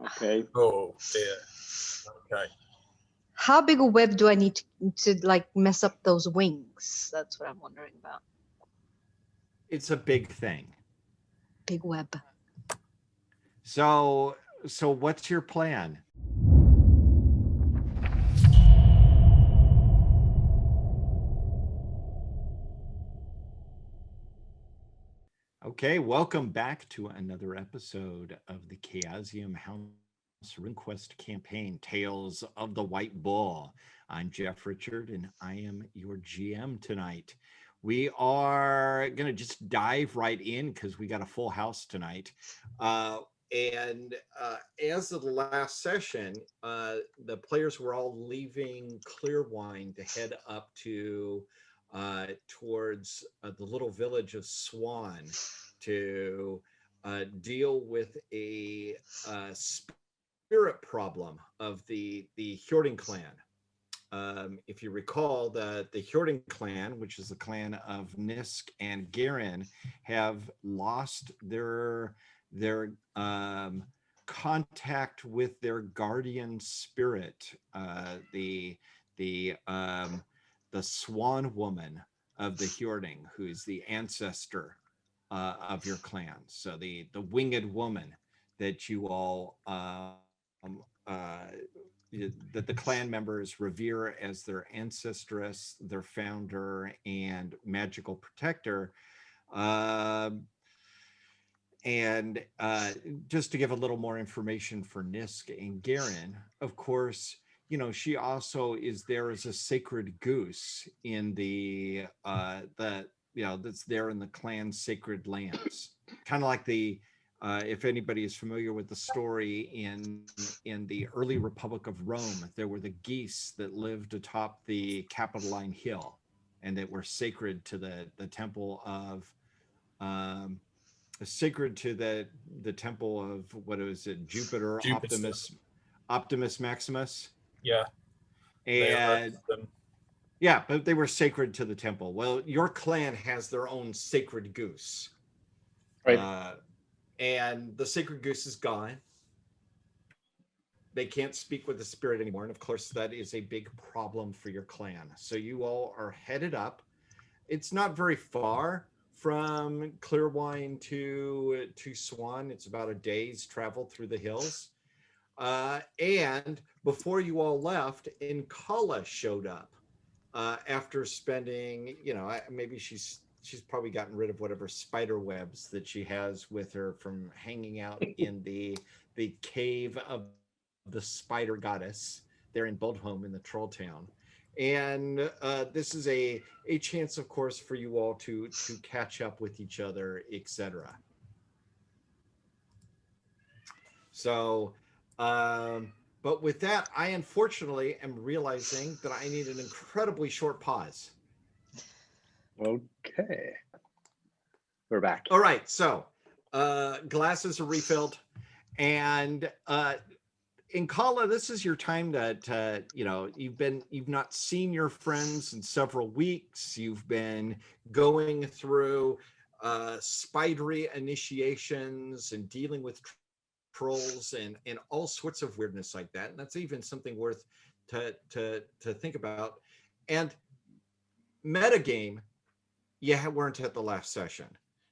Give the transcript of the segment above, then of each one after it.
Okay. Oh dear. Okay. How big a web do I need to like mess up those wings? That's what I'm wondering about. It's a big thing. Big web. So what's your plan? Okay, welcome back to another episode of the Chaosium House RuneQuest campaign, Tales of the White Bull. I'm Jeff Richard, and I am your GM tonight. We are going to just dive right in because we got a full house tonight. And as of the last session, the players were all leaving Clearwine to head up to towards the little village of Swan to deal with a spirit problem of the Hjording clan. If you recall, the Hjording clan, which is the clan of Nisk and Garen, have lost their contact with their guardian spirit, the Swan woman of the Hjording, who's the ancestor of your clan. So the winged woman that you all that the clan members revere as their ancestress, their founder, and magical protector. And just to give a little more information for Nisk and Garen, of course, you know, she also is there as a sacred goose in the you know, that's there in the clan's sacred lands. Kind of like the if anybody is familiar with the story in the early Republic of Rome, there were the geese that lived atop the Capitoline Hill, and that were sacred to the temple of sacred to the temple of, what was it, Jupiter. Optimus Maximus. Yeah. And yeah, but they were sacred to the temple. Well, your clan has their own sacred goose. Right. And the sacred goose is gone. They can't speak with the spirit anymore. And of course, that is a big problem for your clan. So you all are headed up. It's not very far from Clearwine to Swan. It's about a day's travel through the hills. And before you all left, Inkala showed up after spending, you know, maybe she's probably gotten rid of whatever spider webs that she has with her from hanging out in the cave of the spider goddess there in Boldholm in the Troll Town. And this is a chance, of course, for you all to catch up with each other, etc. So, but with that, I unfortunately am realizing that I need an incredibly short pause. Okay. We're back. All right, so glasses are refilled, and Inkala, this is your time to you know, you've not seen your friends in several weeks. You've been going through spidery initiations and dealing with trolls and all sorts of weirdness like that. And that's even something worth to think about. And metagame, you weren't at the last session.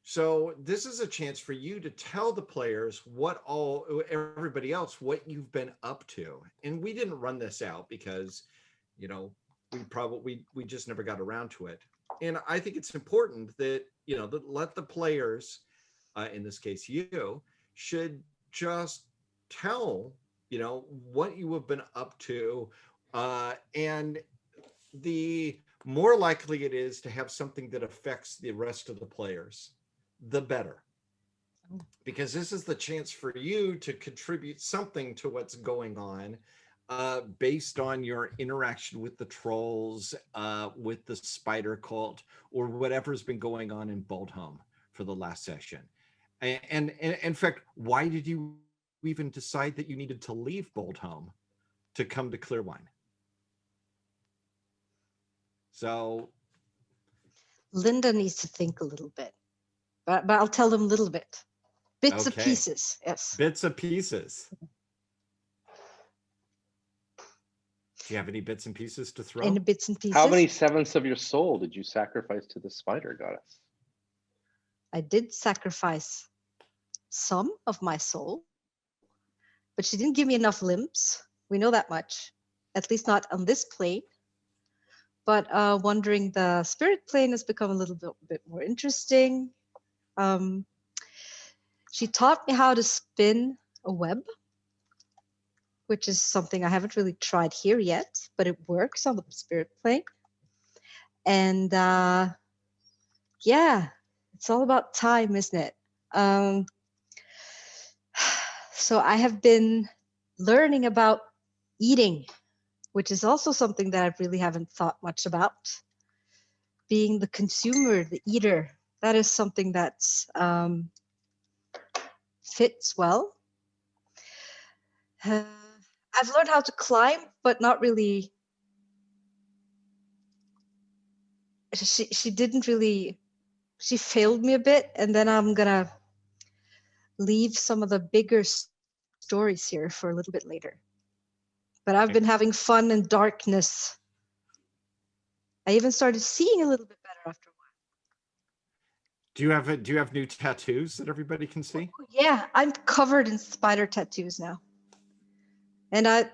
So this is a chance for you to tell the players everybody else, what you've been up to. And we didn't run this out because, you know, we just never got around to it. And I think it's important that, you know, that let the players, in this case you, should just tell, you know, what you have been up to. And the more likely it is to have something that affects the rest of the players, the better. Because this is the chance for you to contribute something to what's going on based on your interaction with the trolls, with the spider cult, or whatever's been going on in Boldholm for the last session. And in fact, why did you even decide that you needed to leave Boldholm to come to Clearwine? So Linda needs to think a little bit, but I'll tell them a little bit. Bits of Okay. pieces, yes. Bits of pieces. Do you have any bits and pieces to throw? in bits and pieces. How many sevenths of your soul did you sacrifice to the spider goddess? I did sacrifice some of my soul, but she didn't give me enough limbs. We know that much, at least not on this plane. But wandering the spirit plane has become a little bit more interesting. She taught me how to spin a web, which is something I haven't really tried here yet, but it works on the spirit plane. And yeah, it's all about time, isn't it? So I have been learning about eating, which is also something that I really haven't thought much about. Being the consumer, the eater, that is something that's fits well. I've learned how to climb, but not really. She didn't really. She failed me a bit, and then I'm gonna leave some of the bigger stories here for a little bit later. But I've been having fun in darkness. I even started seeing a little bit better after a while. Do you have new tattoos that everybody can see? Yeah, I'm covered in spider tattoos now. And I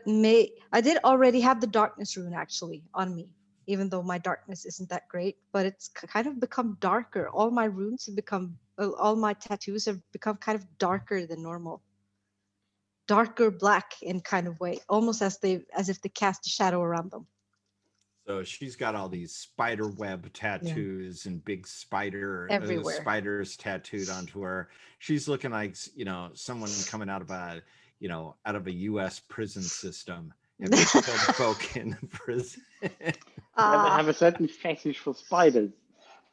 did already have the darkness rune actually on me, even though my darkness isn't that great, but it's kind of become darker. All my runes have become, all my tattoos have become kind of darker than normal. Darker black in kind of way, almost as if they cast a shadow around them. So she's got all these spider web tattoos and big Everywhere. spiders tattooed onto her. She's looking like, someone coming out of a U.S. prison system. And they killed folk in the prison. They have a certain fetish for spiders.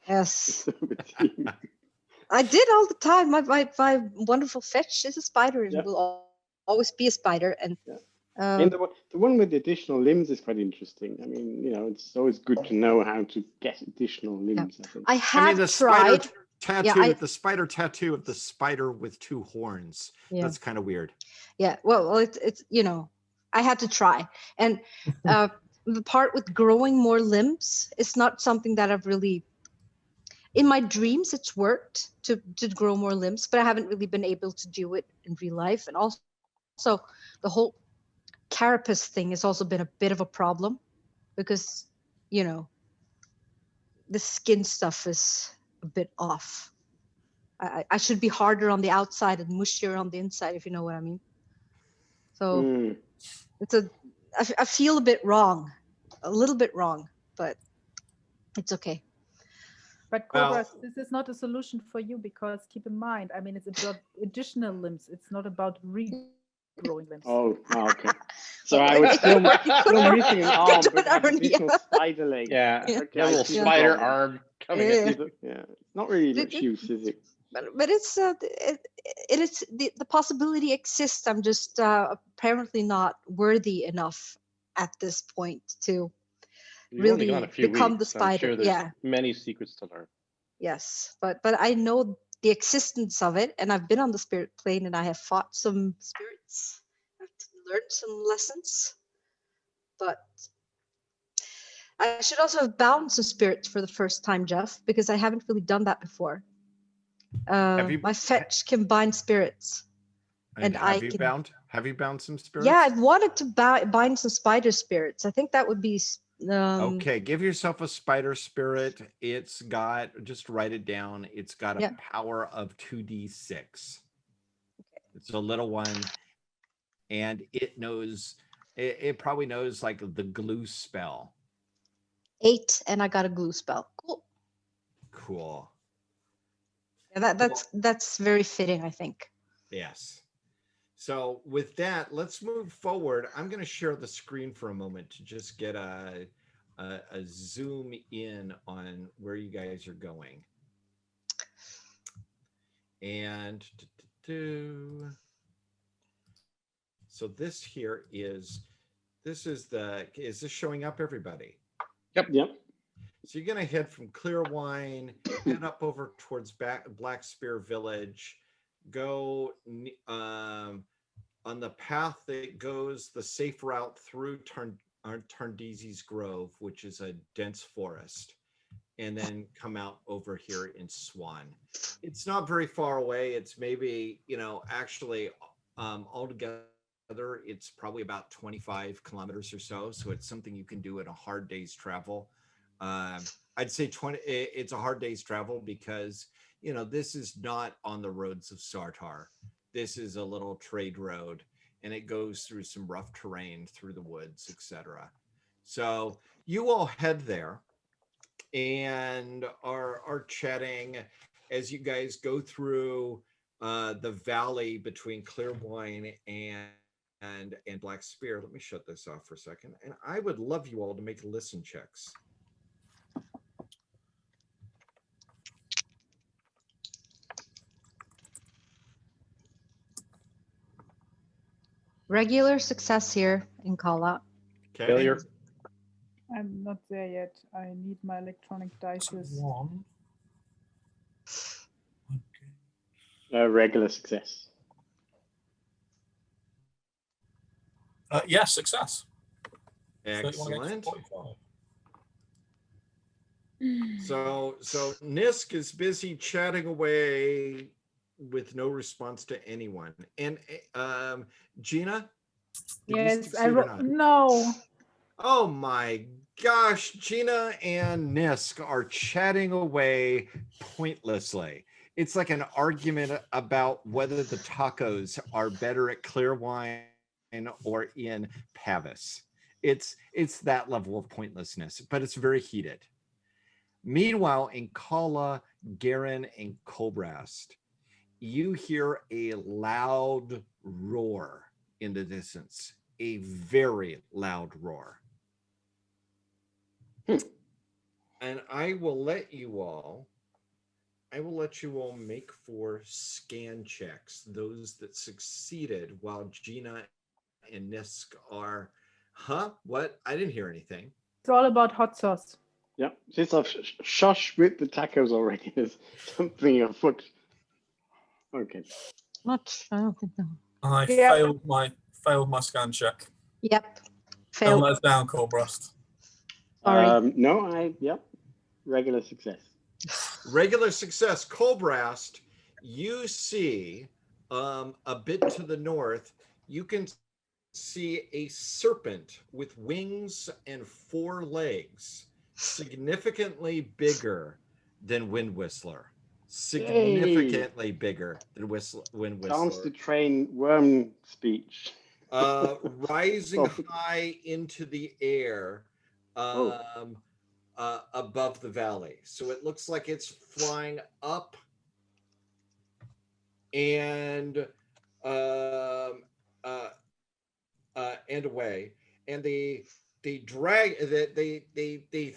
Yes. I did all the time. My wonderful fetch is a spider and will always be a spider. And and the one with the additional limbs is quite interesting. I mean, it's always good to know how to get additional limbs. Yeah. I think. The tried. The spider tattoo of the spider with two horns. Yeah. That's kind of weird. Yeah. Well, it's I had to try. And the part with growing more limbs is not something that I've really. In my dreams, it's worked to grow more limbs, but I haven't really been able to do it in real life. And also the whole carapace thing has also been a bit of a problem because, the skin stuff is a bit off. I should be harder on the outside and mushier on the inside, if you know what I mean. So I feel a bit wrong, a little bit wrong, but it's okay. But Cobra, this is not a solution for you because keep in mind, I mean, it's about additional limbs. It's not about regrowing limbs. Oh, okay. So I was still missing an arm, but have additional spider leg. Yeah, okay, a little spider arm coming at you. Yeah, it's not really much use, is it? But it's it is the possibility exists. I'm just apparently not worthy enough at this point to You've really only gone a few become weeks. the spider. I'm sure there's many secrets to learn. Yes, but I know the existence of it, and I've been on the spirit plane, and I have fought some spirits. I've learned some lessons, but I should also have bound some spirits for the first time, Jeff, because I haven't really done that before. My fetch can bind spirits, and have you bound some spirits? Yeah, I've wanted to bind some spider spirits. I think that would be. Okay, give yourself a spider spirit. It's got, just write it down. It's got a power of 2d6. Okay. It's a little one, and it knows. It probably knows like the glue spell. 8, and I got a glue spell. Cool. Yeah, that's very fitting, I think. Yes. So with that, let's move forward. I'm going to share the screen for a moment to just get a zoom in on where you guys are going. And so this here is this showing up, everybody? Yep. So you're going to head from Clearwine, head up over towards Black Spear Village, go on the path that goes the safe route through Tarndeezy's Grove, which is a dense forest, and then come out over here in Swan. It's not very far away. It's maybe, actually altogether, it's probably about 25 kilometers or so. So it's something you can do in a hard day's travel. I'd say it's a hard day's travel because, this is not on the roads of Sartar. This is a little trade road, and it goes through some rough terrain through the woods, etc. So you all head there and are chatting as you guys go through the valley between Clearwine and Black Spear. Let me shut this off for a second. And I would love you all to make listen checks. Regular success here in call out. Okay. Failure. I'm not there yet. I need my electronic dices. One. Regular success. Yeah, success. 31 against Excellent. 45. So Nisk is busy chatting away with no response to anyone. And Gina? Did you Yes, succeed or not? no. Oh my gosh, Gina and Nisk are chatting away pointlessly. It's like an argument about whether the tacos are better at Clearwine or in Pavis. It's that level of pointlessness, but it's very heated. Meanwhile, in Kala, Garen, and Kobrast, you hear a loud roar in the distance, a very loud roar. And I will let you all make 4 scan checks, those that succeeded, while Gina and Nisk are, what? I didn't hear anything. It's all about hot sauce. Yeah, since I've shushed with the tacos already, there's something afoot. Okay. Much. I don't think so. I Yeah. failed my scan check. Yep. Don't Failed. let us down, Corbrast. Sorry. No, regular success. Regular success. Kobrast, you see a bit to the north, you can see a serpent with wings and 4 legs, significantly bigger than Wind Whistler. Significantly bigger than Wind Dance the Whistler. train worm speech. Rising high into the air above the valley. So it looks like it's flying up and away. And the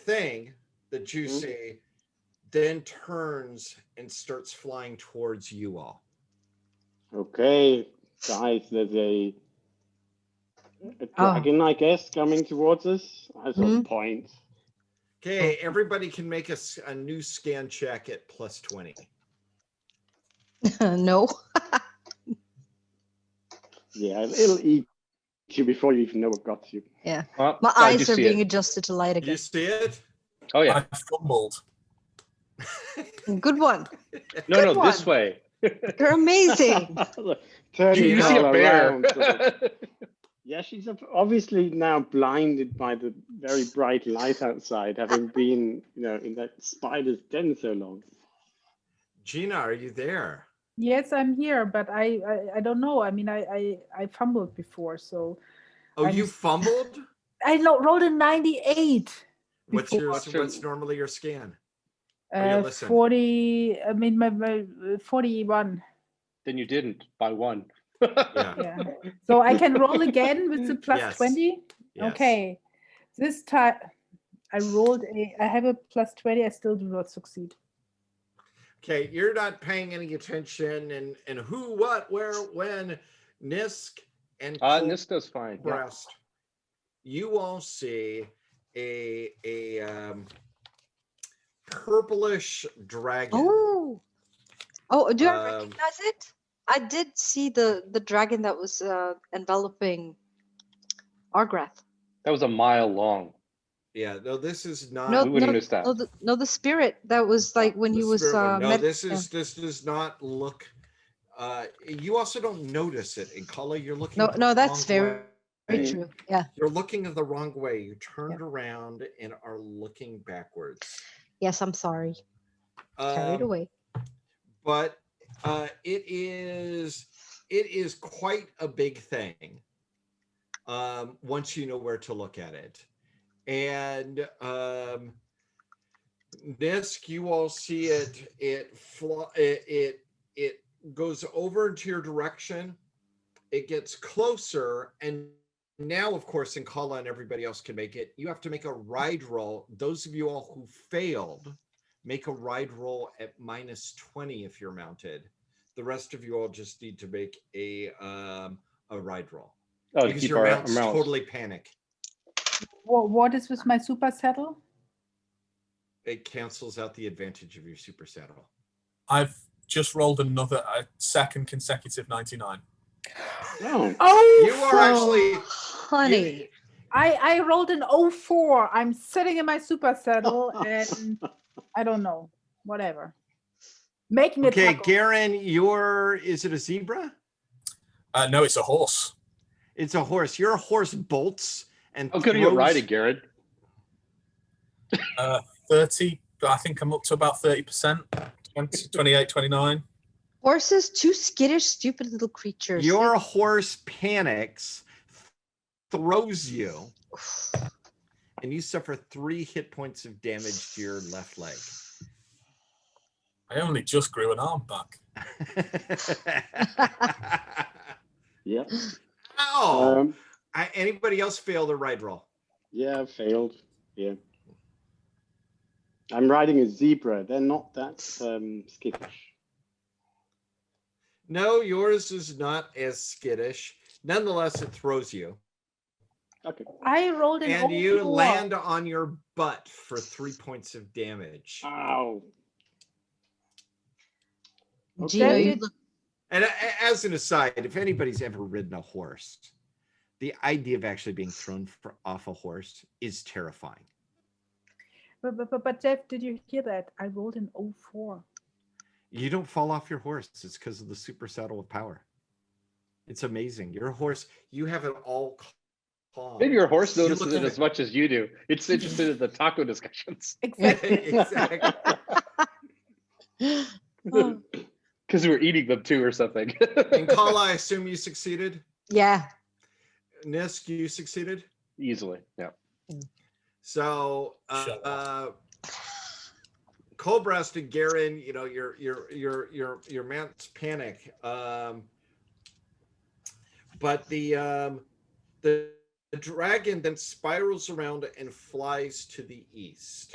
thing that you see then turns and starts flying towards you all. Okay, guys, there's a dragon, I guess, coming towards us. As a point. Okay, everybody can make a new scan check at plus 20. No. Yeah, it'll eat you before you even know what got you. Yeah. Oh, My I do eyes are see being it. adjusted to light again. You see it? Oh yeah. I fumbled. Good one. No, Good this one. way. You're amazing. Turning You see Carl a bear. around, yeah, she's obviously now blinded by the very bright light outside, having been, in that spider's den so long. Gina, are you there? Yes, I'm here, but I don't know. I mean, I fumbled before, so. Oh, you fumbled? I rolled a 98. What's normally your scan? Or you listen? 40. I mean, my 41. Then you didn't by 1. Yeah. So I can roll again with the plus 20. Yes. Okay. This time I have a plus 20. I still do not succeed. Okay, you're not paying any attention and who, what, where, when, Nisk and Nisk does fine. Breast. You all see a purplish dragon. Oh, do I recognize it? I did see the dragon that was enveloping Argrath. That was a mile long. Yeah, no, this is not. No, we wouldn't no, have missed that. no, the spirit that was like when the he was spirit one. No, med- this yeah. does not look. You also don't notice it in color. You're looking. No, the no, that's wrong very, way. very true. Yeah. You're looking the wrong way. You turned around and are looking backwards. Yes, I'm sorry. Carried away. But it is quite a big thing once you know where to look at it. And Nisk, you all see it. It goes over into your direction. It gets closer, and now, of course, Incala and everybody else can make it. You have to make a ride roll. Those of you all who failed, make a ride roll at -20 if you're mounted. The rest of you all just need to make a ride roll. Oh, to Because keep your our mounts mounts. totally panic. What is with my super saddle? It cancels out the advantage of your super saddle. I've just rolled another second consecutive 99. Oh, Oh, You are actually Honey. I rolled an 04. I'm sitting in my super saddle and I don't know, whatever. Making okay, a taco. Garen. Is it a zebra? No, it's a horse. It's a horse. Your horse bolts and How good are you at throws- riding, Garrett? 30. I think I'm up to about 30%. 20, 28, 29. Horses, two skittish, stupid little creatures. Your horse panics, throws you, and you suffer 3 hit points of damage to your left leg. I only just grew an arm back. yeah. Ow! Anybody else fail the ride roll? Yeah, I failed. Yeah. I'm riding a zebra. They're not that skittish. No, yours is not as skittish. Nonetheless, it throws you. Okay. I rolled an And you 04. land on your butt for 3 points of damage. Ow. Gino, Okay. you look And as an aside, if anybody's ever ridden a horse, the idea of actually being thrown off a horse is terrifying. But Jeff, did you hear that? I rolled an 04. You don't fall off your horse. It's because of the super saddle of power. It's amazing. Your horse, you have it all calm. Maybe your horse You notices look it at as much as you do. It's interested in the taco discussions. Exactly. Exactly. oh, Because we're eating them too or something. And Kala, I assume you succeeded. yeah. Nisk, you succeeded. Easily, yeah. So, Shut Colbreast and Garen, you know, your man's panic. But the dragon then spirals around and flies to the east.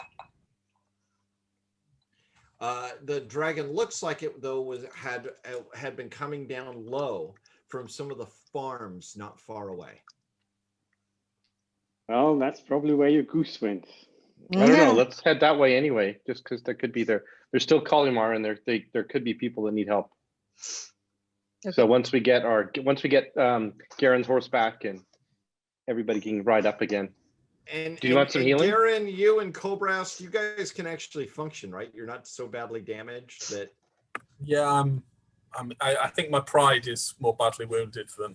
The dragon looks like it though had been coming down low from some of the farms not far away. Well, that's probably where your goose went. I don't Yeah. know. Let's head that way anyway, just because there could be there's still Kalimar and there could be people that need help. Okay. So once we get Garen's horse back and everybody can ride up again. And Do you want some healing? Garen, you and Colbrast, you guys can actually function, right? You're not so badly damaged that. Yeah, I think my pride is more badly wounded than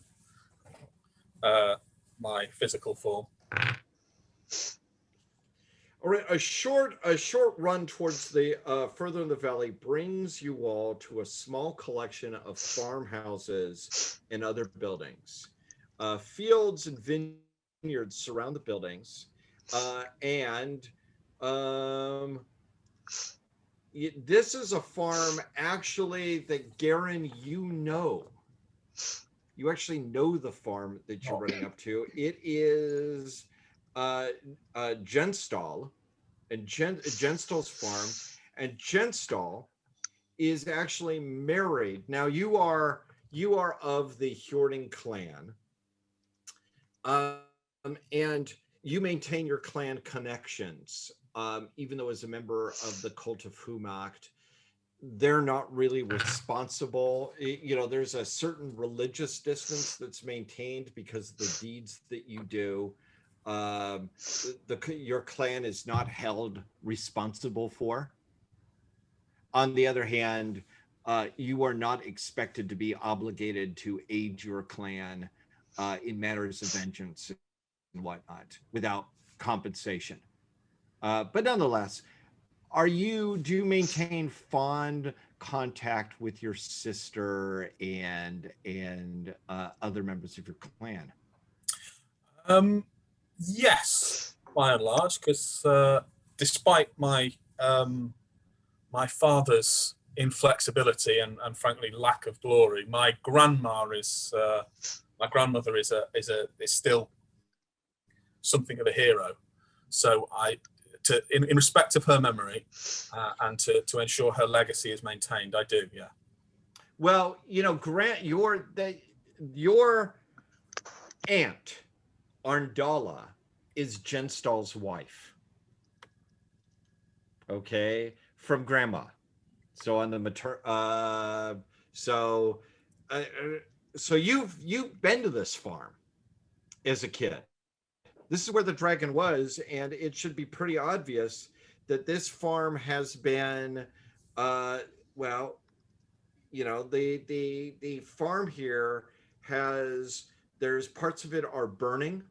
my physical form. All right, a short run towards the further in the valley brings you all to a small collection of farmhouses and other buildings. Fields and vineyards surround the buildings, this is a farm actually that Garen, you actually know the farm that you're running up to. It is Genstall and Genstall's farm, and Genstall is actually married. Now you are of the Hjording clan, and you maintain your clan connections, even though as a member of the cult of Humacht, they're not really responsible. You know, there's a certain religious distance that's maintained because of the deeds that you do. your clan is not held responsible for. On the other hand, you are not expected to be obligated to aid your clan in matters of vengeance and whatnot without compensation. But nonetheless, do you maintain fond contact with your sister and other members of your clan? Yes, by and large, because despite my my father's inflexibility and frankly lack of glory, my grandmother is still something of a hero. So in respect of her memory and to ensure her legacy is maintained, I do. Yeah. Well, Grant, your aunt Arndala is Jenstal's wife. Okay, from grandma. So on the so you've been to this farm as a kid. This is where the dragon was, and it should be pretty obvious that this farm has been well, the farm here there's parts of it are burning.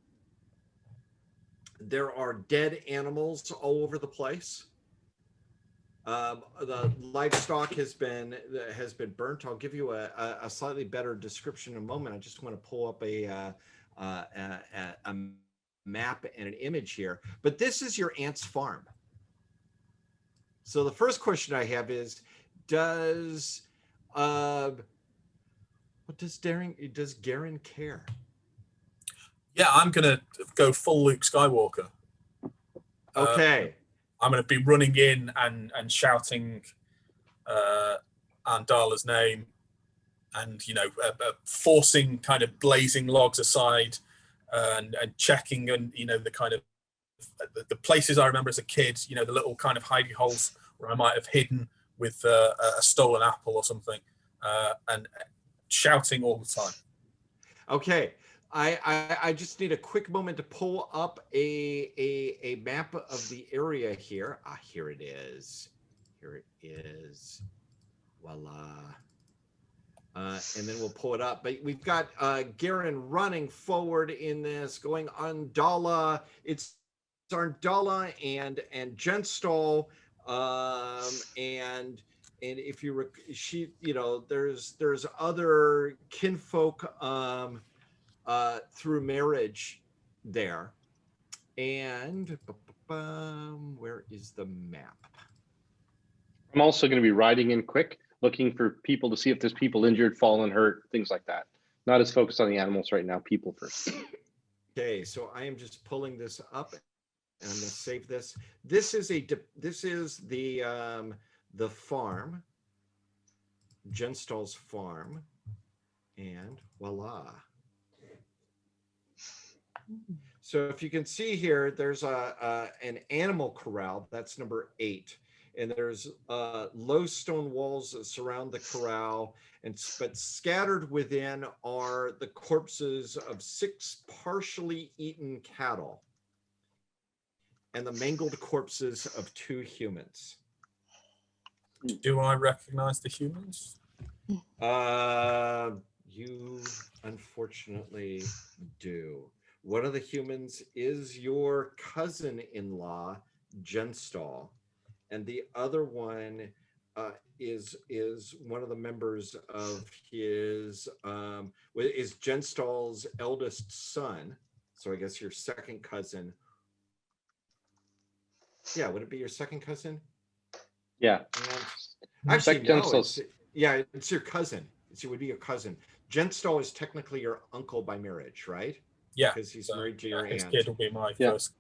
There are dead animals all over the place. The livestock has been burnt. I'll give you a slightly better description in a moment. I just want to pull up a map and an image here. But this is your aunt's farm. So the first question I have is, does Garen care? Yeah, I'm gonna go full Luke Skywalker. Okay. I'm going to be running in and shouting Andala's name, and forcing kind of blazing logs aside, and checking, and the kind of the places I remember as a kid. The little kind of hidey holes where I might have hidden with a stolen apple or something, and shouting all the time. Okay. I just need a quick moment to pull up a map of the area here. Here it is. Here it is. Voila. And then we'll pull it up. But we've got Garen running forward in this, going Andala. It's Arndala and Jenstal, and if you there's other kinfolk through marriage there. And where is the map? I'm also going to be riding in quick, looking for people to see if there's people injured, fallen, hurt, things like that. Not as focused on the animals right now, people first. Okay, so I am just pulling this up, and I'm going to save this. This is the farm, Jenstal's farm, and voila. So if you can see here, there's an animal corral. That's number 8. And there's low stone walls that surround the corral. But scattered within are the corpses of 6 partially eaten cattle and the mangled corpses of 2 humans. Do I recognize the humans? You unfortunately do. One of the humans is your cousin-in-law, Jenstal, and the other one is one of the members of his is Jenstal's eldest son. So I guess your second cousin. Yeah, would it be your second cousin? Yeah. Actually, no. It's your cousin. It would be your cousin. Jenstal is technically your uncle by marriage, right? Yeah, because he's married to your his aunt. kid will be my first.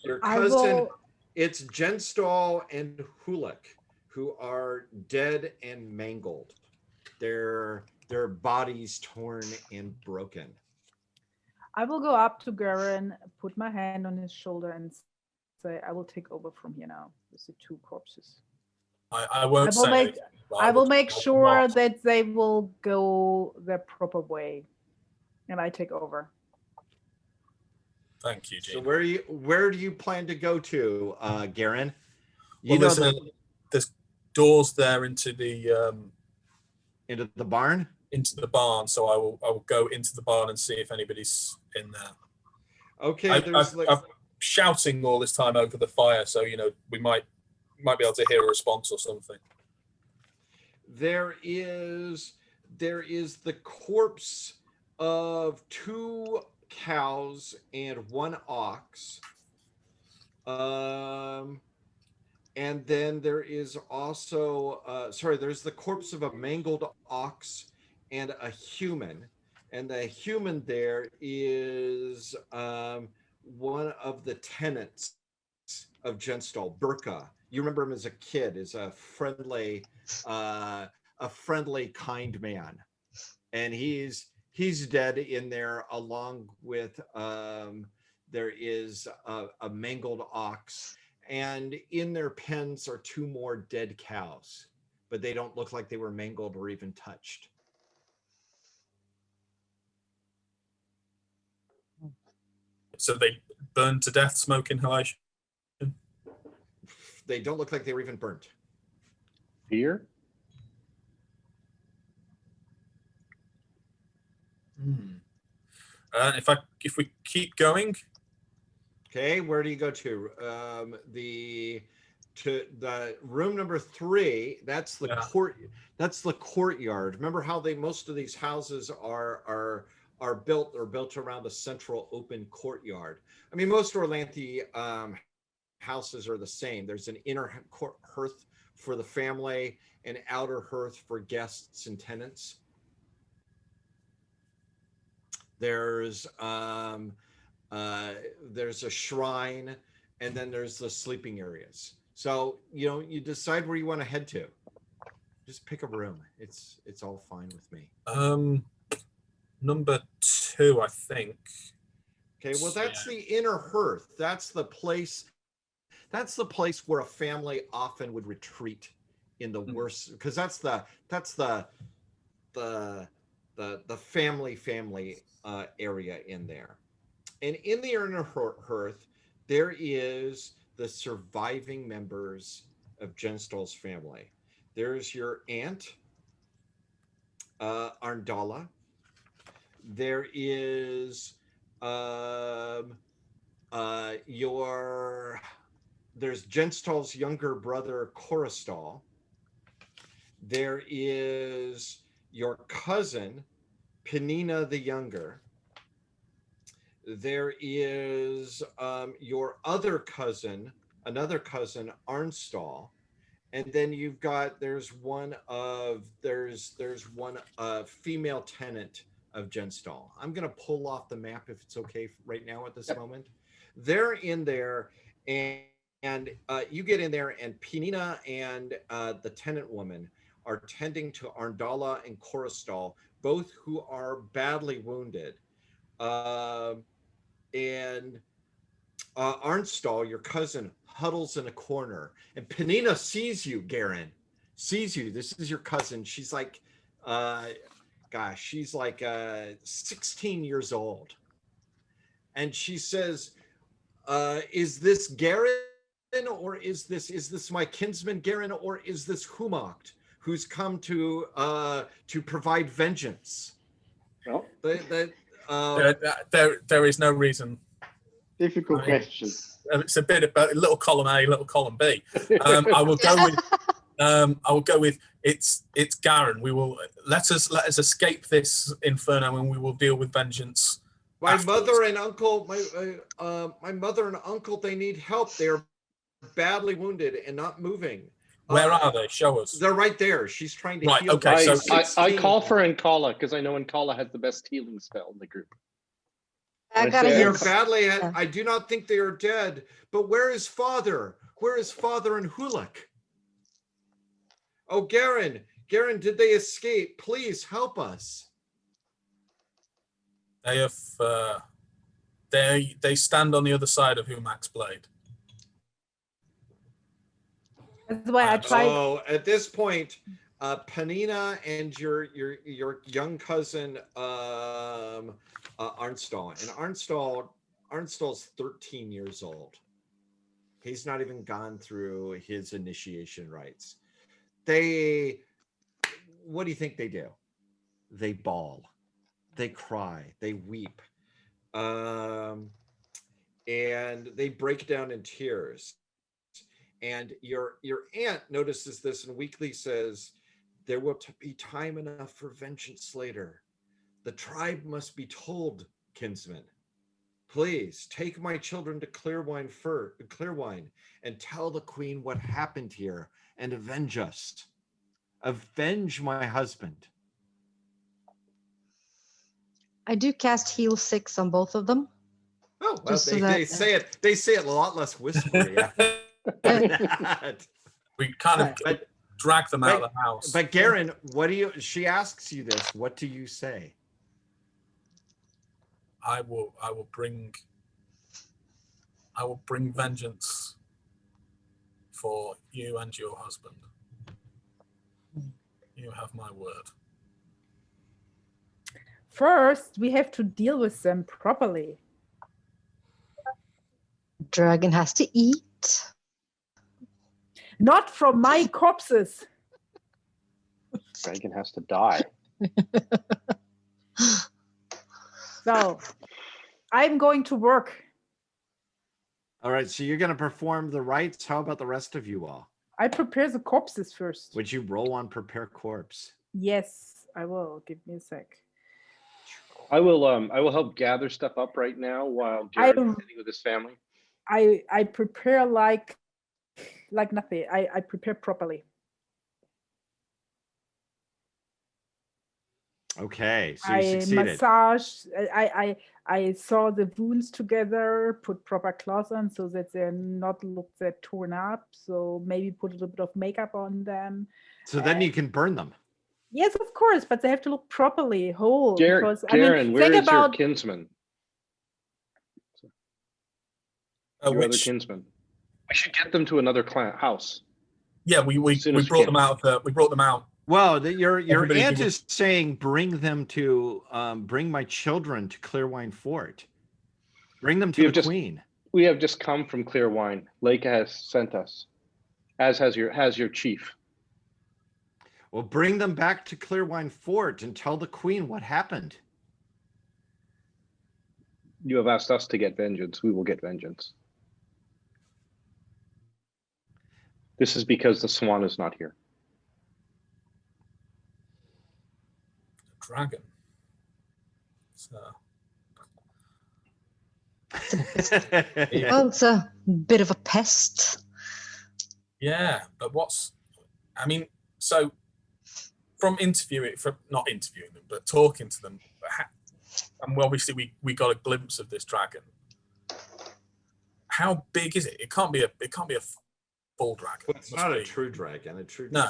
Your cousin, it's Jenstal and Hulik, who are dead and mangled. Their bodies torn and broken. I will go up to Garen, put my hand on his shoulder, and say, "I will take over from here now with the 2 corpses." I won't say anything, I will make sure that they will go their proper way, and I take over. Thank you, So Gene. where do you plan to go to, Garen? You Well, know there's doors there into the barn. into the barn, so I will go into the barn and see if anybody's in there. Okay, I'm shouting all this time over the fire, so we might be able to hear a response or something. There is the corpse of 2 cows and 1 ox. And then there is also there's the corpse of a mangled ox and a human. And the human there is one of the tenants of Genstall, Burka. You remember him as a kid, as a friendly, kind man. And he's dead in there, along with there is a mangled ox. And in their pens are 2 more dead cows, but they don't look like they were mangled or even touched. So they burned to death, smoke inhalation? They don't look like they were even burnt. Fear? If we keep going. Okay, where do you go to? To the room number 3. That's the court. That's the courtyard. Remember how most of these houses are built around a central open courtyard. I mean, most Orlanthi houses are the same. There's an inner hearth for the family, an outer hearth for guests and tenants. There's a shrine, and then there's the sleeping areas. So you decide where you want to head to. Just pick a room. It's all fine with me. Number 2, I think. Okay, well, that's the inner hearth. That's the place where a family often would retreat in the worst, because that's the family area in there. And in the inner hearth, there is the surviving members of Genstall's family. There's your aunt, Arndala. There is there's Genstall's younger brother, Koristall. There is your cousin, Penina the Younger. There is your another cousin, Arnstall. And then you've got, there's one female tenant of Genstall. I'm going to pull off the map if it's okay right now at this moment. They're in there, and you get in there, and Penina and the tenant woman are tending to Arndala and Koristall, both who are badly wounded. And Arnstall, your cousin, huddles in a corner, and Penina sees you, Garen. Sees you. This is your cousin. She's like, she's like 16 years old. And she says, is this Garen, or is this my kinsman Garen, or is this Humacht, who's come to provide vengeance? Well, there is no reason. difficult question. It's a bit about little column A, little column B. I will go with it's Garen. We will let us escape this inferno, and we will deal with vengeance. My afterwards. mother and uncle, my mother and uncle, they need help. They're badly wounded and not moving. Where are they? Show us. They're right there. She's trying to heal. Okay, I, so I call for Ankala, because I know Ankala has the best healing spell in the group. I I gotta say- They are get badly. Yeah. I do not think they are dead. But where is father? Where is father and Hulak? Oh, Garen, did they escape? Please help us. They have. They stand on the other side of Humak's blade. That's why I tried. Oh, at this point, Penina and your young cousin Arnstall, and Arnstall's 13 years old. He's not even gone through his initiation rites. What do you think they do? They bawl, they cry, they weep, and they break down in tears. And your aunt notices this and weakly says, "There will be time enough for vengeance later. The tribe must be told, kinsman. Please take my children to Clearwine and tell the queen what happened here and avenge us. Avenge my husband." I do cast heal 6 on both of them. Oh, well, Just so they that, say it. They say it a lot less whispery after that. We kind of But drag them out of the house. But Garen, what do you? She asks you this. What do you say? I will bring vengeance for you and your husband. You have my word. First, we have to deal with them properly. Dragon has to eat. Not from my corpses. Dragon has to die. So, I'm going to work. All right, so you're going to perform the rites. How about the rest of you all? I prepare the corpses first. Would you roll on prepare corpse? Yes, I will. Give me a sec. I will help gather stuff up right now while Jared's sitting with his family. I prepare like nothing. I prepare properly. Okay, so you I succeeded. massage. I saw the wounds together, put proper cloths on so that they're not look that torn up. So maybe put a little bit of makeup on them. So then you can burn them. Yes, of course, but they have to look properly whole. Because Garen, where think is your about kinsman? Your other kinsman. We should get them to another house. Yeah, we soon as we brought can. them out. We brought them out. Well, your Everybody aunt give is saying, bring them to bring my children to Clearwine Fort. Bring them to the queen. We have just come from Clearwine. Leica has sent us, as has your chief. Well, bring them back to Clearwine Fort and tell the queen what happened. You have asked us to get vengeance. We will get vengeance. This is because the swan is not here. Dragon. So. Well, it's a bit of a pest. Yeah, but so from not interviewing them, but talking to them, and obviously we got a glimpse of this dragon. How big is it? It can't be a full dragon. Well, it's not a true dragon. No.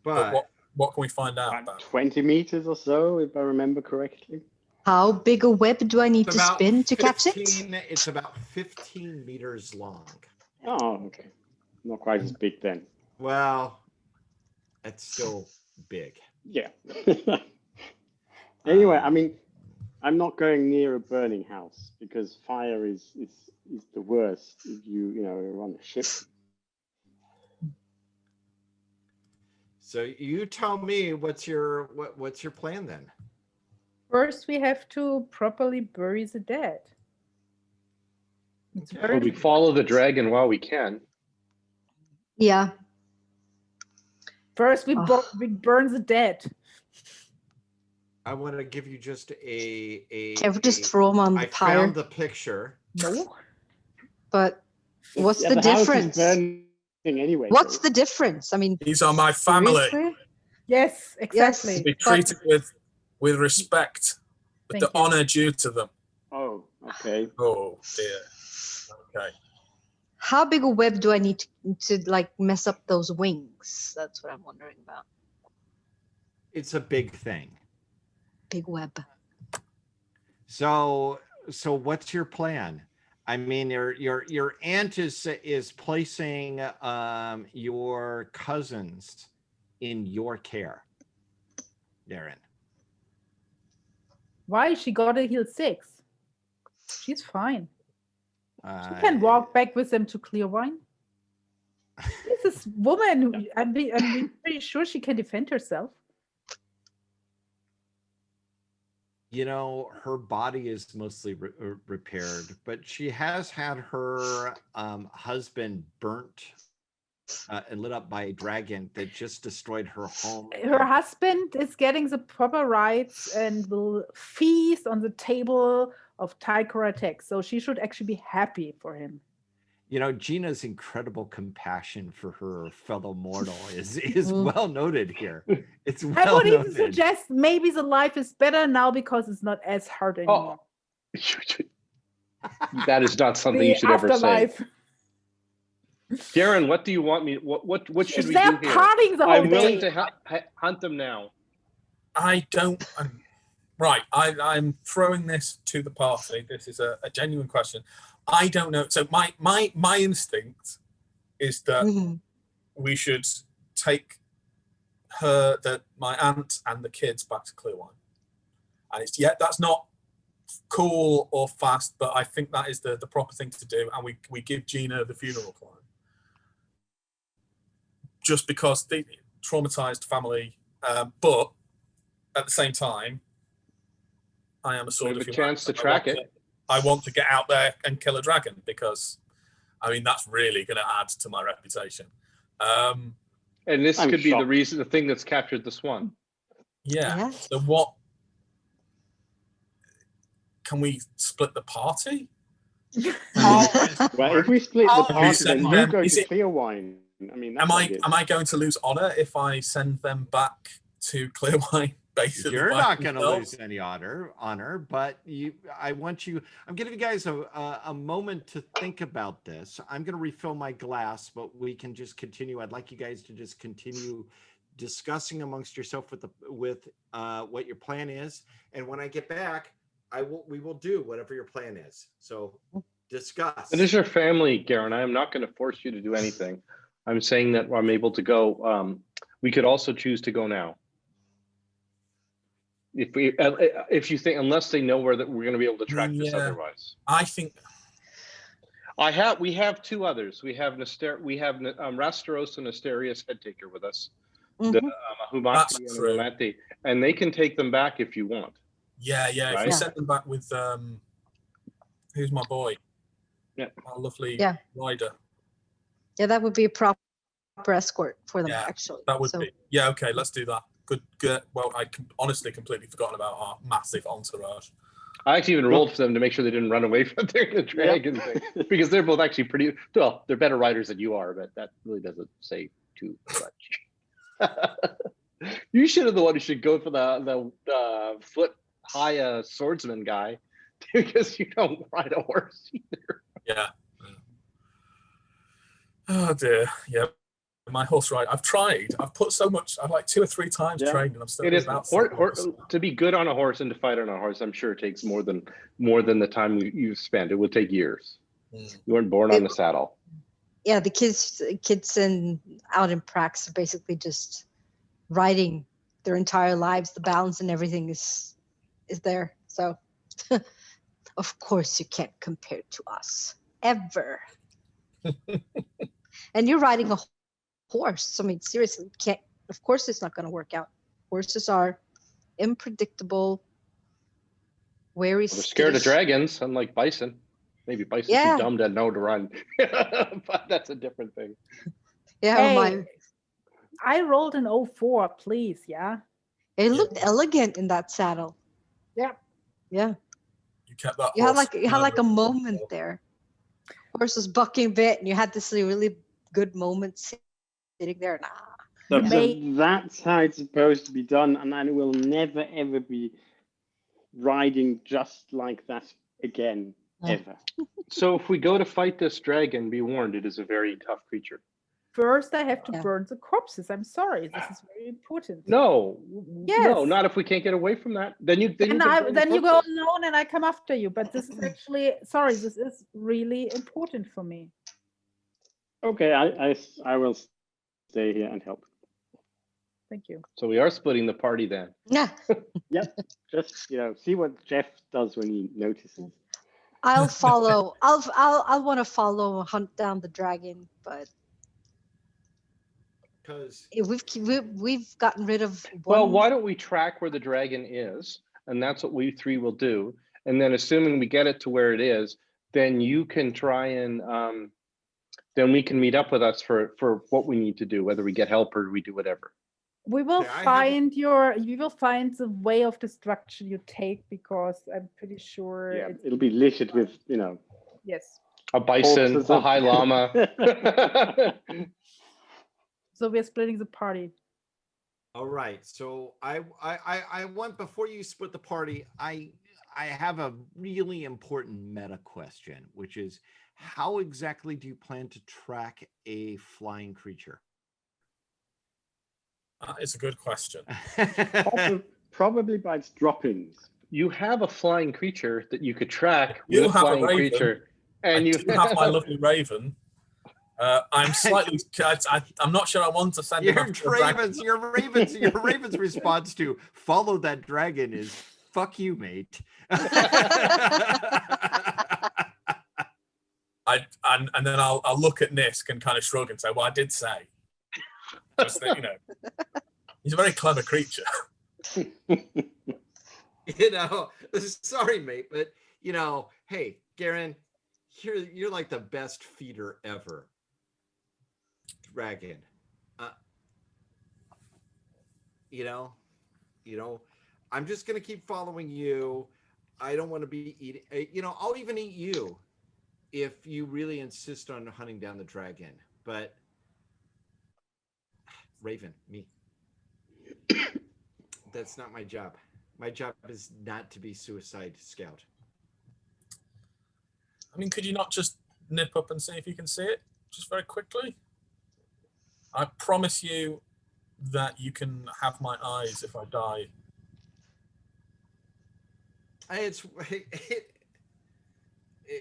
But what can we find out about? 20 meters or so, if I remember correctly. How big a web do I need to spin to catch it? It's about 15 meters long. Oh, okay. Not quite as big then. Well, it's still big. Yeah. Anyway, I mean, I'm not going near a burning house because fire is the worst if you're on a ship. So you tell me what's your plan then? first we have to properly bury the dead. It's Okay. very We follow the dragon while we can. Yeah. First, we burn the dead. I want to give you just a Can't we just throw them on the I pyre? found the picture. No. But what's Yeah, the house is difference? burning anyway. What's so- the difference? I mean, These are my family. seriously? Yes, exactly. To be But- treated with respect, with Thank the you. honor due to them. Oh, okay. Oh dear. Okay. How big a web do I need to like mess up those wings? That's what I'm wondering about. It's a big thing. Big web. So what's your plan? I mean, your aunt is placing your cousins in your care, Darren. Why? She got a heal 6. She's fine. She can walk back with them to Clearwine. This woman, who, I'm pretty sure she can defend herself. You know, her body is mostly repaired, but she has had her husband burnt and lit up by a dragon that just destroyed her home. Her husband is getting the proper rights and will feast on the table of Tychora Tech. So she should actually be happy for him. You know, Gina's incredible compassion for her fellow mortal is well noted here. It's well I would even noted. suggest maybe the life is better now because it's not as hard anymore. That is not something The you should ever say. afterlife. Darren, what do you want me? What should we They're do here? partying the whole I'm willing day. to hunt them now. I don't. Right, I'm throwing this to the party. This is a genuine question. I don't know. So my instinct is that we should take my aunt and the kids back to Clearwine. And that's not cool or fast, but I think that is the proper thing to do. And we give Gina the funeral climb. Just because the traumatized family, but at the same time, I am a sword We of have a humanity. chance to track it. I want to get out there and kill a dragon because, I mean, that's really going to add to my reputation. And this I'm could be shocked. the thing that's captured the swan. Yeah. Yes. So what? Can we split the party? Well, if we split the Oh, party, send then you them- go is to it- Clearwine. I mean, that's Am I obvious. am I going to lose honor if I send them back to Clearwine? Basically, You're by not going to themselves? lose any honor, but I'm giving you guys a moment to think about this. I'm going to refill my glass, but we can just continue. I'd like you guys to just continue discussing amongst yourself with what your plan is. And when I get back, we will do whatever your plan is. So discuss. It is your family, Garen. I am not going to force you to do anything. I'm saying that I'm able to go. We could also choose to go now. If you think, unless they know that we're going to be able to track this Yeah. otherwise. I think We have two others. We have Rasteros and Asterius Headtaker with us. The Ahumati That's and true. Amati, and they can take them back if you want. yeah. If Right? we send them back with who's my boy? Yeah. Our lovely Yeah. rider. Yeah, that would be a proper escort for them, Yeah, actually. That would So, be. Yeah. Okay. Let's do that. Good. Well, I honestly completely forgotten about our massive entourage. I actually even rolled for them to make sure they didn't run away from the dragon thing, because they're both actually pretty well. They're better riders than you are, but that really doesn't say too much. You should have the one who should go for the foot high swordsman guy, because you don't ride a horse either. Yeah. Oh dear. Yeah. My horse ride. I've tried. I've put so much. I've like 2 or 3 times Yeah. trained, and I'm still It is about to be good on a horse and to fight on a horse. I'm sure it takes more than the time you've spent. It would take years. Mm. You weren't born on the saddle. yeah, the kids out in Prax are basically just riding their entire lives. The balance and everything is there. So, of course, you can't compare to us ever. And you're riding a horse. I mean, seriously, you can't. Of course, it's not going to work out. Horses are unpredictable, wary. We're scared of skittish. dragons, unlike bison. Maybe bison's Yeah. too dumb to know to run, but that's a different thing. Yeah, Hey, I rolled an 04, please. Yeah. it looked elegant in that saddle. Yeah. Yeah, You kept that. you had horse like a moment there. Horse was bucking a bit, and you had this really good moment sitting there. So May- that's how it's supposed to be done, and I will never ever be riding just like that again, Yeah. ever. So if we go to fight this dragon, be warned, it is a very tough creature. First, I have to Yeah. burn the corpses. I'm sorry. This is very important. No, Yes. no, not if we can't get away from that. Then you Then you go corpses. alone and I come after you. But this is actually, sorry, this is really important for me. Okay, I will stay here and help. Thank you. So we are splitting the party then. Yeah, Yep, just see what Jeff does when he notices. I'll follow. I'll want to follow and hunt down the dragon, but Because we've gotten rid of Well, one. why don't we track where the dragon is, and that's what we three will do. And then, assuming we get it to where it is, then you can try and then we can meet up with us for what we need to do, whether we get help or we do whatever. We will Okay, we will find the way of destruction you take, because I'm pretty sure Yeah, it's, it'll be littered with, yes. A bison, corpses a of- high llama. So we're splitting the party. all right, so I want, before you split the party, I have a really important meta question, which is, how exactly do you plan to track a flying creature? It's a good question. Probably by its droppings. You have a flying creature that you could track You with a have a flying raven. creature, and I you do have my lovely raven. I'm slightly. I'm not sure I want to send him Your after a dragon. Your Raven's response to follow that dragon is "fuck you, mate." And then I'll look at Nisk and kind of shrug and say, "Well, I did say." Just that, he's a very clever creature. Sorry, mate, but hey, Garen, you're like the best feeder ever. Dragon, I'm just gonna keep following you. I don't want to be eating. I'll even eat you if you really insist on hunting down the dragon. But Raven, me. That's not my job. My job is not to be Suicide Scout. I mean, could you not just nip up and see if you can see it, just very quickly? I promise you that you can have my eyes if I die.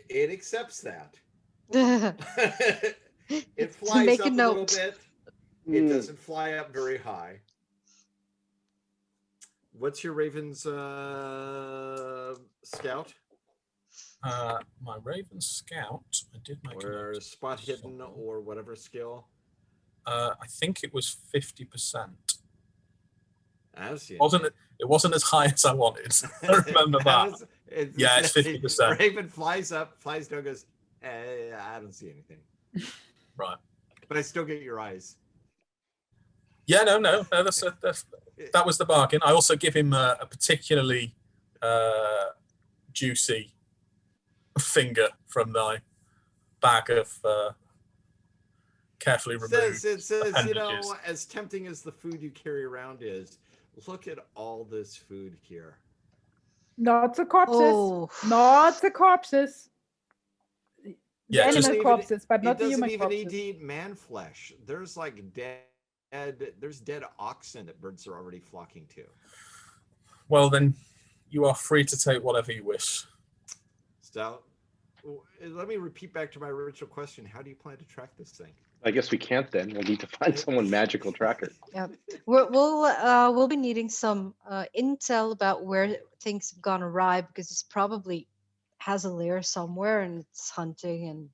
It accepts that. To It flies make up a a little note. bit. It doesn't fly up very high. What's your Raven's scout? My Raven Scout, I did make a Or note. spot hidden or whatever skill? I think it was 50%. It It wasn't as high as I wanted. I remember that. Yeah, it's 50%. Raven flies up, flies down, goes, I don't see anything. Right. But I still get your eyes. Yeah, no, that was the bargain. I also give him a particularly juicy finger from my bag of carefully removed It says, appendages. as tempting as the food you carry around is, look at all this food here. Not the corpses. Oh. Not the corpses. Yeah, The animal corpses, but not it the human doesn't even corpses. need to eat man flesh. There's like there's dead oxen that birds are already flocking to. Well, then you are free to take whatever you wish. So let me repeat back to my original question. How do you plan to track this thing? I guess we can't then. We'll need to find someone magical tracker. Yeah, we'll be needing some intel about where things have gone awry, because it's probably has a lair somewhere and it's hunting and.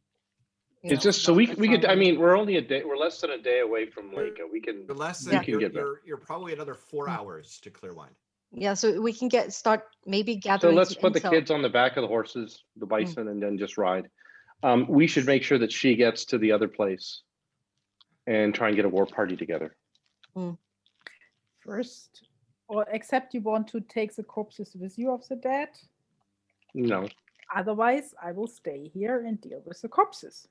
It's just so we could. I mean, we're only a day. We're less than a day away from Leica. We can. You're less we than can get back. you're probably another 4 hours to Clearwind. Yeah, so we can start maybe So gathering. let's some put the intel. kids on the back of the horses, the bison, and then just ride. We should make sure that she gets to the other place and try and get a war party together. First, or except you want to take the corpses with you of the dead. No. Otherwise, I will stay here and deal with the corpses.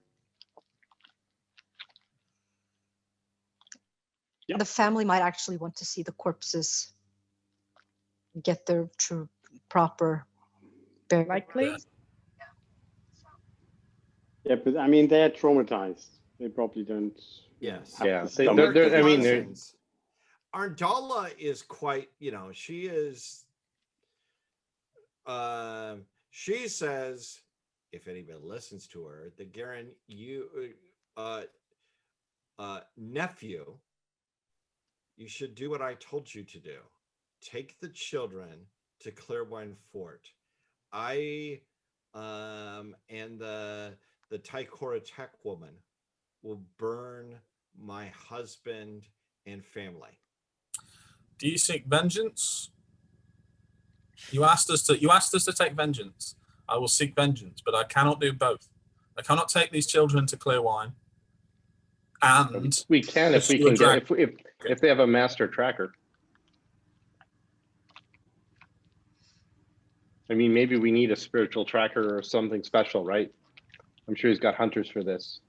Yeah. The family might actually want to see the corpses get their true proper burial. Likely. Yeah, but I mean, they're traumatized. They probably don't. Yes. have Yeah, the they- stomach. they're- I mean, they're- Ardala is quite, she is, she says, if anybody listens to her, that Garen, nephew, you should do what I told you to do. Take the children to Clearwind Fort. I and the Courtyard woman will burn my husband and family. Do you seek vengeance? You asked us to take vengeance. I will seek vengeance, but I cannot do both. I cannot take these children to Clearwine. And we can if we can get if they have a master tracker. I mean, maybe we need a spiritual tracker or something special, right? I'm sure he's got hunters for this.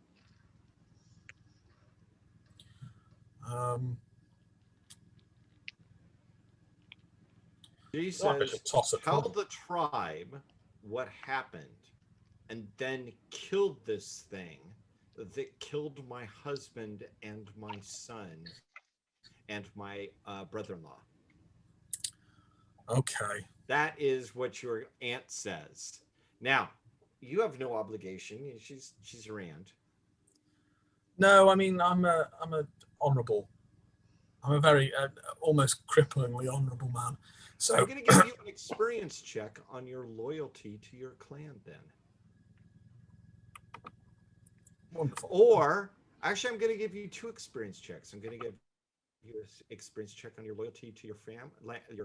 She I says, should toss a tell coin. the tribe what happened, and then killed this thing that killed my husband and my son and my brother-in-law. Okay. That is what your aunt says. Now, you have no obligation. She's your aunt. No, I mean I'm a honourable. I'm a very almost cripplingly honourable man. So I'm going to give you an experience check on your loyalty to your clan then. wonderful. Or, actually, I'm going to give you 2 experience checks. I'm going to give you an experience check on your loyalty to your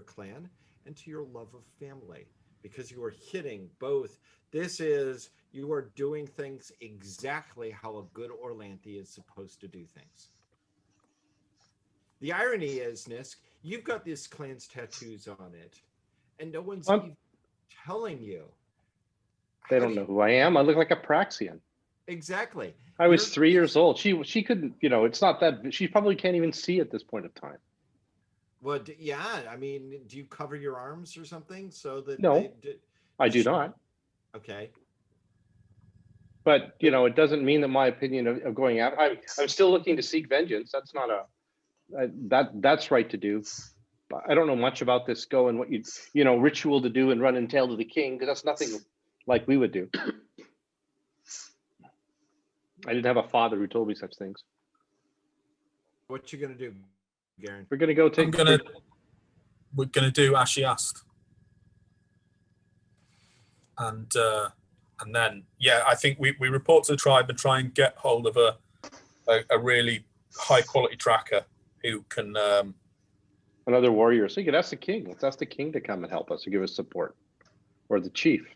clan and to your love of family, because you are hitting both. This is, you are doing things exactly how a good Orlanthe is supposed to do things. The irony is, Nisk, you've got this clan's tattoos on it, and no one's even telling you. They don't know who I am. I look like a Praxian. Exactly. I was 3 years old. She couldn't, it's not that, she probably can't even see at this point of time. Well, yeah, I mean, do you cover your arms or something so that No, I do not. Okay. But, it doesn't mean that my opinion of going out, I'm still looking to seek vengeance. That's not that's right to do. But I don't know much about this go and what ritual to do and run and tell to the king, because that's nothing like we would do. I didn't have a father who told me such things. What you gonna do, Garen? We're gonna go take. We're gonna do as she asked, and then I think we report to the tribe and try and get hold of a really high quality tracker who can. Another warrior. So you could ask the king. Let's ask the king to come and help us or give us support, or the chief.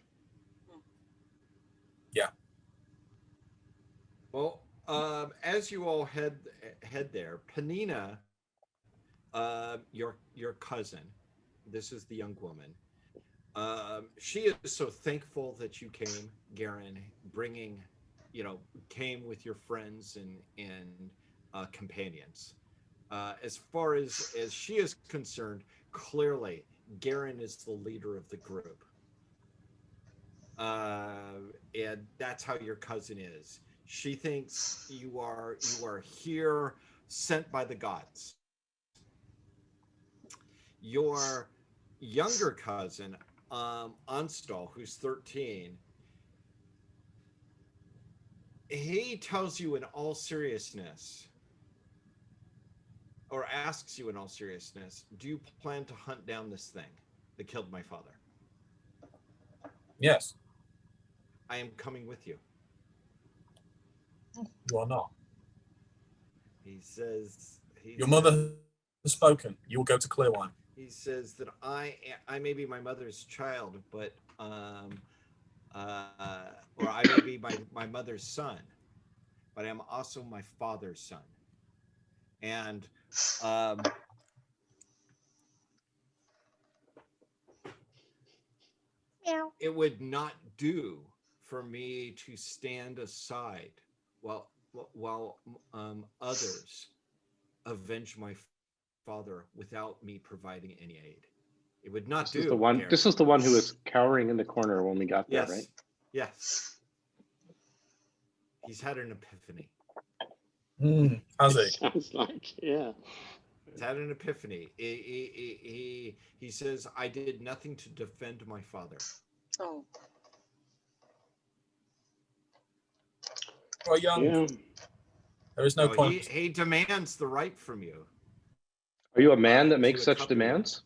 Yeah. Well, as you all head there, Panina, your cousin, this is the young woman. She is so thankful that you came, Garen, came with your friends and companions. As far as she is concerned, clearly Garen is the leader of the group, and that's how your cousin is. She thinks you are here sent by the gods. Your younger cousin, Unstall, who's 13, he tells you in all seriousness, or asks you in all seriousness, do you plan to hunt down this thing that killed my father? Yes. I am coming with you. You are not. He says... Your mother has spoken. You will go to Clearwine. He says that I may be my mother's child, but or I may be my mother's son, but I am also my father's son. And it would not do for me to stand aside while others avenge my father without me providing any aid. It would not do. This is the one who was cowering in the corner when we got there, right? Yes. He's had an epiphany. Has he? Sounds like, yeah. He's had an epiphany. He says, I did nothing to defend my father. Oh. Well, young. Yeah. There is no point. He demands the right from you. Are you a man that makes such demands?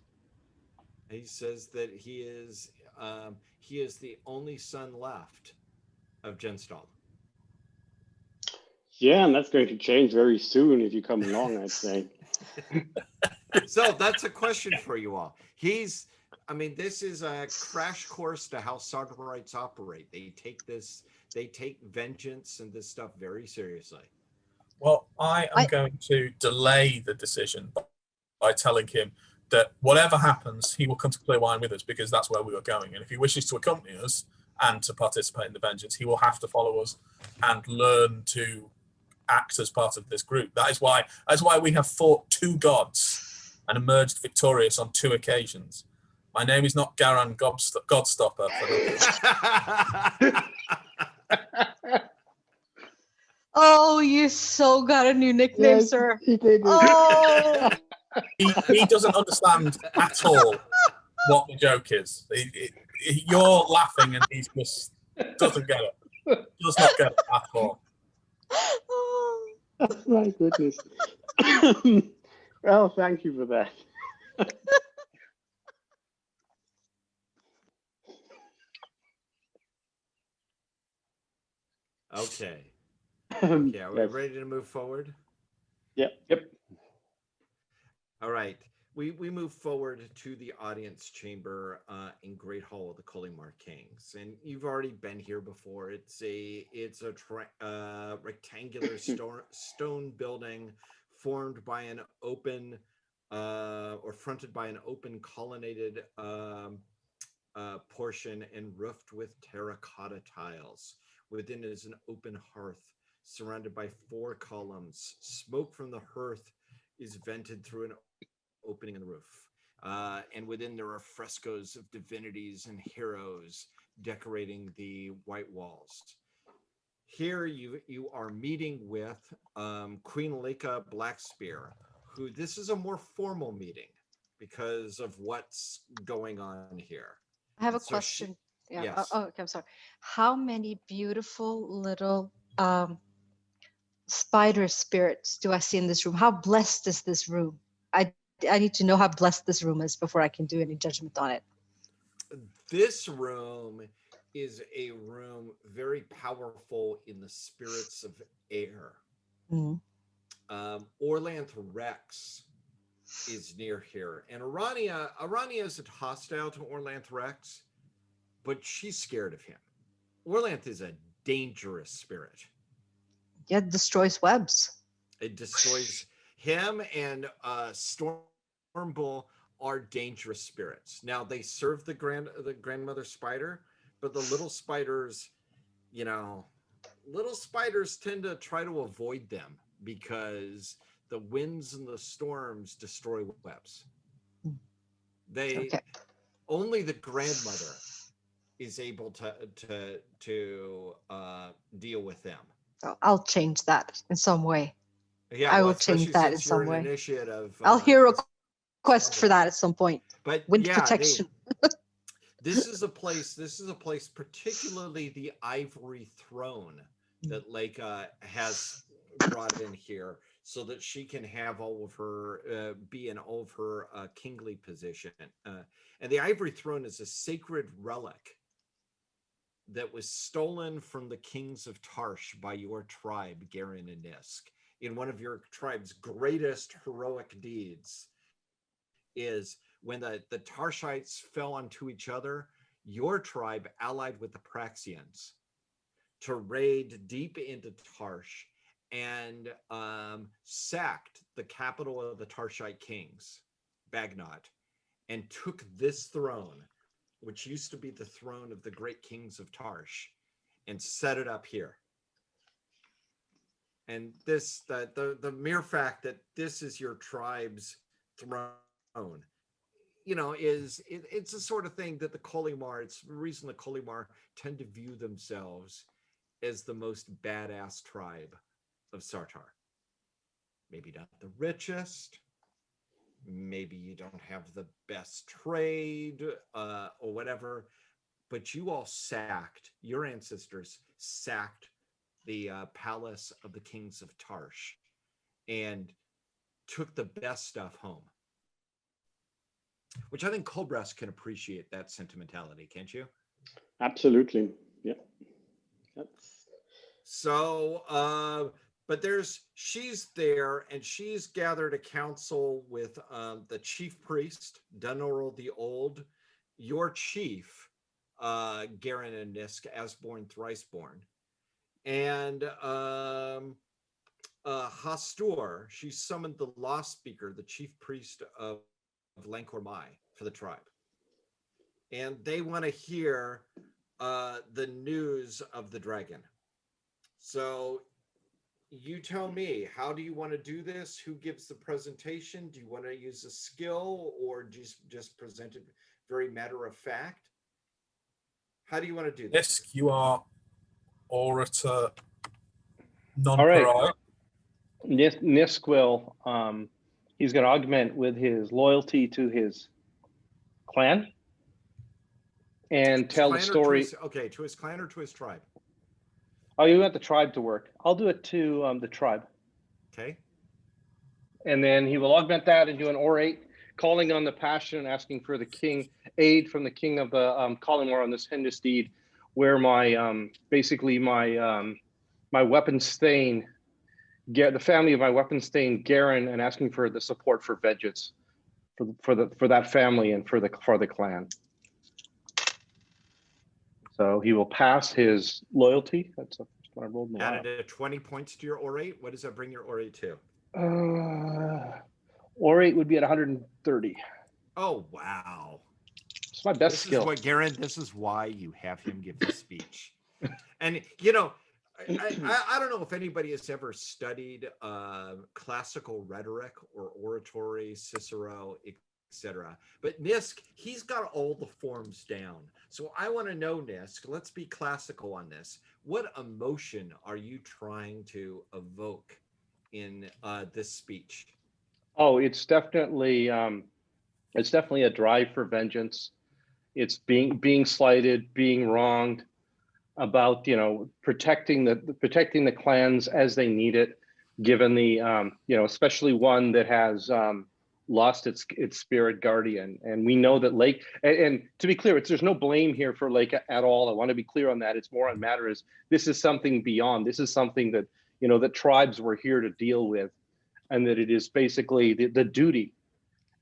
He says that he is he is the only son left of Jenstal. Yeah, and that's going to change very soon if you come along, I'd say. So that's a question for you all. This is a crash course to how Sodomerites operate. They take vengeance and this stuff very seriously. Well, I am going to delay the decision by telling him that whatever happens, he will come to Clearwine with us because that's where we were going. And if he wishes to accompany us and to participate in the vengeance, he will have to follow us and learn to act as part of this group. That's why we have fought 2 gods and emerged victorious on 2 occasions. My name is not Garan Godstopper. Oh, you so got a new nickname, Yes, sir. he did. Oh. He doesn't understand at all what the joke is. You're laughing and he just doesn't get it. Does not get it at all. Oh. Oh, my goodness. Well, thank you for that. Okay. Are we Yes. ready to move forward? Yep. All right. We move forward to the audience chamber in Great Hall of the Kolimar Kings, and you've already been here before. It's a rectangular stone building formed by an open or fronted by an open colonnaded portion and roofed with terracotta tiles. Within is an open hearth surrounded by 4 columns. Smoke from the hearth is vented through an opening in the roof. And within there are frescoes of divinities and heroes decorating the white walls. Here you are meeting with Queen Leica Blackspear, who this is a more formal meeting because of what's going on here. I have a So question. yes. Okay, I'm sorry. How many beautiful little spider spirits do I see in this room? How blessed is this room? I need to know how blessed this room is before I can do any judgment on it. This room is a room very powerful in the spirits of air. Mm-hmm. Orlanth Rex is near here, and Arania isn't hostile to Orlanth Rex, but she's scared of him. Orlanth is a dangerous spirit. Yeah, it destroys webs. It destroys him, and Stormbull are dangerous spirits. Now they serve the grandmother spider, but the little spiders, little spiders tend to try to avoid them because the winds and the storms destroy webs. Only the grandmother is able to deal with them. I'll change that in some way. Yeah, I will change that in some way. Initiative, I'll hear a request for that at some point. But wind protection. This is a place, particularly the Ivory Throne that Leica has brought in here so that she can have all of her, be in all of her kingly position. And the Ivory Throne is a sacred relic that was stolen from the kings of Tarsh by your tribe, Garen and Nisk. In one of your tribe's greatest heroic deeds is when the Tarshites fell onto each other, your tribe allied with the Praxians to raid deep into Tarsh and sacked the capital of the Tarshite kings, Bagnot, and took this throne, which used to be the throne of the great kings of Tarsh, and set it up here. And this, the mere fact that this is your tribe's throne, it's a sort of thing that the Kolimar, it's the reason the Kolimar tend to view themselves as the most badass tribe of Sartar. Maybe not the richest, maybe you don't have the best trade or whatever, but you all your ancestors sacked the palace of the kings of Tarsh and took the best stuff home. which I think Colbrest can appreciate that sentimentality, can't you? Absolutely. Yeah. That's So, but she's there, and she's gathered a council with the chief priest, Dunnorl the Old, your chief, Garen and Nisk, Asborn, Thriceborn, and Hastur. She summoned the Law Speaker, the chief priest of Lancor Mai, for the tribe. And they want to hear the news of the dragon. So you tell me, how do you want to do this? Who gives the presentation? Do you want to use a skill or just present it very matter of fact? How do you want to do this? Nisk, you are orator All non-pariah. right. Nisk will, he's going to augment with his loyalty to his clan and tell the story. To his clan or to his tribe? Oh, you want the tribe to work. I'll do it to the tribe. Okay. And then he will augment that and do an orate, calling on the passion and asking for the king, aid from the king of the Kalimor on this Hindus deed, where my, basically my weapon stain, the family of my weapon stain, Garen, and asking for the support for vengeance for that family and for the clan. So he will pass his loyalty. That's what I rolled in a while. Added 20 points to your orate. What does that bring your orate to? Orate would be at 130. Oh, wow. It's my best This skill. is what, Garen, this is why you have him give the speech. And, you know, I don't know if anybody has ever studied classical rhetoric or oratory, Cicero, etc. But Nisk, he's got all the forms down. So I want to know, Nisk, let's be classical on this. What emotion are you trying to evoke in this speech? Oh, it's definitely a drive for vengeance. It's being slighted, being wronged, about, you know, protecting the clans as they need it, given the you know, especially one that has lost its spirit guardian. And we know that Lake, and to be clear, there's no blame here for Lake at all. I want to be clear on that. It's more on matter is this is something beyond. This is something that, you know, that tribes were here to deal with, and that it is basically the duty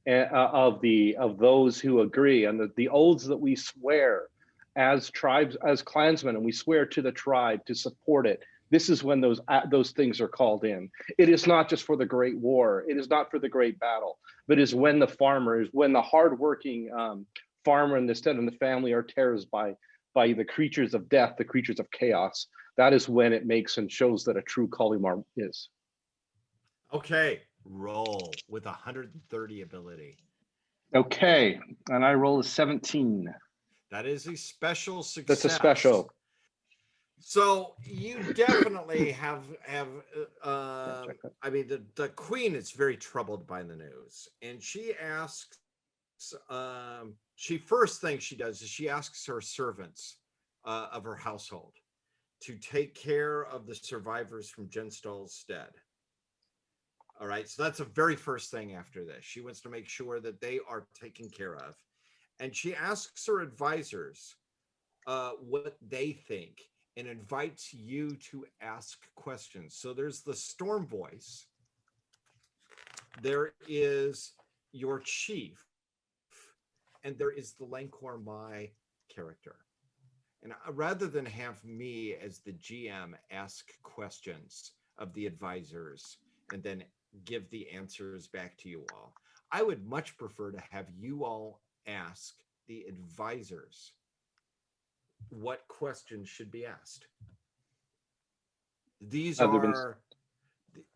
of those who agree, and the oaths that we swear as tribes, as clansmen, and we swear to the tribe to support it. This is when those things are called in. It is not just for the great war. It is not for the great battle, but is when the farmers, when the hardworking farmer and the stead and the family are terrorized by the creatures of death, the creatures of chaos. That is when it makes and shows that a true Kalimar is. Okay, roll with 130 ability. Okay, and I roll a 17. That is a special success. That's a special. So you definitely have I mean, the queen is very troubled by the news, and she asks, first thing she does is she asks her servants of her household to take care of the survivors from Genstall's stead. All right, so that's the very first thing after this. She wants to make sure that they are taken care of. And she asks her advisors what they think and invites you to ask questions. So there's the Storm Voice. There is your chief. And there is the Lancor Mai character. And rather than have me as the GM ask questions of the advisors and then give the answers back to you all, I would much prefer to have you all ask the advisors what questions should be asked. These Have there been- are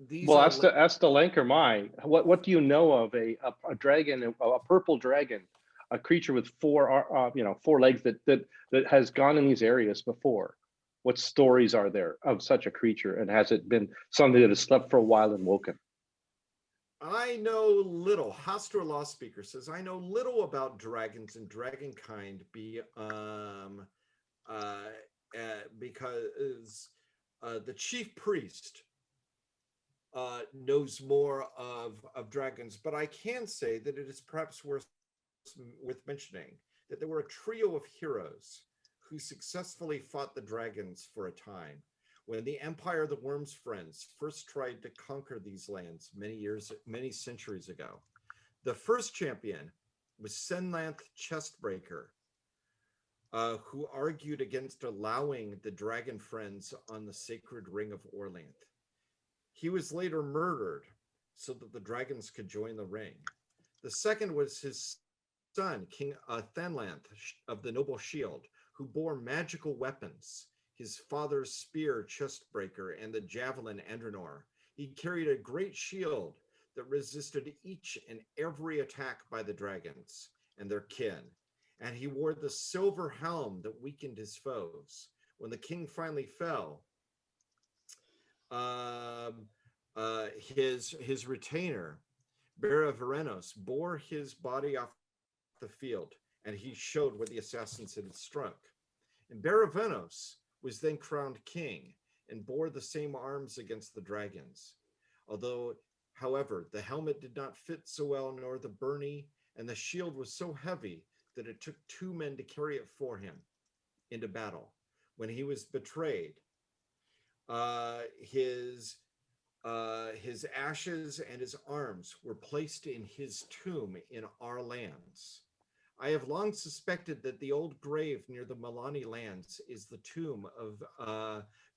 these Well, are ask the Lancor Mai. What do you know of a dragon, a purple dragon, a creature with four legs that has gone in these areas before? What stories are there of such a creature, and has it been something that has slept for a while and woken? I know little. Hastur Law Speaker says, I know little about dragons and dragonkind because the chief priest knows more of dragons, but I can say that it is perhaps worth worth mentioning that there were a trio of heroes who successfully fought the dragons for a time when the Empire of the Worm's friends first tried to conquer these lands many centuries ago. The first champion was Senlanth Chestbreaker, who argued against allowing the dragon friends on the sacred ring of Orlanth. He was later murdered so that the dragons could join the ring. The second was his son, King Thanlanth of the Noble Shield, who bore magical weapons, his father's spear Chestbreaker and the javelin Andronor. He carried a great shield that resisted each and every attack by the dragons and their kin. And he wore the silver helm that weakened his foes. When the king finally fell, his retainer, Baraverenos, bore his body off the field, and he showed where the assassins had struck. And Baravenos was then crowned king and bore the same arms against the dragons. However, the helmet did not fit so well, nor the byrnie, and the shield was so heavy that it took 2 men to carry it for him into battle. When he was betrayed, his ashes and his arms were placed in his tomb in our lands. I have long suspected that the old grave near the Milani lands is the tomb of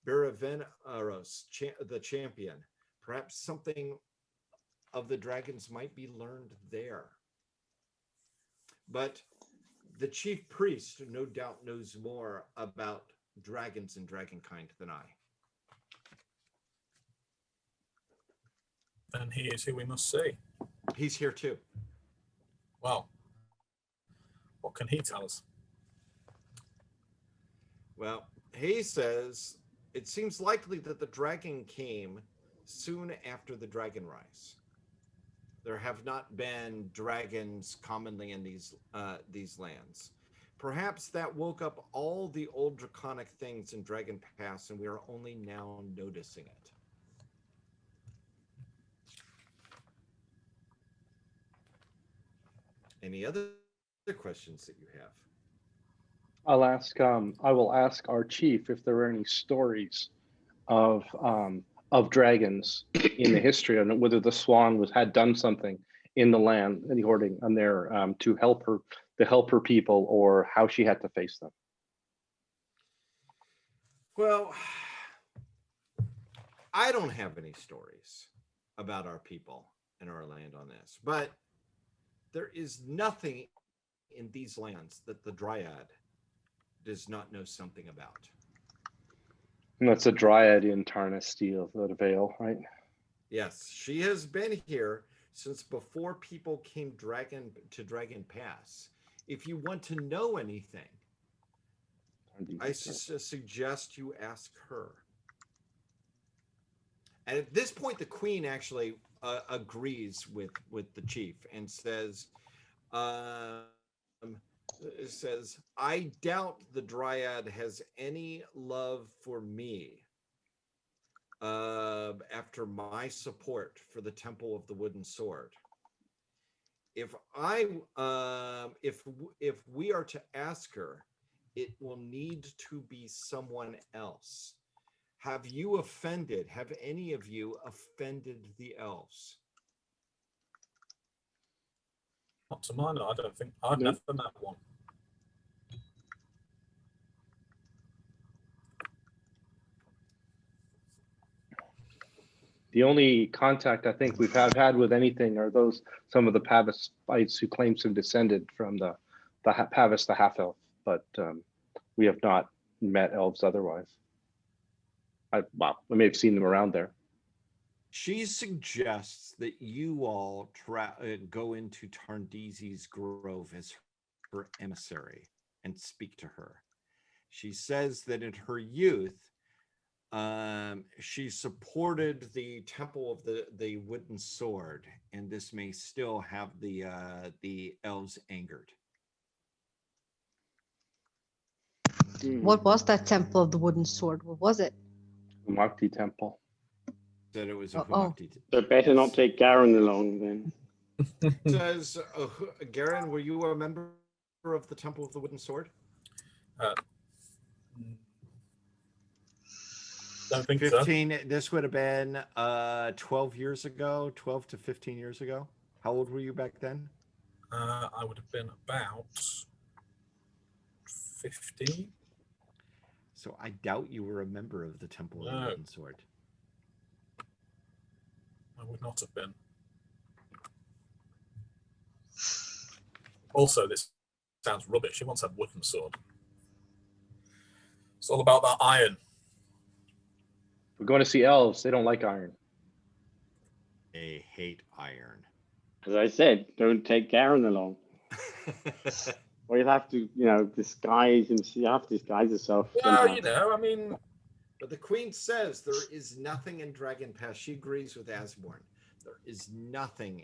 Baraveneros, the champion. Perhaps something of the dragons might be learned there. But the chief priest no doubt knows more about dragons and dragonkind than I. And he is who we must see. He's here too. Well, what can he tell us? Well, he says it seems likely that the dragon came soon after the dragon rise. There have not been dragons commonly in these lands. Perhaps that woke up all the old draconic things in Dragon Pass, and we are only now noticing it. Any other questions that you have? I'll ask. I will ask our chief if there are any stories of dragons in the history, and whether the Swan had done something in the land, the hoarding, on there to help her people, or how she had to face them. Well, I don't have any stories about our people and our land on this, but there is nothing in these lands that the Dryad does not know something about. And that's a Dryad in Tarna Steel, the Veil, right? Yes, she has been here since before people came to Dragon Pass. If you want to know anything, I suggest you ask her. And at this point, the queen actually agrees with the chief and says, I doubt the Dryad has any love for me after my support for the Temple of the Wooden Sword. If we are to ask her, it will need to be someone else. Have any of you offended the elves? Not to my knowledge, I don't think. I've never met one. The only contact I think we've had with anything are some of the Pavispites who claim to have descended from the Pavis, the half-elf, but we have not met elves otherwise. I may have seen them around there. She suggests that you all go into Tarndizi's Grove as her emissary and speak to her. She says that in her youth, she supported the Temple of the Wooden Sword, and this may still have the elves angered. What was that Temple of the Wooden Sword? What was it? Umakti Temple. That it was a Humakti. So better not take Garen along then. Says, Garen, were you a member of the Temple of the Wooden Sword? Don't think 15. This would have been 12 years ago, 12 to 15 years ago. How old were you back then? I would have been about 15. So I doubt you were a member of the Temple of the Wooden Sword. I would not have been. Also, this sounds rubbish. He wants a wooden sword. It's all about that iron. We're going to see elves. They don't like iron. They hate iron. As I said, don't take Garen along. Or you'll have to, disguise himself. You have to disguise yourself. Well, somehow. I mean... But the Queen says there is nothing in Dragon Pass. She agrees with Asborn. There is nothing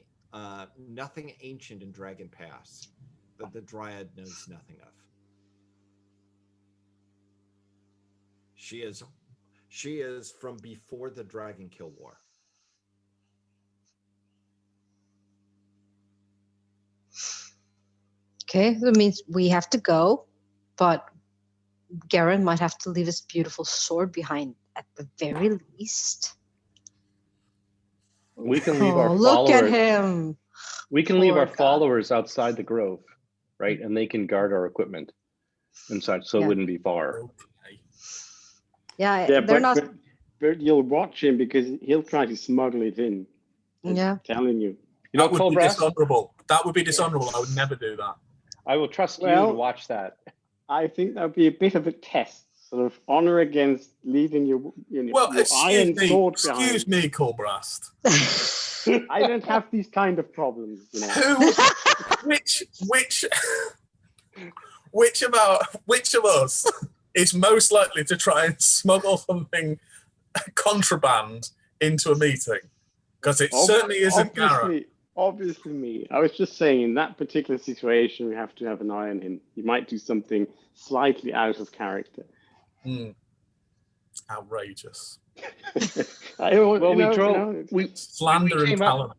ancient in Dragon Pass that the Dryad knows nothing of. She is from before the Dragon Kill War. Okay, that means we have to go, but Garen might have to leave his beautiful sword behind at the very least. We can leave our Look followers. at him. We can leave Poor our guy. followers outside the grove, right? And they can guard our equipment and such, so it Yeah. wouldn't be far. Okay. Yeah, Yeah, they're not. but you'll watch him because he'll try to smuggle it in. I'm Yeah. telling you. You know, That would be Cobra, dishonorable. That would be dishonorable. I would never do that. I will trust you Well- to watch that. I think that would be a bit of a test, sort of honor against leaving your Well, your iron sword excuse behind. me, Colbrast. I don't have these kind of problems. Who, which of us is most likely to try and smuggle something contraband into a meeting? Because it certainly isn't Garrett. Obviously me. I was just saying, in that particular situation, we have to have an eye on him. He might do something slightly out of character. Outrageous. We Slander and came up- calumny.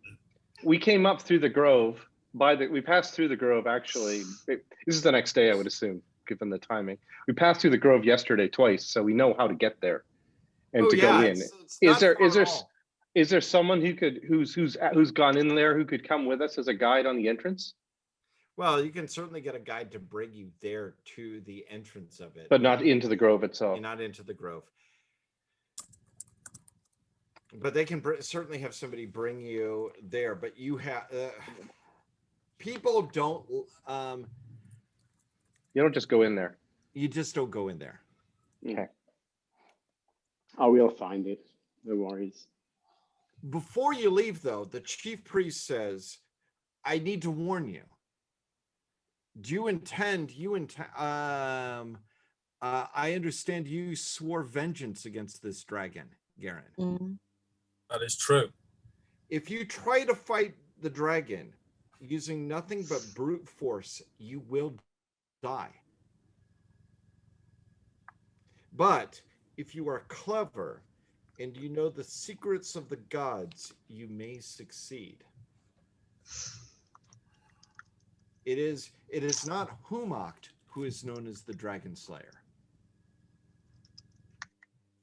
We came up through the grove. We passed through the grove. Actually, this is the next day, I would assume, given the timing. We passed through the grove yesterday twice, so we know how to get there and Oh, to yeah, go in. it's Is not there far is at there all. is there someone who's gone in there who could come with us as a guide on the entrance, Well, you can certainly get a guide to bring you there to the entrance of it, but not into the grove itself? You're not into the grove. But they can certainly have somebody bring you there. But you have people don't. You don't just go in there. You just don't go in there. Okay. I will find it. No worries. Before you leave, though, the chief priest says, "I need to warn you. Do you intend? I understand you swore vengeance against this dragon, Garen. Mm. That is true. If you try to fight the dragon using nothing but brute force, you will die. But if you are clever and you know the secrets of the gods, you may succeed. It is not Humacht who is known as the Dragon Slayer.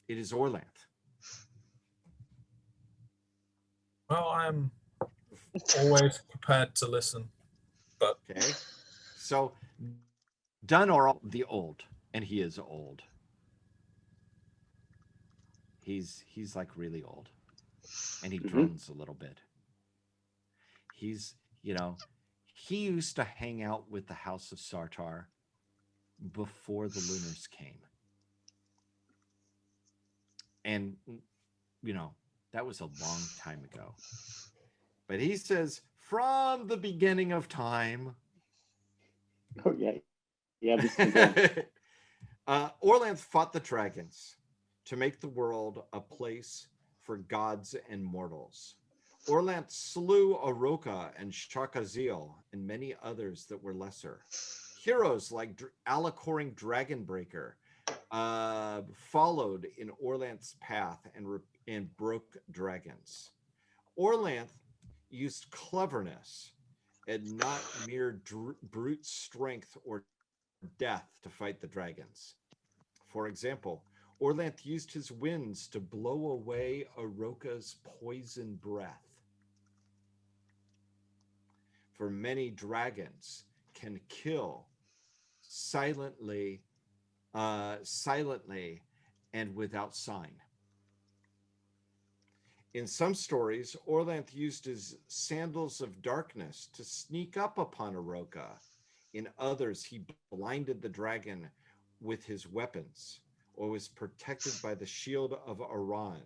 It is Orlanth. Well, I'm always prepared to listen. But Okay. So Dunor the old, and he is old. He's like really old. And he groans a little bit. He used to hang out with the House of Sartar before the Lunars came. And that was a long time ago. But he says, from the beginning of time. Oh, yeah. Yeah. Orlanth fought the dragons to make the world a place for gods and mortals. Orlanth slew Oroka and Shakaziel and many others that were lesser. Heroes like Alacoring Dragonbreaker followed in Orlanth's path and broke dragons. Orlanth, used cleverness and not mere brute strength or death to fight the dragons. For example, Orlanth used his winds to blow away Oroka's poison breath. For many dragons can kill silently and without sign. In some stories, Orlanth used his sandals of darkness to sneak up upon Oroka. In others, he blinded the dragon with his weapons, or was protected by the shield of Aran.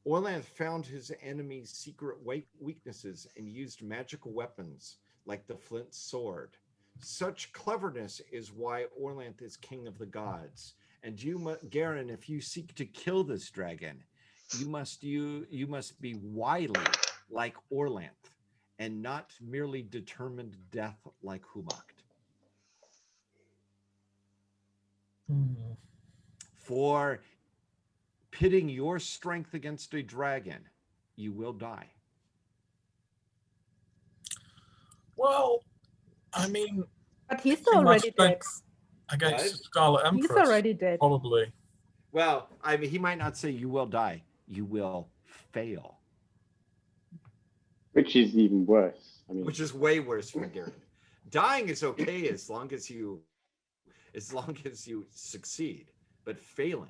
Orlanth found his enemy's secret weaknesses and used magical weapons like the flint sword. Such cleverness is why Orlanth is king of the gods. And you, Garen, if you seek to kill this dragon, you must be wily like Orlanth, and not merely determined death like Humakt. For pitting your strength against a dragon, you will die. Well, I mean, But he's pitting my already dead. strength against What? Scarlet He's Empress, already dead. probably. Well, I mean, he might not say you will die. You will fail. Which is even worse. I mean, Which is way worse for Garen. Dying is okay as long as you succeed, but failing.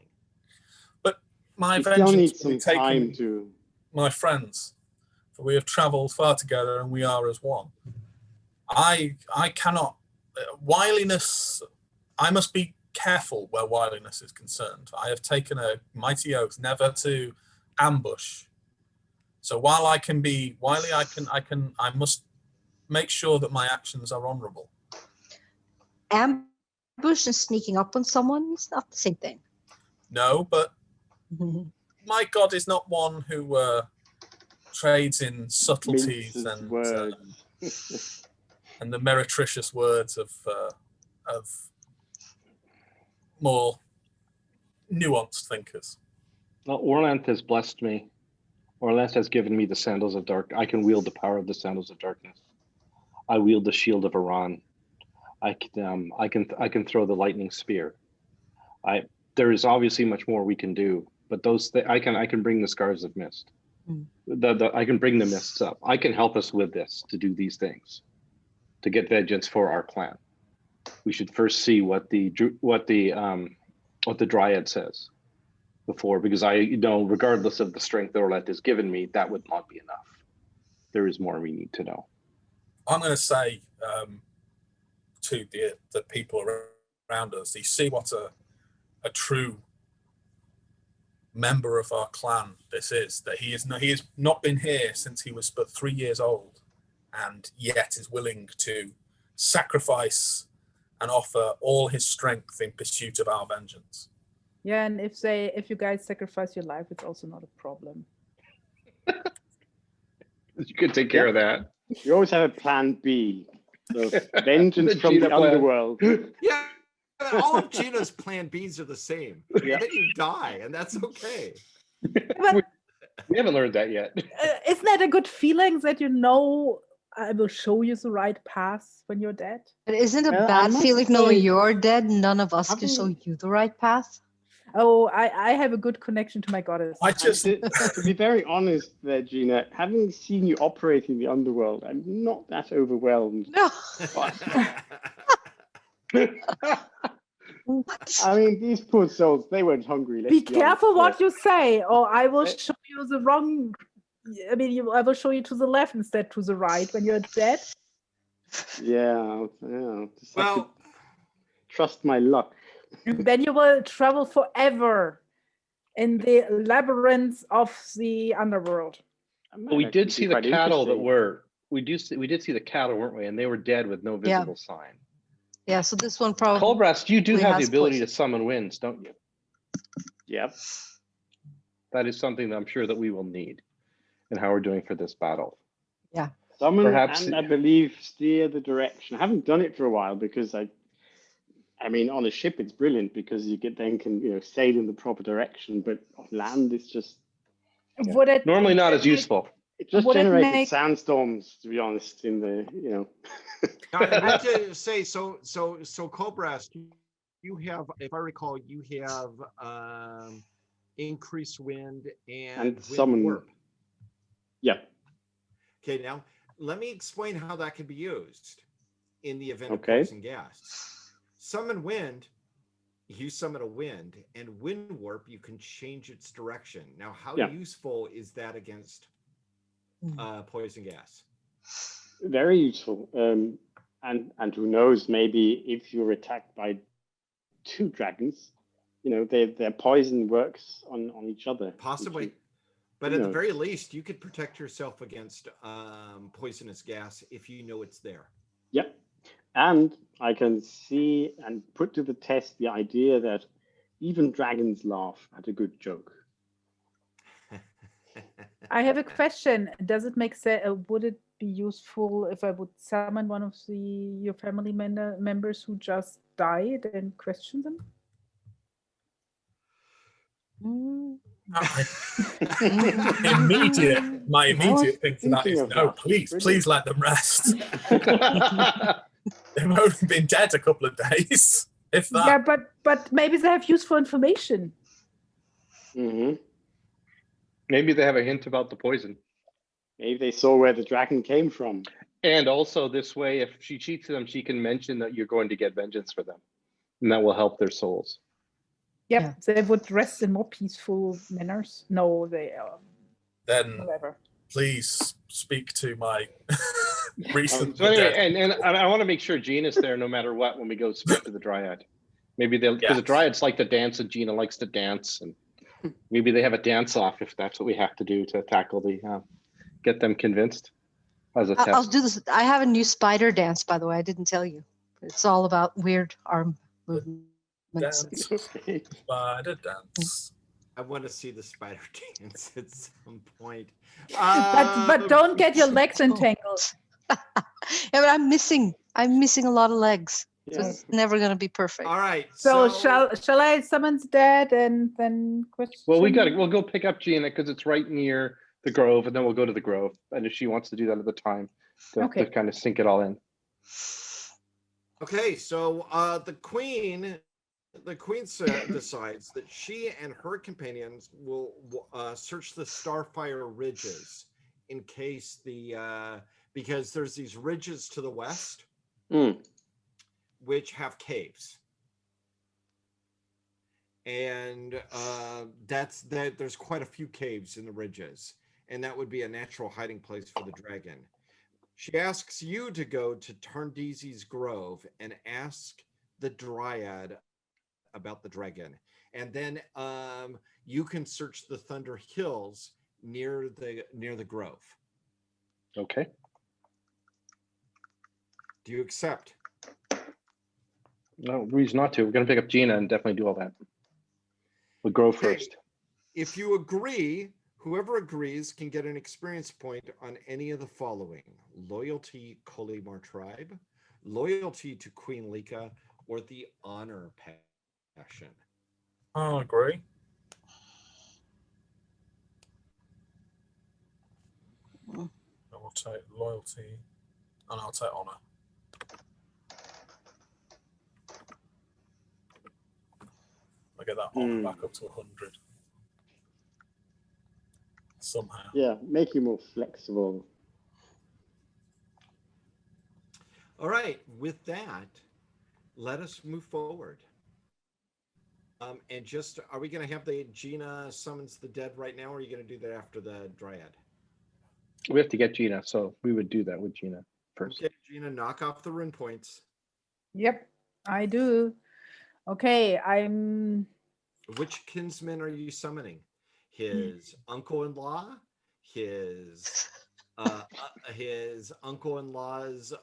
But my you still need vengeance will some be time taken, to. my friends, for we have travelled far together and we are as one. I cannot, wiliness, I must be careful where wiliness is concerned. I have taken a mighty oath never to ambush. So while I can be wily, I must make sure that my actions are honourable. Ambush and sneaking up on someone is not the same thing. No, but my god is not one who trades in subtleties Minces and words. and the meretricious words of more nuanced thinkers. Well, Orlanth has blessed me. Orlanth has given me the sandals of dark. I can wield the power of the sandals of darkness. I wield the shield of Aran. I can throw the lightning spear. There is obviously much more we can do, but I can bring the scars of mist. I can bring the mists up. I can help us with this to do these things, to get vengeance for our clan. We should first see what the Dryad says before, because I know, regardless of the strength Orlanth has given me, that would not be enough. There is more we need to know. I'm going to say to the people around us, you see what a true member of our clan this is, that he has not been here since he was but 3 years old, and yet is willing to sacrifice and offer all his strength in pursuit of our vengeance. Yeah, and if you guys sacrifice your life, it's also not a problem. You could take care of that. You always have a plan B. So vengeance The from Gina the plan. underworld. Yeah, all of Gina's plan Bs are the same. Yeah. And then you die, and that's okay. But We haven't learned that yet. isn't that a good feeling that you know I will show you the right path when you're dead? But isn't it a Well, I bad must feeling knowing say, you're dead? None of us can having- show you the right path. Oh, I have a good connection to my goddess. I just To be very honest there, Gina, having seen you operate in the underworld, I'm not that overwhelmed. No. What? I mean, these poor souls, they weren't hungry. Be careful what you. you say, or I will show you the wrong. I mean, I will show you to the left instead to the right when you're dead. Yeah. Just have to Well, trust my luck. And then you will travel forever in the labyrinths of the underworld. But we did see the Quite cattle that interesting. were. We did see the cattle, weren't we? And they were dead with no Yeah. visible sign. Yeah, so this one probably. Colbrast, you do have the has ability to poison. summon winds, don't you? Yep. That is something that I'm sure that we will need in how we're doing for this battle. Summon Perhaps- and I believe steer the direction. I haven't done it for a while because I mean, on a ship it's brilliant because you can sail in the proper direction, but on land it's just Would it Normally not as useful. It just Would it generated make- sandstorms, to be honest, in the, Now, I meant to say, so Cobras, you have, if I recall, you have increased wind and wind summon. warp. Yeah. Okay, now let me explain how that can be used in the event of Okay. poison gas. Summon wind, you summon a wind, and wind warp, you can change its direction. Now, how useful is that against poison gas? Very useful. And who knows, maybe if you're attacked by 2 dragons, their poison works on each other. Possibly. But at the very least, you could protect yourself against poisonous gas if you know it's there. Yep. And I can see and put to the test the idea that even dragons laugh at a good joke. I have a question. Does it make sense? Would it be useful if I would summon one of your family members who just died and question them? My immediate thing to that is thinking of no, that. please let them rest. They've only been dead a couple of days, if that. Yeah, but maybe they have useful information. Mm-hmm. Maybe they have a hint about the poison. Maybe they saw where the dragon came from. And also this way, if she cheats them, she can mention that you're going to get vengeance for them. And that will help their souls. Yep, they would rest in more peaceful manners. No, they Then whatever. please speak to my recent. So anyway, and I want to make sure Gina's there no matter what when we go speak to the Dryad. Maybe they'll, because the Dryads like to dance and Gina likes to dance, and maybe they have a dance off if that's what we have to do to tackle the, get them convinced. As a test. I'll do this. I have a new spider dance, by the way. I didn't tell you. It's all about weird arm movements. Dance, spider dance. I want to see the spider dance at some point. But don't get your legs entangled. Yeah, but I'm missing a lot of legs. So it's never gonna be perfect. All right. So shall I summon the dead and then question? Well, we'll go pick up Gina because it's right near the Grove, and then we'll go to the Grove. And if she wants to do that at the time, to kind of sink it all in. Okay, so the queen decides that she and her companions will search the Starfire ridges in case because there's these ridges to the west which have caves, and there's quite a few caves in the ridges, and that would be a natural hiding place for the dragon. She asks you to go to Tarndeezy's Grove and ask the Dryad about the dragon, and then you can search the Thunder Hills near the Grove. Okay. Do you accept? No reason not to. We're going to pick up Gina and definitely do all that. We'll Grove first. If you agree, whoever agrees can get an experience point on any of the following: loyalty Kolimar tribe, loyalty to Queen Lika, or the honor passion. I'll agree. I will take loyalty and I'll take honor. I get that honor back up to 100 somehow. Yeah, make you more flexible. All right, with that, let us move forward. And just, are we going to have the Gina summons the dead right now, or are you going to do that after the Dryad? We have to get Gina, so we would do that with Gina first. Okay, Gina, knock off the rune points. Yep, I do. Okay, Which kinsman are you summoning? His uncle-in-law, his uncle-in-law's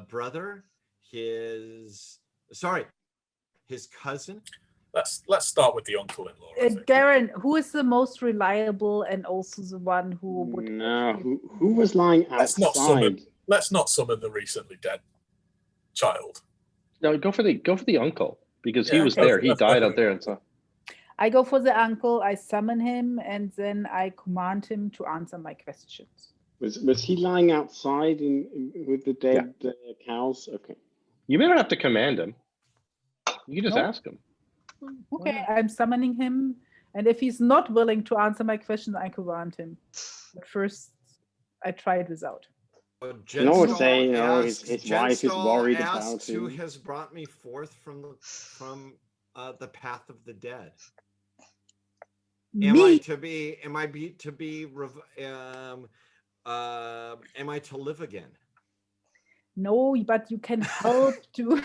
brother, his cousin. Let's start with the uncle-in-law. Darren, who is the most reliable and also the one who would? No, who was lying outside? Let's not summon the recently dead child. No, go for the uncle because he was there. He died out there, and so. I go for the uncle, I summon him, and then I command him to answer my questions. Was he lying outside with the dead cows? Okay. You may not have to command him. You can just No. ask him. Okay, I'm summoning him, and if he's not willing to answer my questions, I command him. But first, I try it without. You always say, you know, his wife is worried about Who him. has brought me forth from the path of the dead? Am I to live again? No, but you can help to.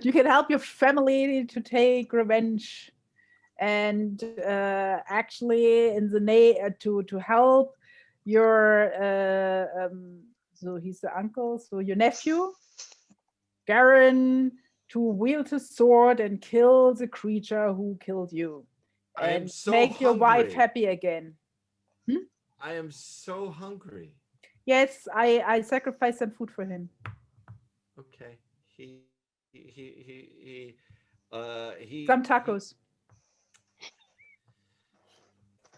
You can help your family to take revenge, and actually, in the to help your so he's the uncle, so your nephew, Garen, to wield his sword and kill the creature who killed you, I am and so make your wife hungry. happy again. I am so hungry. Yes, I sacrificed some food for him. Okay. Some tacos.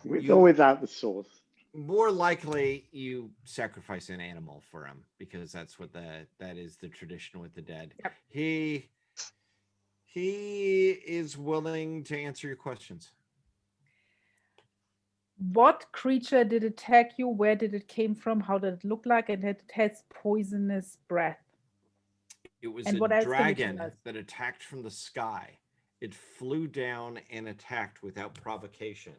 With or without the sauce. More likely, you sacrifice an animal for him because that's what that is the tradition with the dead. Yep. He is willing to answer your questions. What creature did attack you? Where did it came from? How did it look like? And it has poisonous breath. It was And a what else can you dragon tell us? that attacked from the sky. It flew down and attacked without provocation.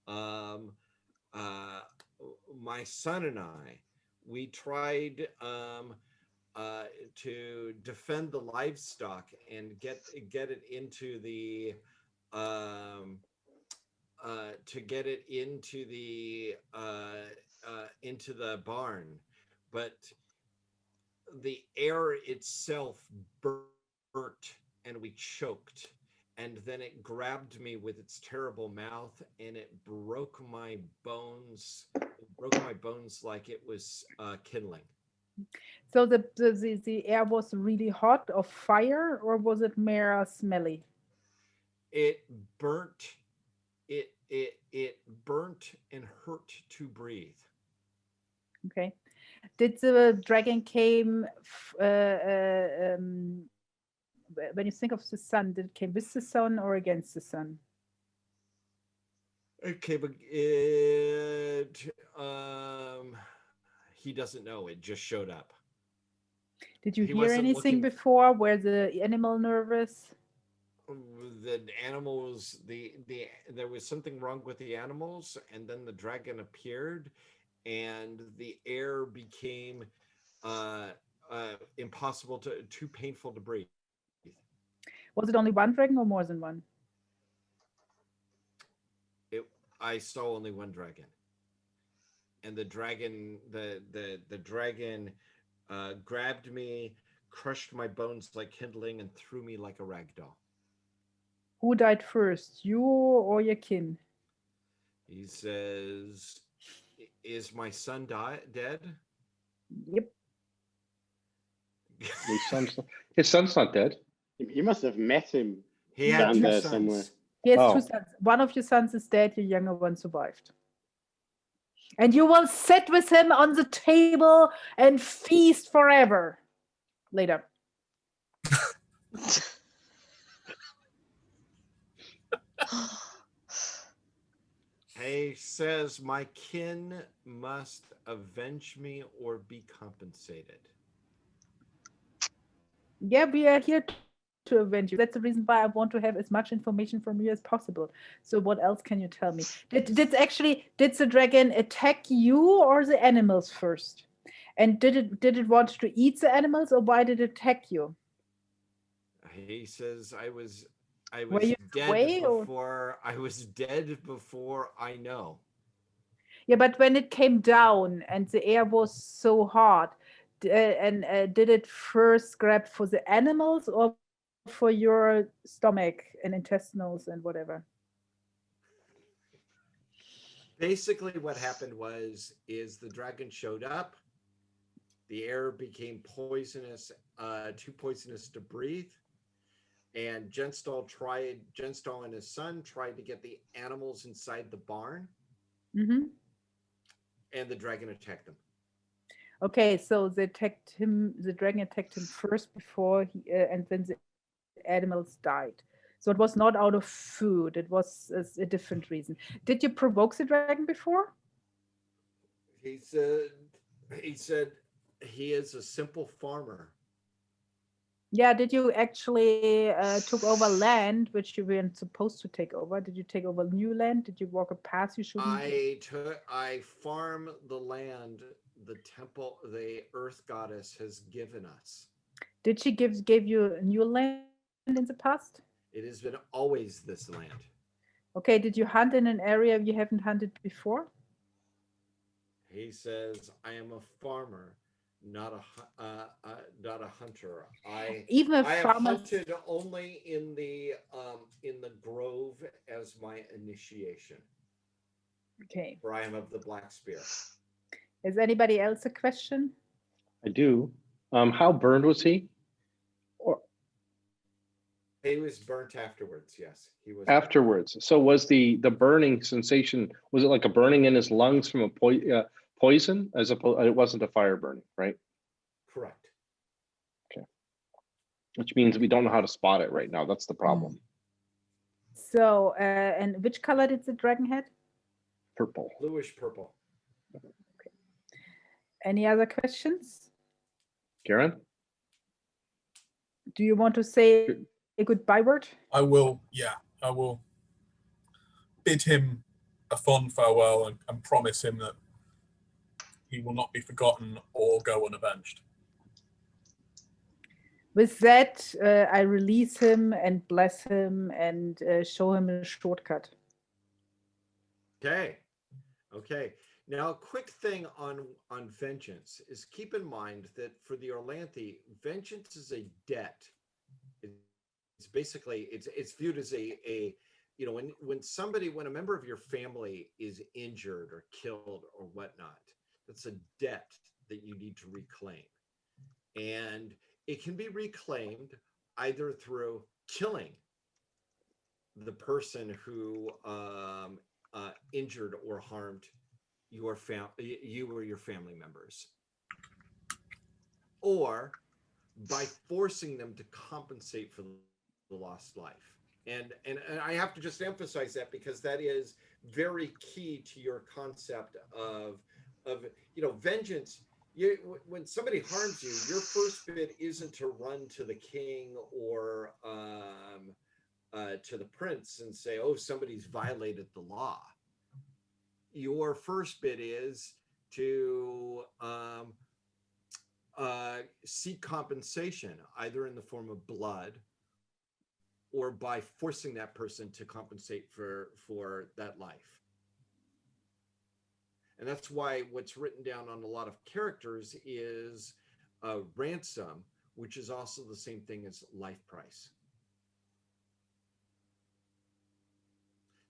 My son and I, we tried to defend the livestock and get it into the into the barn, but the air itself burnt and we choked, and then it grabbed me with its terrible mouth and it broke my bones. It broke my bones like it was kindling. So the air was really hot, of fire, or was it mere smelly? It burnt. It burnt and hurt to breathe. Okay. Did the dragon came when you think of the sun? Did it came with the sun or against the sun? Okay, but he doesn't know. It just showed up. Did you He hear wasn't anything looking- before? Were the animal nervous? The animals, there was something wrong with the animals, and then the dragon appeared, and the air became impossible too painful to breathe. Was it only one dragon or more than one? I saw only one dragon, and the dragon grabbed me, crushed my bones like kindling, and threw me like a rag doll. Who died first, you or your kin? He says, "Is my son dead?" Yep. His son's not dead. You must have met him. He had down two there sons. somewhere. He has Oh. 2 sons. One of your sons is dead, your younger one survived. And you will sit with him on the table and feast forever. Later. He says, "My kin must avenge me or be compensated." Yeah, we are here to avenge you. That's the reason why I want to have as much information from you as possible. So what else can you tell me? Did the dragon attack you or the animals first? And did it want to eat the animals, or why did it attack you? He says, I was Were you dead away, or- before I was dead before I know. Yeah, but when it came down and the air was so hot, did it first grab for the animals or for your stomach and intestinals and whatever? Basically, what happened is the dragon showed up. The air became poisonous, too poisonous to breathe, And Genstall and his son tried to get the animals inside the barn, Mm-hmm. and the dragon attacked them. Okay, so they attacked him. The dragon attacked him first before and then the animals died. So it was not out of food. It was a different reason. Did you provoke the dragon before? He said he is a simple farmer. Yeah. Did you actually took over land which you weren't supposed to take over? Did you take over new land? Did you walk a path you shouldn't? I farm the land the temple, the earth goddess has given us. Did she gave you new land in the past? It has been always this land. Okay. Did you hunt in an area you haven't hunted before? He says, "I am a farmer, not a hunter. I have hunted only in the grove as my initiation. Okay. For I am of the black spear." Is anybody else a question? I do. How burned was he? He was burnt afterwards. Yes, he was Afterwards. So was the burning sensation, was it like a burning in his lungs from a poison, as opposed, it wasn't a fire burning, right? correct. Okay. Which means we don't know how to spot it right now. That's the problem. So, and which color did the dragon have? Purple. Bluish purple. Any other questions? Karen? Do you want to say a goodbye word? I will, yeah, I will bid him a fond farewell and promise him that he will not be forgotten or go unavenged. With that, I release him and bless him and show him a shortcut. Okay. Now, a quick thing on vengeance is keep in mind that for the Orlanthi, vengeance is a debt. It's basically it's viewed as a when a member of your family is injured or killed or whatnot, that's a debt that you need to reclaim, and it can be reclaimed either through killing the person who injured or harmed you or your family members, or by forcing them to compensate for the lost life. And I have to just emphasize that because that is very key to your concept of vengeance. When somebody harms you, your first bit isn't to run to the king or to the prince and say, "Oh, somebody's violated the law." Your first bit is to seek compensation, either in the form of blood or by forcing that person to compensate for that life. And that's why what's written down on a lot of characters is a ransom, which is also the same thing as life price.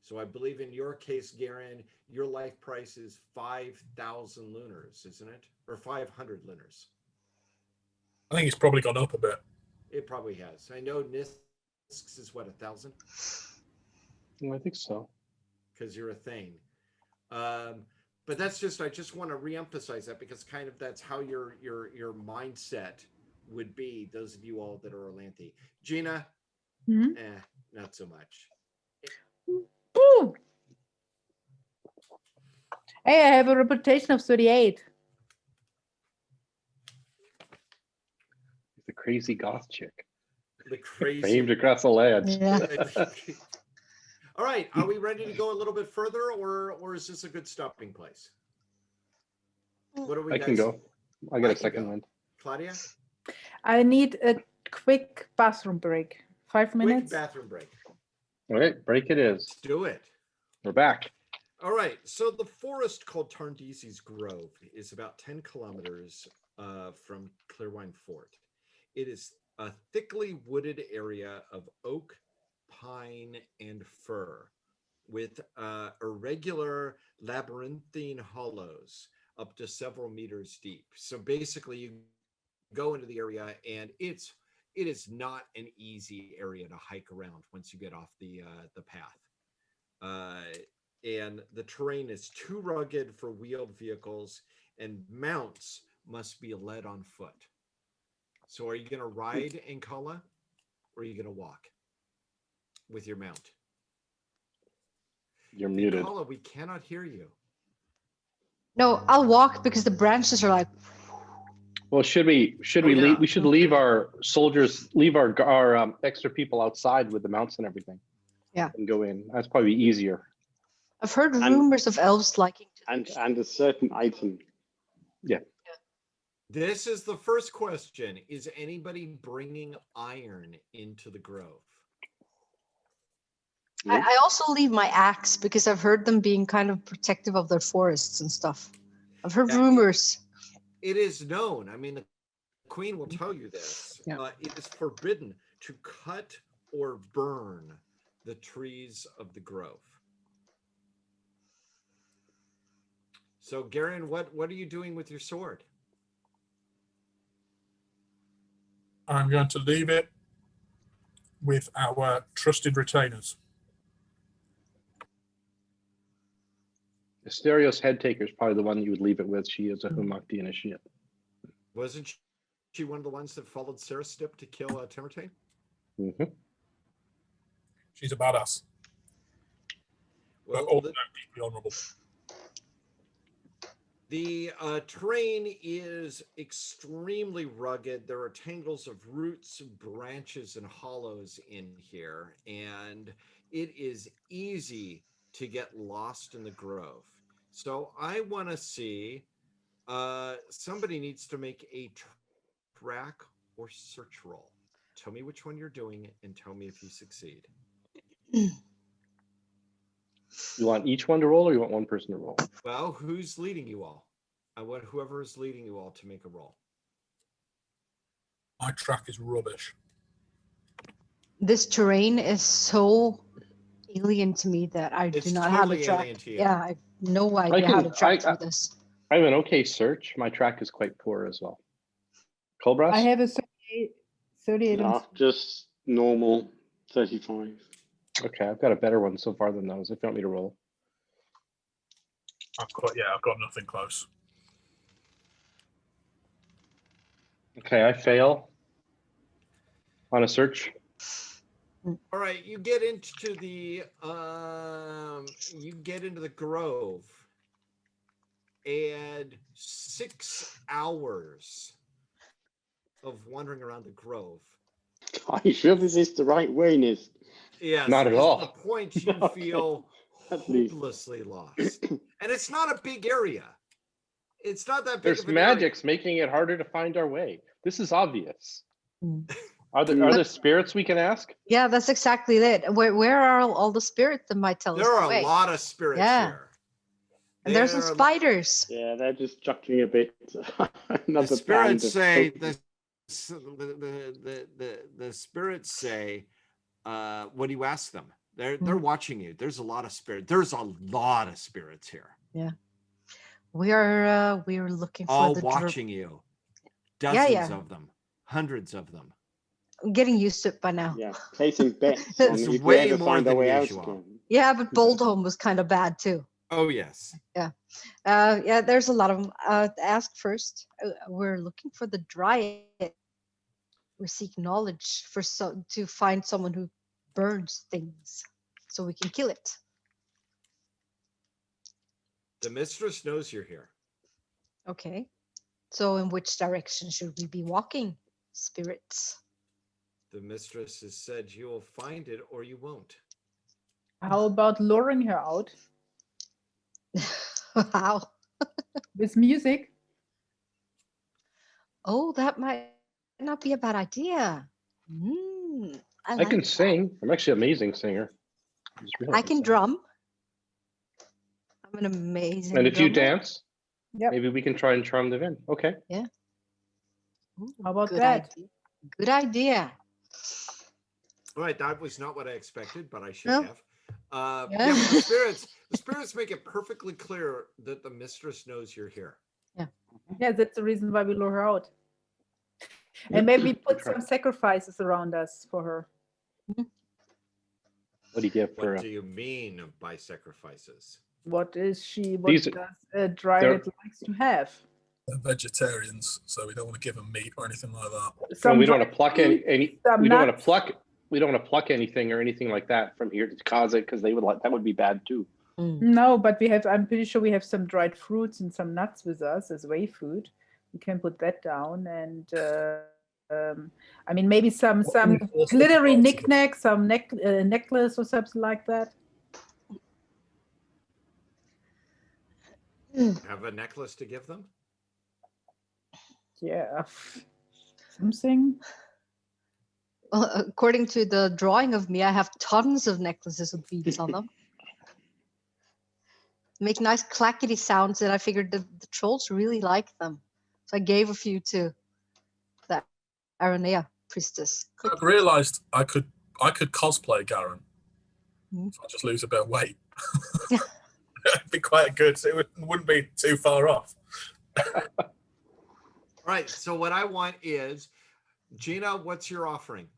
So I believe in your case, Garen, your life price is 5,000 lunars, isn't it? Or 500 lunars. I think it's probably gone up a bit. It probably has. I know Nisk's is what, 1,000? I think so. Because you're a Thane. But that's just, I just want to reemphasize that because kind of that's how your mindset would be, those of you all that are Orlanthi. Gina, not so much. Ooh. Hey, I have a reputation of 38. The crazy goth chick. The crazy. Famed across the land. Yeah. All right, are we ready to go a little bit further, or is this a good stopping place? What do we? I can go. I got a second one. Claudia? I need a quick bathroom break. 5 minutes. Quick bathroom break. All right, break it is. Let's do it. We're back. All right, so the forest called Tarndisi's Grove is about 10 kilometers from Clearwine Fort. It is a thickly wooded area of oak, pine, and fir with irregular labyrinthine hollows up to several meters deep. So basically you go into the area and it's it is not an easy area to hike around once you get off the path. And the terrain is too rugged for wheeled vehicles, and mounts must be led on foot. So are you going to ride in Kala, or are you going to walk with your mount? You're muted. Kala, we cannot hear you. No, I'll walk because the branches are like. Well, should we leave? We should leave our soldiers, leave our extra people outside with the mounts and everything. Yeah. And go in. That's probably easier. I've heard rumors of elves liking to. And a certain item. Yeah. This is the first question. Is anybody bringing iron into the grove? I also leave my axe because I've heard them being kind of protective of their forests and stuff. I've heard rumors. It is known. I mean, the queen will tell you this. Yeah. It is forbidden to cut or burn the trees of the grove. So, Garen, what are you doing with your sword? I'm going to leave it with our trusted retainers. Asterios Headtaker is probably the one you would leave it with. She is a Humak the Initiate. Wasn't she one of the ones that followed Sarah Stip to kill Timurtain? Mm-hmm. She's a badass. Well, but also deeply honorable. The terrain is extremely rugged. There are tangles of roots, branches, and hollows in here, and it is easy to get lost in the grove. So I want to see, somebody needs to make a track or search roll. Tell me which one you're doing and tell me if you succeed. You want each one to roll, or you want one person to roll? Well, who's leading you all? I want whoever is leading you all to make a roll. My track is rubbish. This terrain is so alien to me that I do not have a track. Yeah, I have no idea how to track through this. I have an okay search. My track is quite poor as well. Colbras? I have a 38 No, just normal 35. Okay, I've got a better one so far than those. If you want me to roll. I've got nothing close. Okay, I fail on a search. All right, you get into the grove, and 6 hours of wandering around the grove. Are you sure this is the right way, Nis? Yes, not at all. The point you feel hopelessly lost, and it's not a big area. It's not that big. There's magics making it harder to find our way. This is obvious. Are there spirits we can ask? Yeah, that's exactly it. Where are all the spirits that might tell us There are the way? a lot of spirits here. And there's some spiders. Yeah, they're just juggling a bit. The spirits say the spirits say, what do you ask them? They're watching you. There's a lot of spirits. There's a lot of spirits here. Yeah. We are looking for all the watching you. Dozens of them, hundreds of them. I'm getting used to it by now. Yeah, placing bets. It's way more than usual. Yeah, but Boldholm was kind of bad too. Oh yes. Yeah. Yeah, there's a lot of them. Ask first. We're looking for the Dryad. We seek knowledge to find someone who burns things so we can kill it. The mistress knows you're here. Okay. So in which direction should we be walking, spirits? The mistress has said you will find it or you won't. How about luring her out? How? With music? Oh, that might not be a bad idea. I can sing. I'm actually an amazing singer. I can drum. I'm an amazing And if drummer. you dance, Yep. maybe we can try and charm them in. Okay. Yeah. Ooh, How about good that? idea. Good idea. All right, that was not what I expected, but I should No. have. Yeah. The spirits make it perfectly clear that the mistress knows you're here. Yeah, that's the reason why we lure her out. And maybe put try. some sacrifices around us for her. What do you get for? What do you mean by sacrifices? What is she? What These are- does a dryad likes to have? They're vegetarians, so we don't want to give them meat or anything like that. Well, we don't dried want to pluck fruit, any. some We don't want to nuts. pluck. We don't want to pluck anything or anything like that from here to cause it, because they would like that would be bad too. No, but we have. I'm pretty sure we have some dried fruits and some nuts with us as way food. We can put that down, and I mean maybe some Also glittery possible. knickknacks, some necklace or something like that. Have a necklace to give them? Yeah, something. Well, according to the drawing of me, I have tons of necklaces with beads on them. Make nice clackety sounds, and I figured the trolls really like them. So I gave a few to the Aranea priestess. I've realised I could cosplay Garen. Mhm. If I just lose a bit of weight. It'd be quite good. So it wouldn't be too far off. All right. So what I want is, Gina, what's your offering?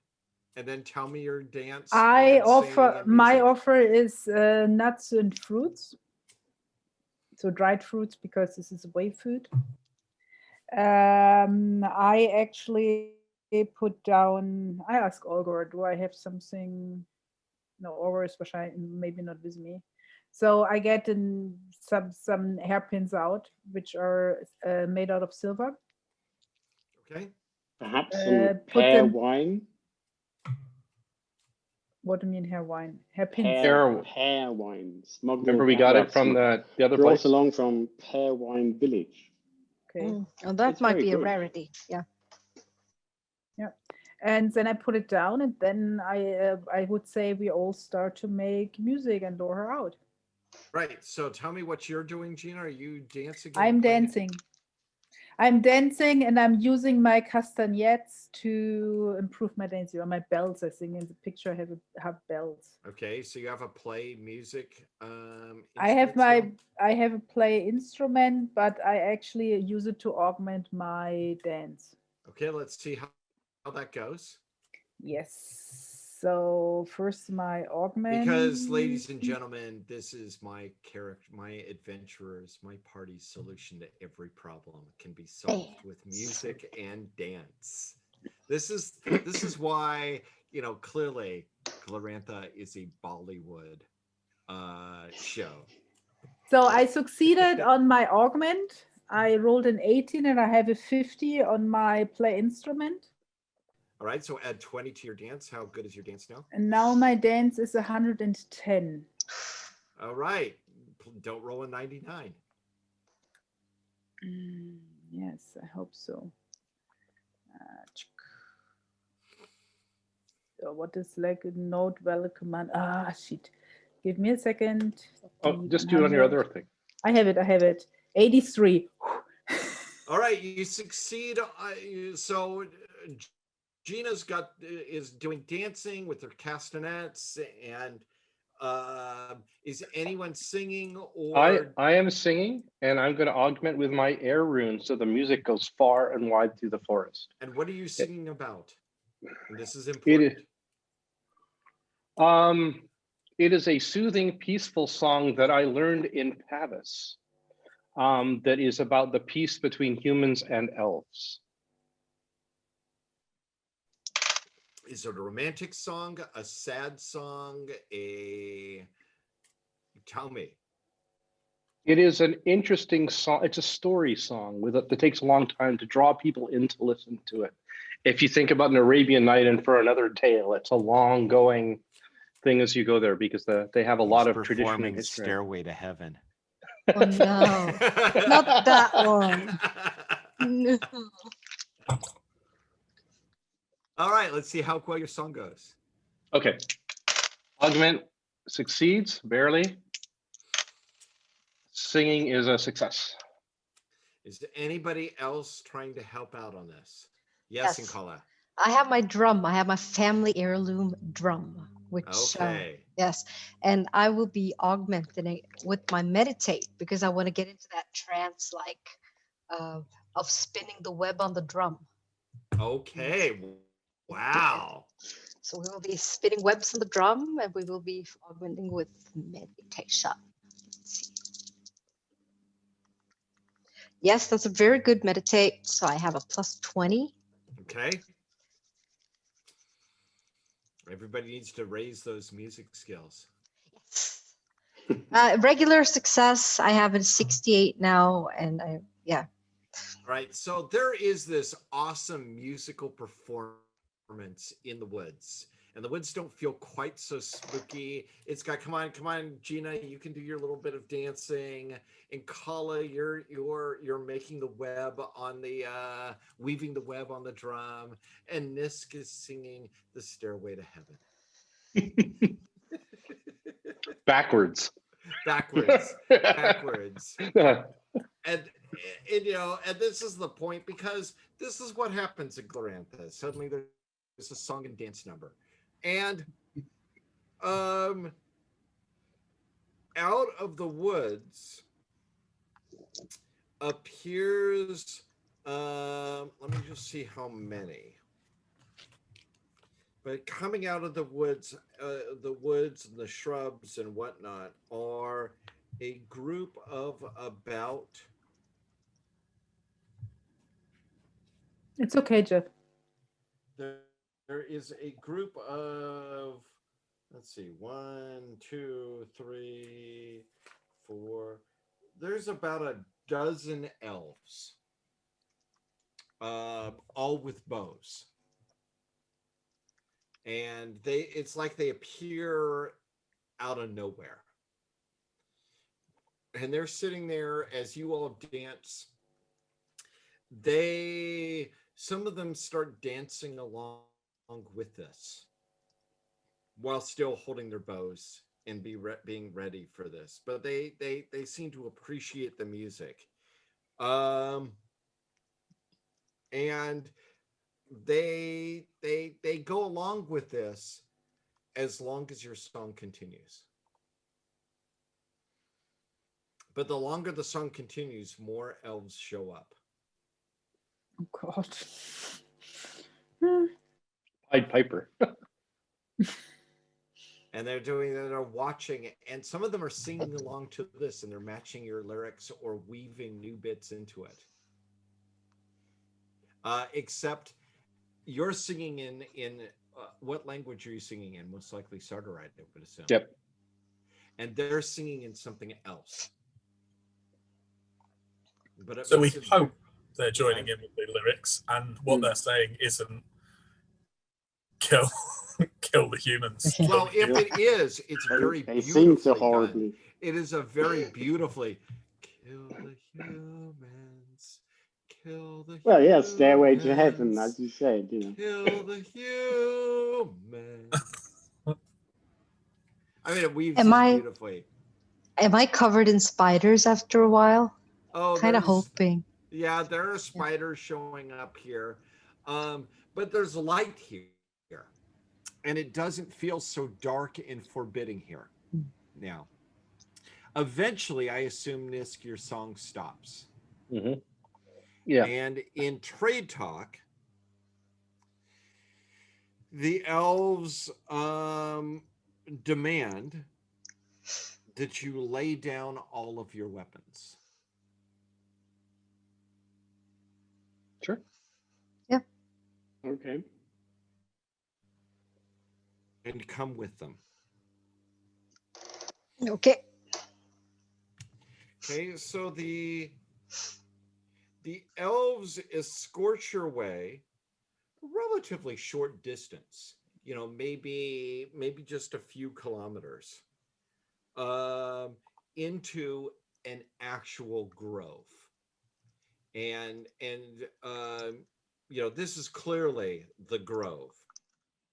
And then tell me your dance. I and offer singing and my music. offer is nuts and fruits. So dried fruits, because this is way food. I actually put down. I asked Olgor, do I have something? No, Olgor is maybe not with me. So I get some hairpins out, which are made out of silver. Okay. Perhaps some put pear them- wine. What do you mean hair wine? Hairpins. Pear wine. Smuggled Remember, we got it from the other brought place. along from Pear Wine Village. Okay. Oh, that It's might very be a good. rarity. Yeah. And then I put it down, and then I would say we all start to make music and lure her out. Right. So tell me what you're doing, Gina. Are you dancing? and I'm playing? dancing. I'm dancing, and I'm using my castagnettes to improve my dancing. Or my bells, I think. In the picture, I have bells. Okay. So you have a play music. I have instrument I have a play instrument, but I actually use it to augment my dance. skill? Okay. Let's see how that goes. Yes. So first my augment. Because, ladies and gentlemen, this is my character, my adventurers, my party's solution to every problem can be solved with music and dance. This is why, clearly Glorantha is a Bollywood show. So I succeeded on my augment. I rolled an 18 and I have a 50 on my play instrument. All right, so add 20 to your dance. How good is your dance now? And now my dance is 110. All right, don't roll a 99. Yes, I hope so. So what is like a note valid command? Shit. Give me a second. Oh, just do it on your other thing. I have it. 83. All right, you succeed. So Gina's is doing dancing with her castanets, and is anyone singing? Or I am singing, and I'm going to augment with my air rune, so the music goes far and wide through the forest. And what are you singing about? And this is important. It is a soothing, peaceful song that I learned in Pavis. That is about the peace between humans and elves. Is it a romantic song, a sad song, tell me. It is an interesting song. It's a story song that takes a long time to draw people in to listen to it. If you think about an Arabian Night and For Another Tale, it's a long going thing as you go there, because they have a lot of tradition and history. Stairway to Heaven. Oh no, not that one. No. All right, let's see how well your song goes. Okay. Augment succeeds, barely. Singing is a success. Is anybody else trying to help out on this? Yes, Yes. Nkala. I have my drum. I have my family heirloom drum, which Okay. yes, and I will be augmenting it with my meditate, because I want to get into that trance, like of spinning the web on the drum. Okay. Wow. So we will be spinning webs on the drum, and we will be augmenting with meditation. Let's see. Yes, that's a very good meditate. So I have a +20. Okay. Everybody needs to raise those music skills. Yes. Regular success, I have a 68 now, and yeah. All right. So there is this awesome musical performance in the woods. And the woods don't feel quite so spooky. It's got, come on, Gina, you can do your little bit of dancing. And Kala, you're making the web on the weaving the web on the drum. And Nisk is singing the Stairway to Heaven. Backwards. Backwards. And you know, and this is the point, because this is what happens in Glorantha. Suddenly there's a song and dance number. And out of the woods appears let me just see how many. But coming out of the woods and the shrubs and whatnot are a group of about. It's okay, Jeff. There is a group of, let's see, 1, 2, 3, 4. There's about a dozen elves, all with bows. And it's like they appear out of nowhere. And they're sitting there as you all dance. Some of them start dancing along with this while still holding their bows and being ready for this. But they seem to appreciate the music. And they go along with this as long as your song continues. But the longer the song continues, more elves show up. Oh God. Pied Piper. And they're watching, and some of them are singing along to this, and they're matching your lyrics or weaving new bits into it. Except you're singing in what language are you singing in? Most likely Sardarite, I would assume. Yep. And they're singing in something else. But so we hope they're joining in with the lyrics, and what they're saying isn't kill the humans. Well, if it is, it's very They beautifully sing so done. horribly. It is a very beautifully kill the humans, kill the Well, yeah, humans, Stairway to Heaven, as you said, you know. kill the humans. I mean, it weaves Am in I- beautifully. Am I covered in spiders after a while? Oh, Kind of there's- hoping. Yeah, there are spiders showing up here, but there's light here, and it doesn't feel so dark and forbidding here. Now, eventually, I assume, Nisk, your song stops. Mm-hmm. Yeah. And in trade talk, the elves demand that you lay down all of your weapons. Sure. Okay. And come with them. Okay. Okay, so the elves escort your way a relatively short distance, you know, maybe just a few kilometers, into an actual grove. And you know, this is clearly the grove,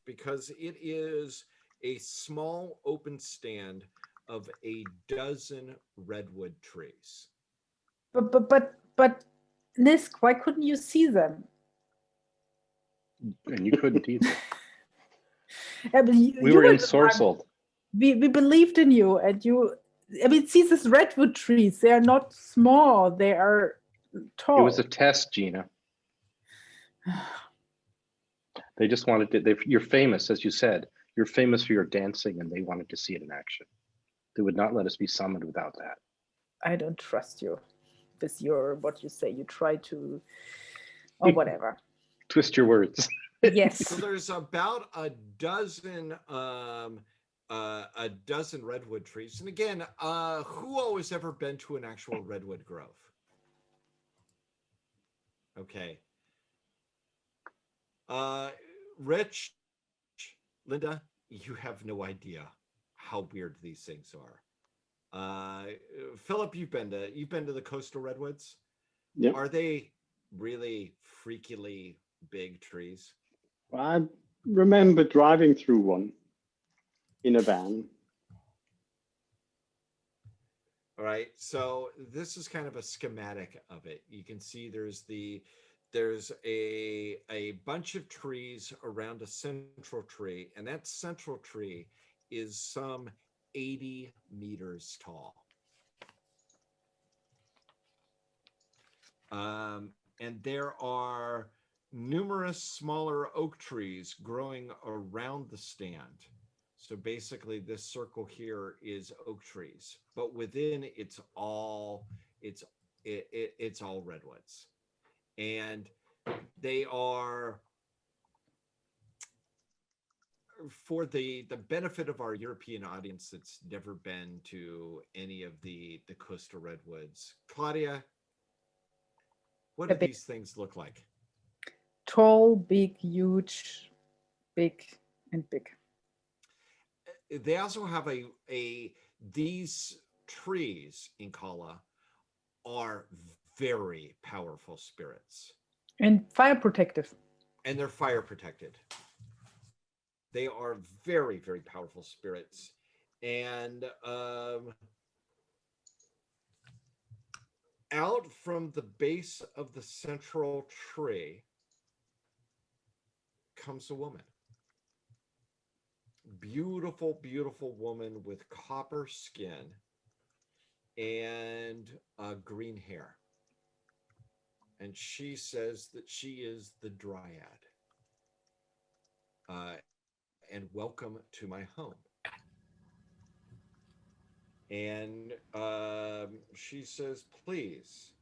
because it is a small open stand of a dozen redwood trees. But Nisk, why couldn't you see them? And you couldn't either. I mean, We you were the one- ensorcelled. We believed in you, and you. I mean, see these redwood trees. They are not small. They are tall. It was a test, Gina. They just wanted to, you're famous, as you said, you're famous for your dancing, and they wanted to see it in action. They would not let us be summoned without that. I don't trust you with your, what you say, you try to, or whatever. Twist your words. Yes. So there's about a dozen redwood trees. And again, who always ever been to an actual redwood grove? Okay. Rich, Linda, you have no idea how weird these things are. Philip, you've been to the coastal redwoods. Yep. Are they really freakily big trees? I remember driving through one in a van. All right, so this is kind of a schematic of it. You can see there's a bunch of trees around a central tree, and that central tree is some 80 meters tall. And there are numerous smaller oak trees growing around the stand. So basically this circle here is oak trees, but within it's all redwoods. And they are, for the benefit of our European audience that's never been to any of the coastal redwoods, Claudia, what do these things look like? Tall, big, huge, big, and big. They also have these trees in Kala are very powerful spirits. And fire protective. And they're fire protected. They are very, very powerful spirits. And out from the base of the central tree comes a woman. Beautiful, beautiful woman with copper skin and green hair. And she says that she is the Dryad. And welcome to my home. And she says, please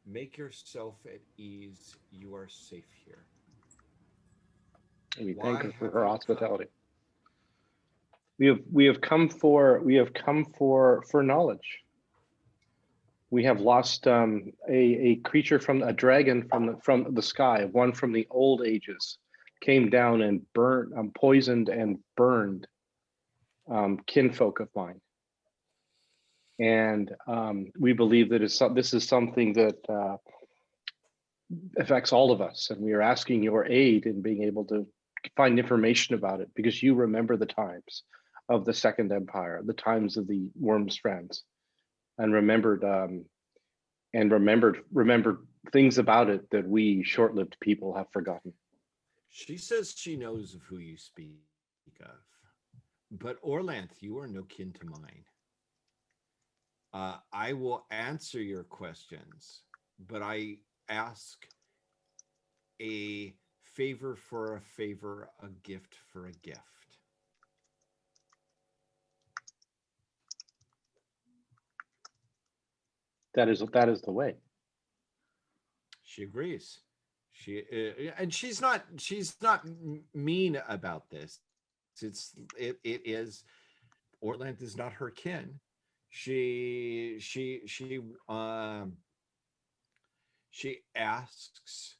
make yourself at ease. You are safe here. And we thank her for her hospitality. We have come for knowledge. We have lost a creature from a dragon from the sky, one from the old ages, came down and burned, poisoned and burned kinfolk of mine. And we believe that this is something that affects all of us, and we are asking your aid in being able to find information about it, because you remember the times of the Second Empire, the times of the Worm's friends, and remembered things about it that we short-lived people have forgotten. She says she knows of who you speak of, but Orlanth, you are no kin to mine. I will answer your questions, but I ask a favor for a favor, a gift for a gift. That is the way. She agrees. And she's not mean about this. It is, Orlanth is not her kin. She asks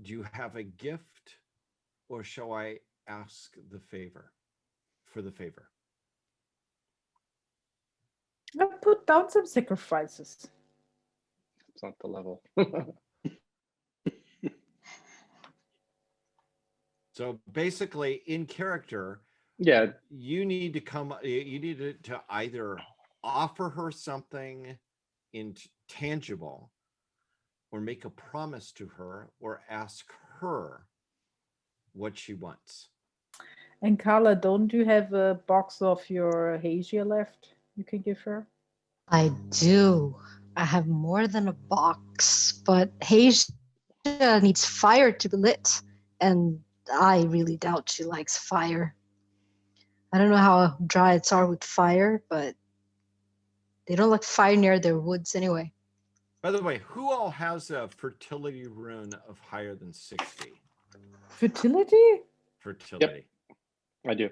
do you have a gift, or shall I ask the favor for the favor? I put down some sacrifices. It's not the level. So basically, in character, yeah, you need to either offer her something intangible, or make a promise to her, or ask her what she wants. And Carla, don't you have a box of your Hasia left you can give her? I do. I have more than a box, but Hasia needs fire to be lit, and I really doubt she likes fire. I don't know how dryads are with fire, but they don't like fire near their woods anyway. By the way, who all has a fertility rune of higher than 60? Fertility? Fertility. I do.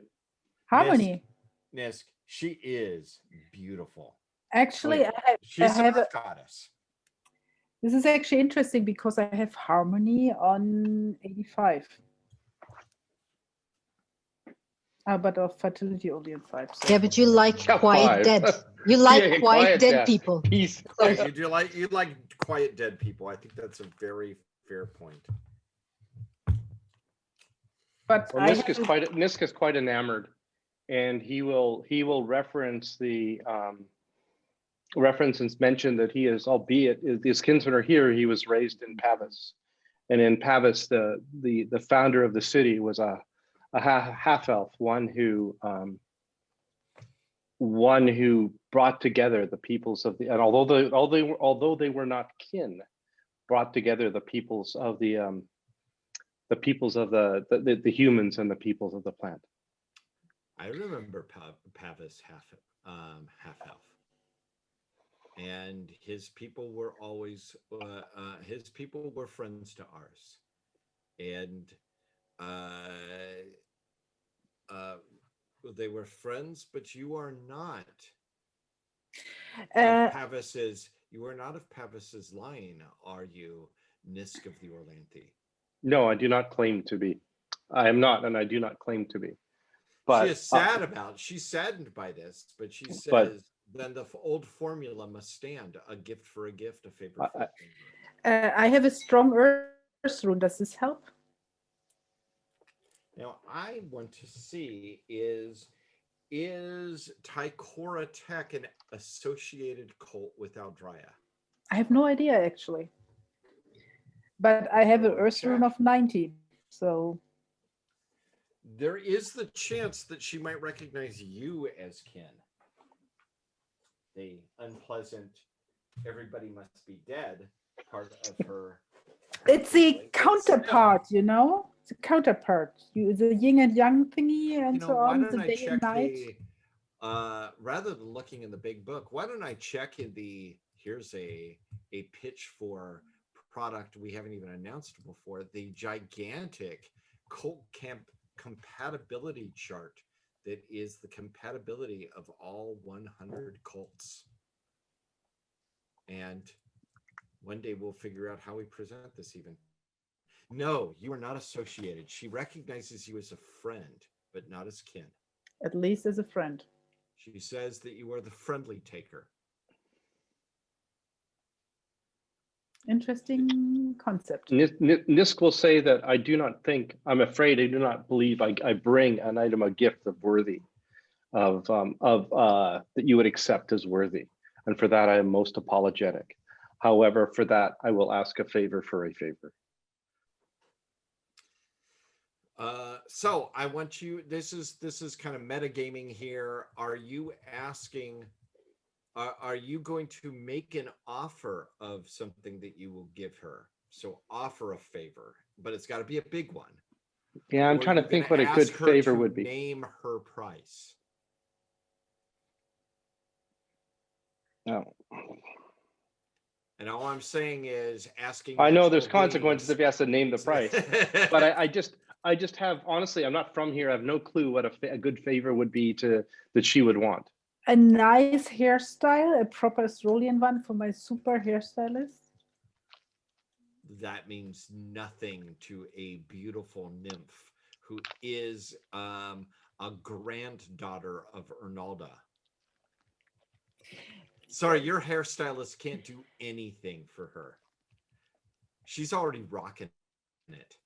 Harmony. Nisk, she is beautiful. Actually, She's I have a goddess. this is actually interesting because I have harmony on 85. But of fertility only on 5. So. Yeah, but you like Yeah, quiet 5. dead. You like Yeah, quiet dead death. people. Peace. Yeah, you like quiet dead people. I think that's a very fair point. But Well, I Nisk is quite enamored, and he will reference the reference and mention that he is, albeit his kinsmen are here, he was raised in Pavis, and in Pavis the founder of the city was a half elf, one who brought together the peoples of the, and although they were not kin, brought together the peoples of the peoples of the humans and the peoples of the plant. I remember Pavis half elf, and his people were always his people were friends to ours, and they were friends, but you are not. You are not of Pavis's line, are you, Nisk of the Orlanthi? No, I do not claim to be. I am not, and I do not claim to be. But she is sad she's saddened by this, but she says, then the old formula must stand: a gift for a gift, a favor for a favor. I have a strong earth rune. Does this help? Now, I want to see is Tycora Tech an associated cult with Aldrya? I have no idea, actually. But I have an earth rune of 90, so... There is the chance that she might recognize you as kin. The unpleasant, everybody must be dead part of her. It's the counterpart, you know? It's a counterpart. The yin and yang thingy and so on, the day and night. Rather than looking in the big book, why don't I check in here's a pitch for product we haven't even announced before, the gigantic cult compatibility chart that is the compatibility of all 100 cults. And one day we'll figure out how we present this even. No, you are not associated. She recognizes you as a friend, but not as kin. At least as a friend. She says that you are the friendly taker. Interesting concept. Nisk will say that I'm afraid I do not believe I bring an item, a gift of worthy of that you would accept as worthy. And for that, I am most apologetic. However, for that, I will ask a favor for a favor. So I want you, this is kind of metagaming here. Are you asking, are you going to make an offer of something that you will give her? So offer a favor, but it's got to be a big one. Yeah, I'm trying to think what a good favor would be. Name her price. No. And all I'm saying is asking. I know there's consequences if he has to name the price, but I just have, honestly, I'm not from here. I have no clue what a good favor would be that she would want. A nice hairstyle, a proper Australian one for my super hairstylist. That means nothing to a beautiful nymph who is a granddaughter of Ernalda. Sorry, your hairstylist can't do anything for her. She's already rocking it.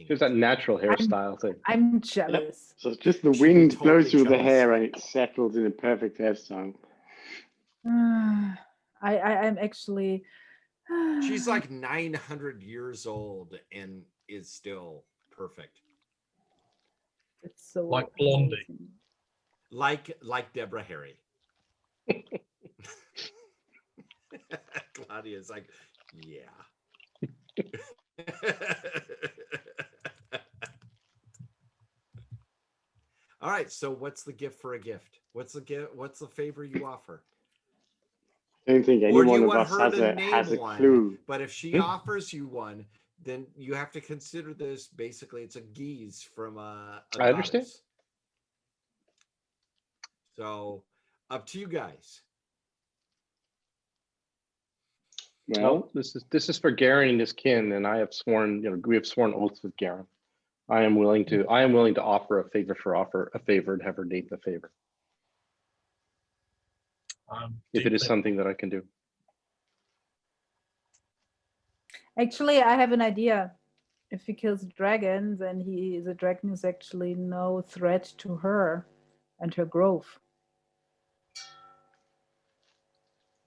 There's that natural hairstyle thing. I'm jealous. So it's just the wind totally blows through the jealous. hair and it settles in a perfect hairstyle. I'm actually. She's like 900 years old and is still perfect. It's so Like Blondie. amazing. Like Deborah Harry. Claudia's like, yeah. All right. So what's the gift for a gift? What's the gift? What's the favor you offer? I don't think any Or do one you of want us her has to a name one? clue. But if she offers you one, then you have to consider this basically it's a geese from a I understand. goddess. So up to you guys. Well, this is for Garen and his kin, and I have sworn, we have sworn oaths with Garen. I am willing to offer a favor and have her date the favor. If it is something that I can do. Actually, I have an idea. If he kills a dragon, then the dragon is actually no threat to her and her growth.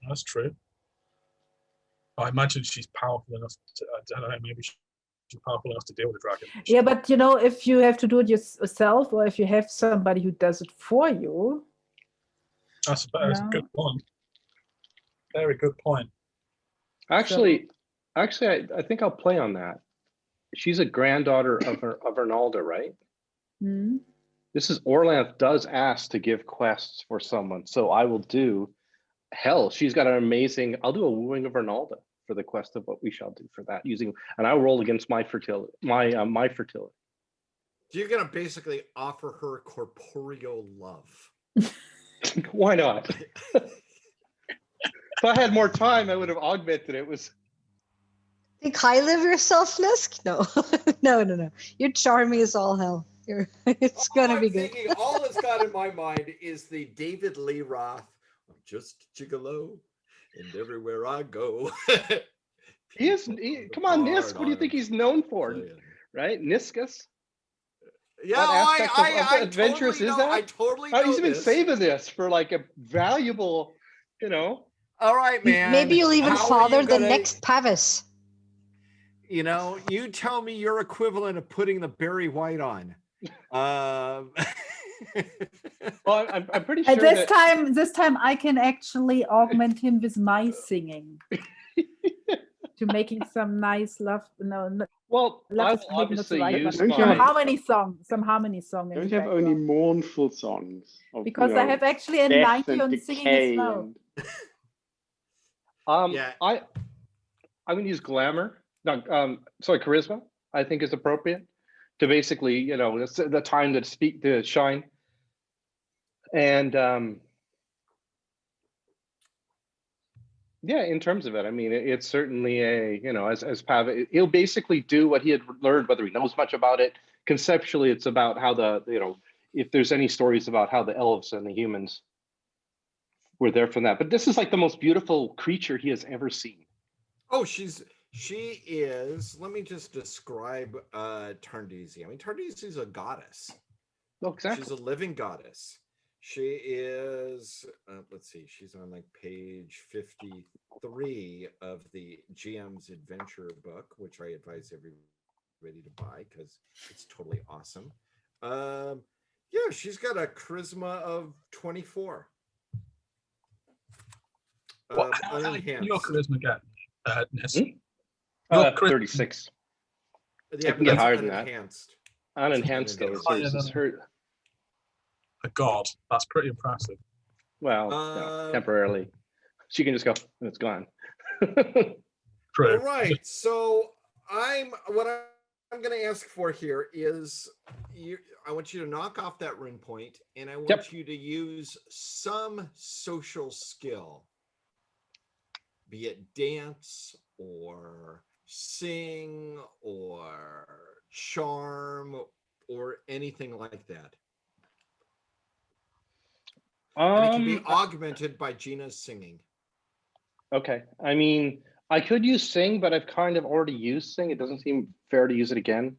That's true. I imagine she's powerful enough to, I don't know, maybe she's powerful enough to deal with a dragon. Yeah, but if you have to do it yourself, or if you have somebody who does it for you. That's a good point. Very good point. Actually, I think I'll play on that. She's a granddaughter of Arnalda, right? Mm-hmm. This is Orlanth does ask to give quests for someone, so I will do. Hell, she's got an amazing. I'll do a wooing of Arnalda for the quest of what we shall do for that and I'll roll against my fertility, my fertility. So you're gonna basically offer her corporeal love. Why not? If I had more time, I would have augmented it. Think highly of yourself, Nisk? No, no. You're charming as all hell. It's gonna be good. All that's got in my mind is the David Lee Roth, I'm just gigolo, and everywhere I go. Come on, Nisk. What do you think he's known for? Right? Niscus? Yeah, I adventurous totally is know, that? I totally know He's been this. saving this for like a valuable, All right, man. Maybe you'll even How are father you the gonna- next Pavis. You tell me your equivalent of putting the Barry White on. Well, I'm pretty sure At this time I can actually augment him with my singing to making some nice love. Well, I love will obviously use Don't you some have- harmony song. Some harmony song. In Don't the you have only background. mournful songs? Because I have actually a death 90 and on singing as decay well. and- Yeah. I'm going to use glamour. No, charisma. I think is appropriate to basically, it's the time to shine. And yeah, in terms of it, I mean, it's certainly as Pav, he'll basically do what he had learned, whether he knows much about it. Conceptually, it's about how if there's any stories about how the elves and the humans were there from that. But this is like the most beautiful creature he has ever seen. Oh, she is. Let me just describe Tarndisi. I mean, Tarndisi is a goddess. Oh, exactly. She's a living goddess. She is, let's see, she's on like page 53 of the GM's Adventure book, which I advise everybody to buy because it's totally awesome. Yeah, she's got a charisma of 24. Unenhanced. Your charisma get, Ness? 36. Yeah, I can get higher than that. unenhanced. Unenhanced though. Is her. A god. That's pretty impressive. Well, temporarily. She can just go, and it's gone. True. All right. So what I'm going to ask for here is I want you to knock off that rune point, and I want you to use some social skill, be it dance or sing or charm or anything like that. And it can be augmented by Gina's singing. Okay. I mean, I could use sing, but I've kind of already used sing. It doesn't seem fair to use it again.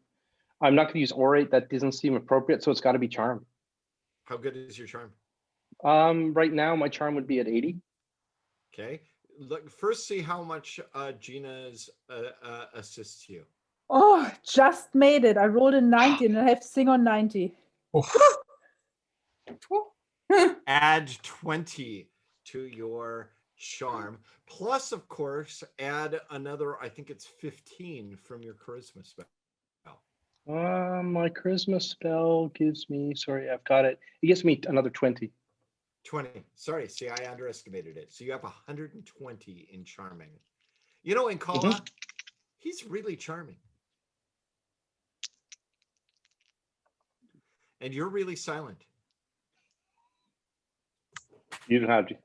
I'm not going to use orate. That doesn't seem appropriate. So it's got to be charm. How good is your charm? Right now, my charm would be at 80. Okay. Look, first see how much Gina's assists you. Oh, just made it. I rolled a 90 and I have to sing on 90. Add 20 to your charm. Plus, of course, add another, I think it's 15 from your charisma spell. My charisma spell gives me, sorry, I've got it. It gives me another 20. 20. Sorry, see, I underestimated it. So you have 120 in charming. You know, in Kala, he's really charming. And you're really silent. You don't have to.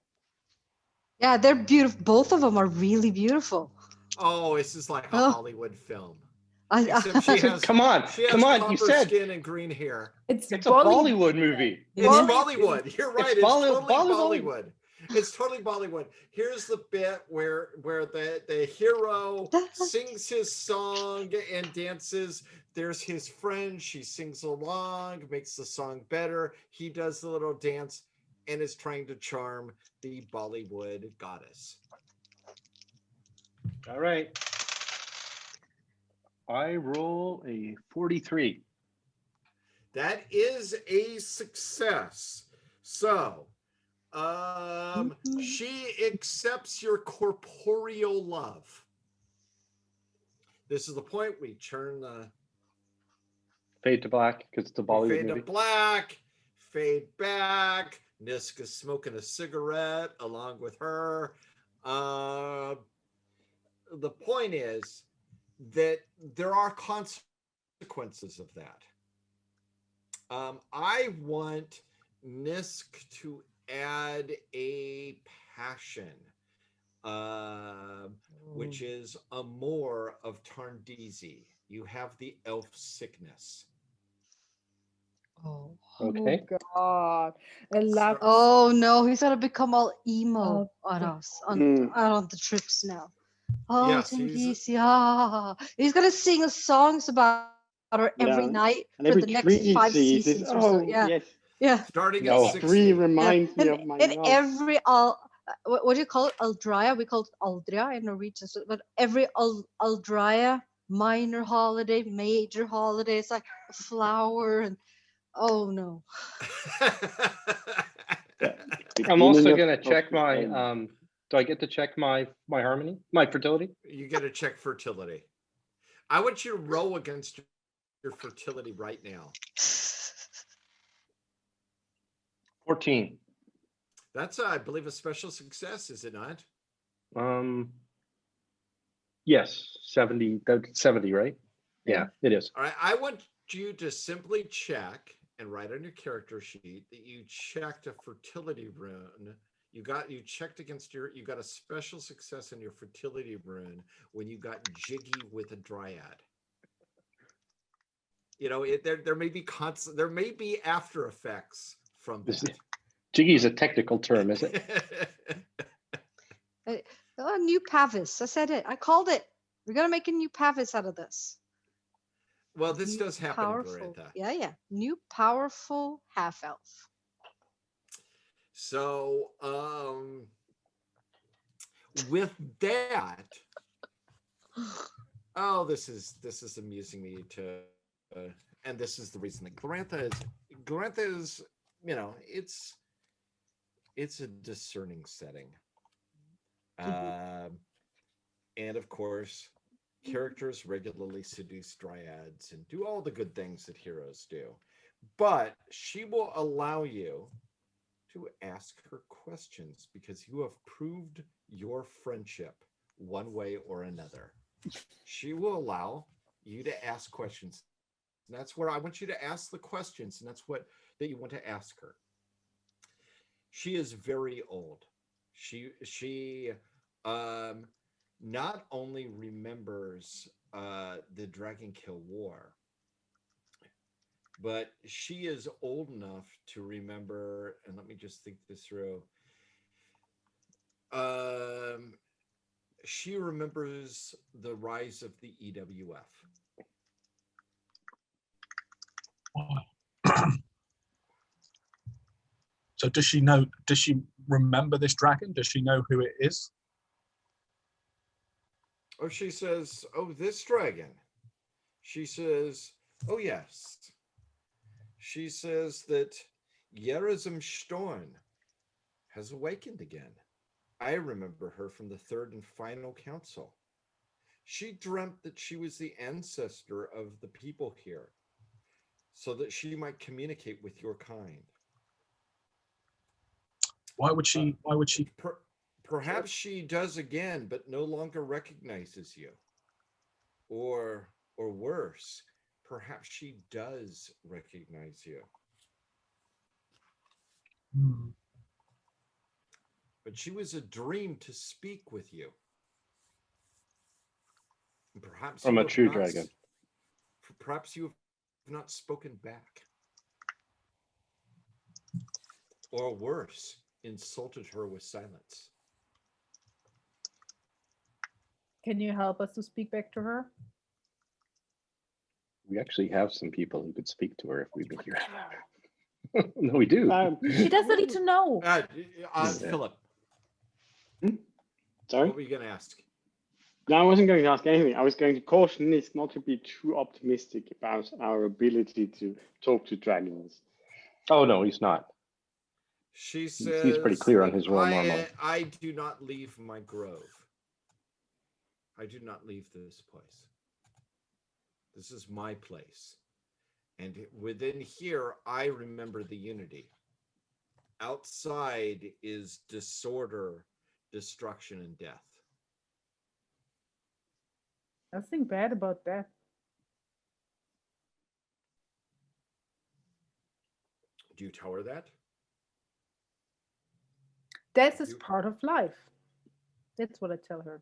Yeah, they're beautiful. Both of them are really beautiful. Oh, this is like a Oh. Hollywood film. I, Except she has, Come on, she has come on, copper you said skin and green hair. It's it's a Bollywood movie. It's Bolly- Bollywood. You're right. It's, Bolly- totally Bollywood. Bollywood. It's totally Bollywood. Here's the bit where the hero sings his song and dances. There's his friend. She sings along, makes the song better. He does the little dance and is trying to charm the Bollywood goddess. All right. I roll a 43. That is a success. So, she accepts your corporeal love. This is the point we turn the Fade to black because it's a Bollywood fade movie. to black, fade back. Nisk is smoking a cigarette along with her. The point is that there are consequences of that. I want Nisk to add a passion, which is Amor of Tarndisi. You have the elf sickness. oh. Okay. Oh God. I love Oh no, he's gonna become all emo Oh, on God. us, on the trips now. Oh, Yes, he's gonna sing songs about her every Yeah. night And for every the next tree he 5 sees seasons is, or so. oh, Yeah, yes. yeah. Starting No. at This tree 60. reminds me of my And mom. every what do you call it? Aldria. We call it Aldria in Norwegian. So, but every Aldria, minor holiday, major holiday, it's like a flower and oh no. I'm also Beginning gonna of check the my end. do I get to check my harmony, my fertility? You get to check fertility. I want you to roll against your fertility right now. 14. That's, I believe, a special success, is it not? Yes, 70. That's 70, right? Yeah, it is. All right. I want you to simply check and write on your character sheet that you checked a fertility rune. You checked against you got a special success in your fertility rune when you got jiggy with a dryad. You know, there may be there may be after effects from that. Jiggy is a technical term, is it? Oh, new Pavis. I said it. I called it. We're gonna make a new Pavis out of this. Well, this New does happen, powerful. Glorantha. Yeah. New powerful half elf. So, with that, oh, this is amusing me to, and this is the reason that Glorantha is, you know, it's a discerning setting, and of course, characters regularly seduce dryads and do all the good things that heroes do, but she will allow you to ask her questions because you have proved your friendship one way or another. She will allow you to ask questions. And that's where I want you to ask the questions, and that's that you want to ask her. She is very old. She not only remembers the Dragonkill War, but she is old enough to remember, and let me just think this through. She remembers the rise of the EWF. So does she remember this dragon? Does she know who it is? Oh, she says, oh, this dragon. She says, oh, yes. She says that Yerazim Storn has awakened again. I remember her from the third and final council. She dreamt that she was the ancestor of the people here, so that she might communicate with your kind. Why would she? Perhaps she does again, but no longer recognizes you. Or worse, perhaps she does recognize you. Hmm. But she was a dream to speak with you. And perhaps From you a have true not dragon. Perhaps you have not spoken back. Or worse, insulted her with silence. Can you help us to speak back to her? We actually have some people who could speak to her if we make her. No, we do. She doesn't need to know. Philip. Sorry? What were you going to ask? No, I wasn't going to ask anything. I was going to caution Nick not to be too optimistic about our ability to talk to dragons. Oh no, he's not. She says, He's pretty clear on his role normally. I do not leave my grove. I do not leave this place. This is my place. And within here, I remember the unity. Outside is disorder, destruction, and death. Nothing bad about that. Do you tell her that? Death is part of life. That's what I tell her.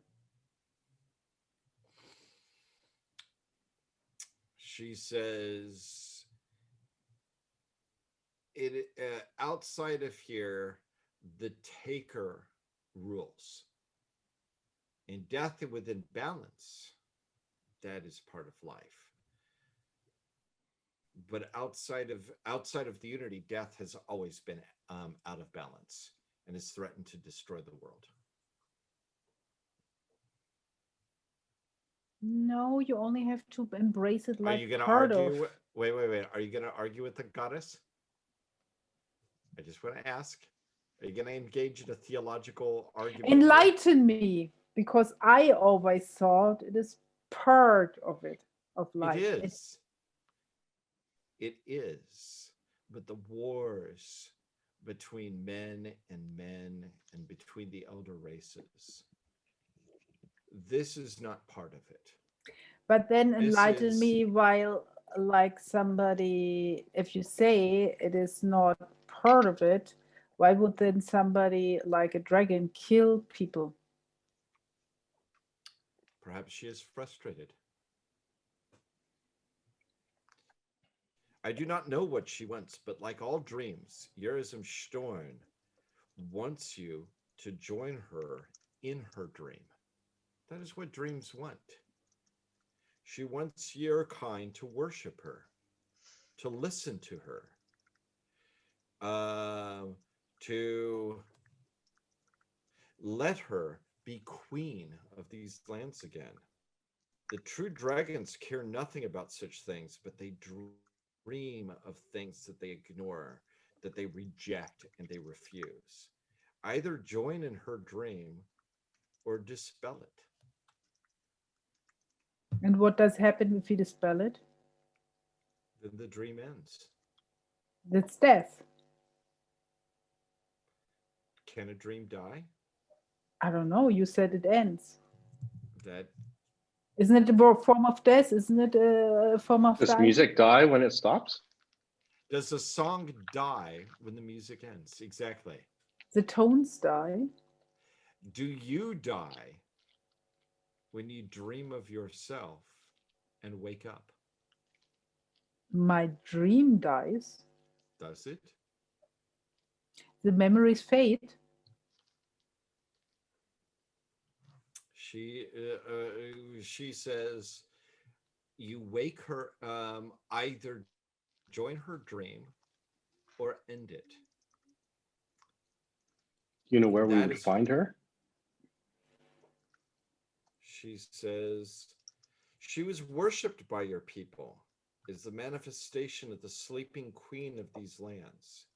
She says, outside of here, the taker rules. In death within balance, that is part of life. But outside of the unity, death has always been out of balance and has threatened to destroy the world. No, you only have to embrace it like Are you going to part argue? of. Wait. Are you going to argue with the goddess? I just want to ask. Are you going to engage in a theological argument? Enlighten me, because I always thought it is part of it, of life. It is. It is. But the wars between men and between the elder races, this is not part of it. But then enlighten me while, like somebody, if you say it is not part of it, why would then somebody like a dragon kill people? Perhaps she is frustrated. I do not know what she wants, but like all dreams, Yerizim Storn wants you to join her in her dream. That is what dreams want. She wants your kind to worship her, to listen to her, to let her be queen of these lands again. The true dragons care nothing about such things, but they dream of things that they ignore, that they reject, and they refuse. Either join in her dream or dispel it. And what does happen if you dispel it? Then the dream ends. That's death. Can a dream die? I don't know. You said it ends. That Isn't it a form of death? Isn't it a form of Does dying? music die when it stops? does the song die when the music ends? Exactly. The tones die. Do you die when you dream of yourself and wake up? My dream dies. Does it? The memories fade. She says you wake her, either join her dream or end it. You know where we That would is- find her? She says she was worshipped by your people, is the manifestation of the sleeping queen of these lands.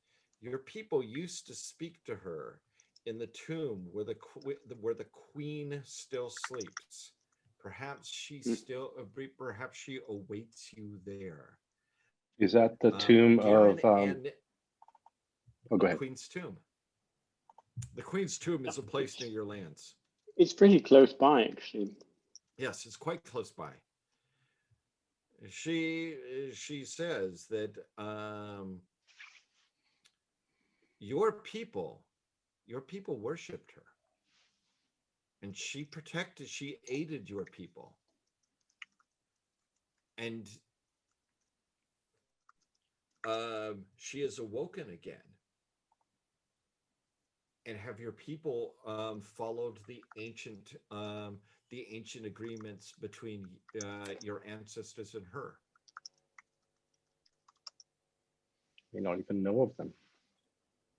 Your people used to speak to her in the tomb where the queen still sleeps. Perhaps perhaps she awaits you there. Is that the tomb Garen of? and Oh, go the ahead. queen's tomb. The queen's tomb is a place near your lands. It's pretty close by, actually. Yes, it's quite close by. She says that your people worshipped her, and she aided your people, and she is awoken again. And have your people followed the ancient agreements between your ancestors and her? We don't even know of them.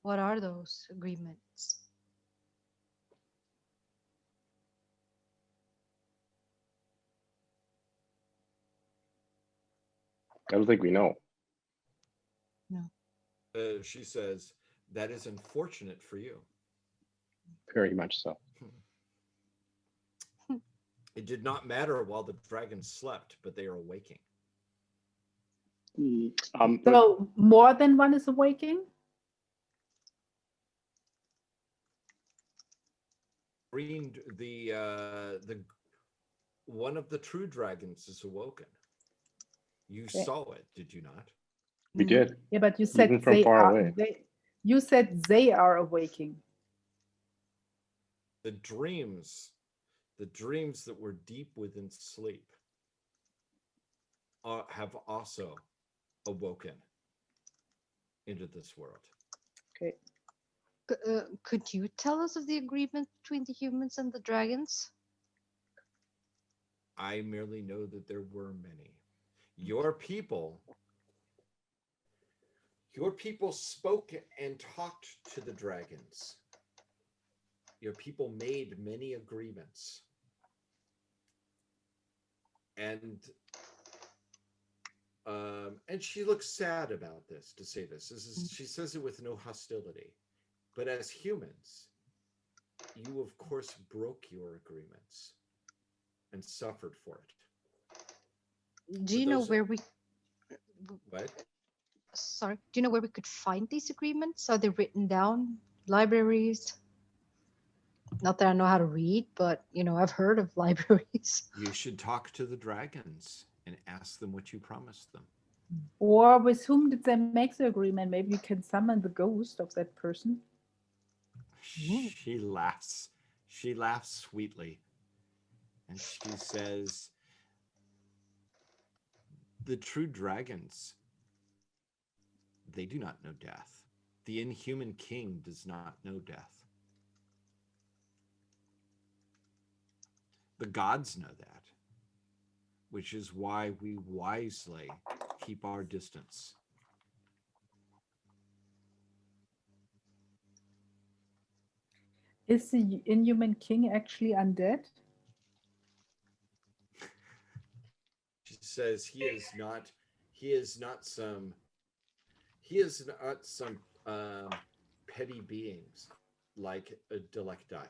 What are those agreements? I don't think we know. She says, that is unfortunate for you. Very much so. It did not matter while the dragons slept, but they are awaking. So more than one is awaking? The one of the true dragons is awoken. You saw it, did you not? We did. Yeah, but you said Even from they far are. away. You said they are awaking. The dreams that were deep within sleep have also awoken into this world. Okay. Could you tell us of the agreement between the humans and the dragons? I merely know that there were many. Your people spoke and talked to the dragons. Your people made many agreements. And she looks sad about this, to say this. She says it with no hostility. But as humans, you of course broke your agreements and suffered for it. Do you know where we? What? Sorry. Do you know where we could find these agreements? Are they written down? Libraries? Not that I know how to read, but I've heard of libraries. You should talk to the dragons and ask them what you promised them. Or with whom did they make the agreement? Maybe you can summon the ghost of that person. She laughs. She laughs sweetly. And she says, the true dragons, they do not know death. The inhuman king does not know death. The gods know that, which is why we wisely keep our distance. Is the inhuman king actually undead? She says he is not some petty beings like a Delecti.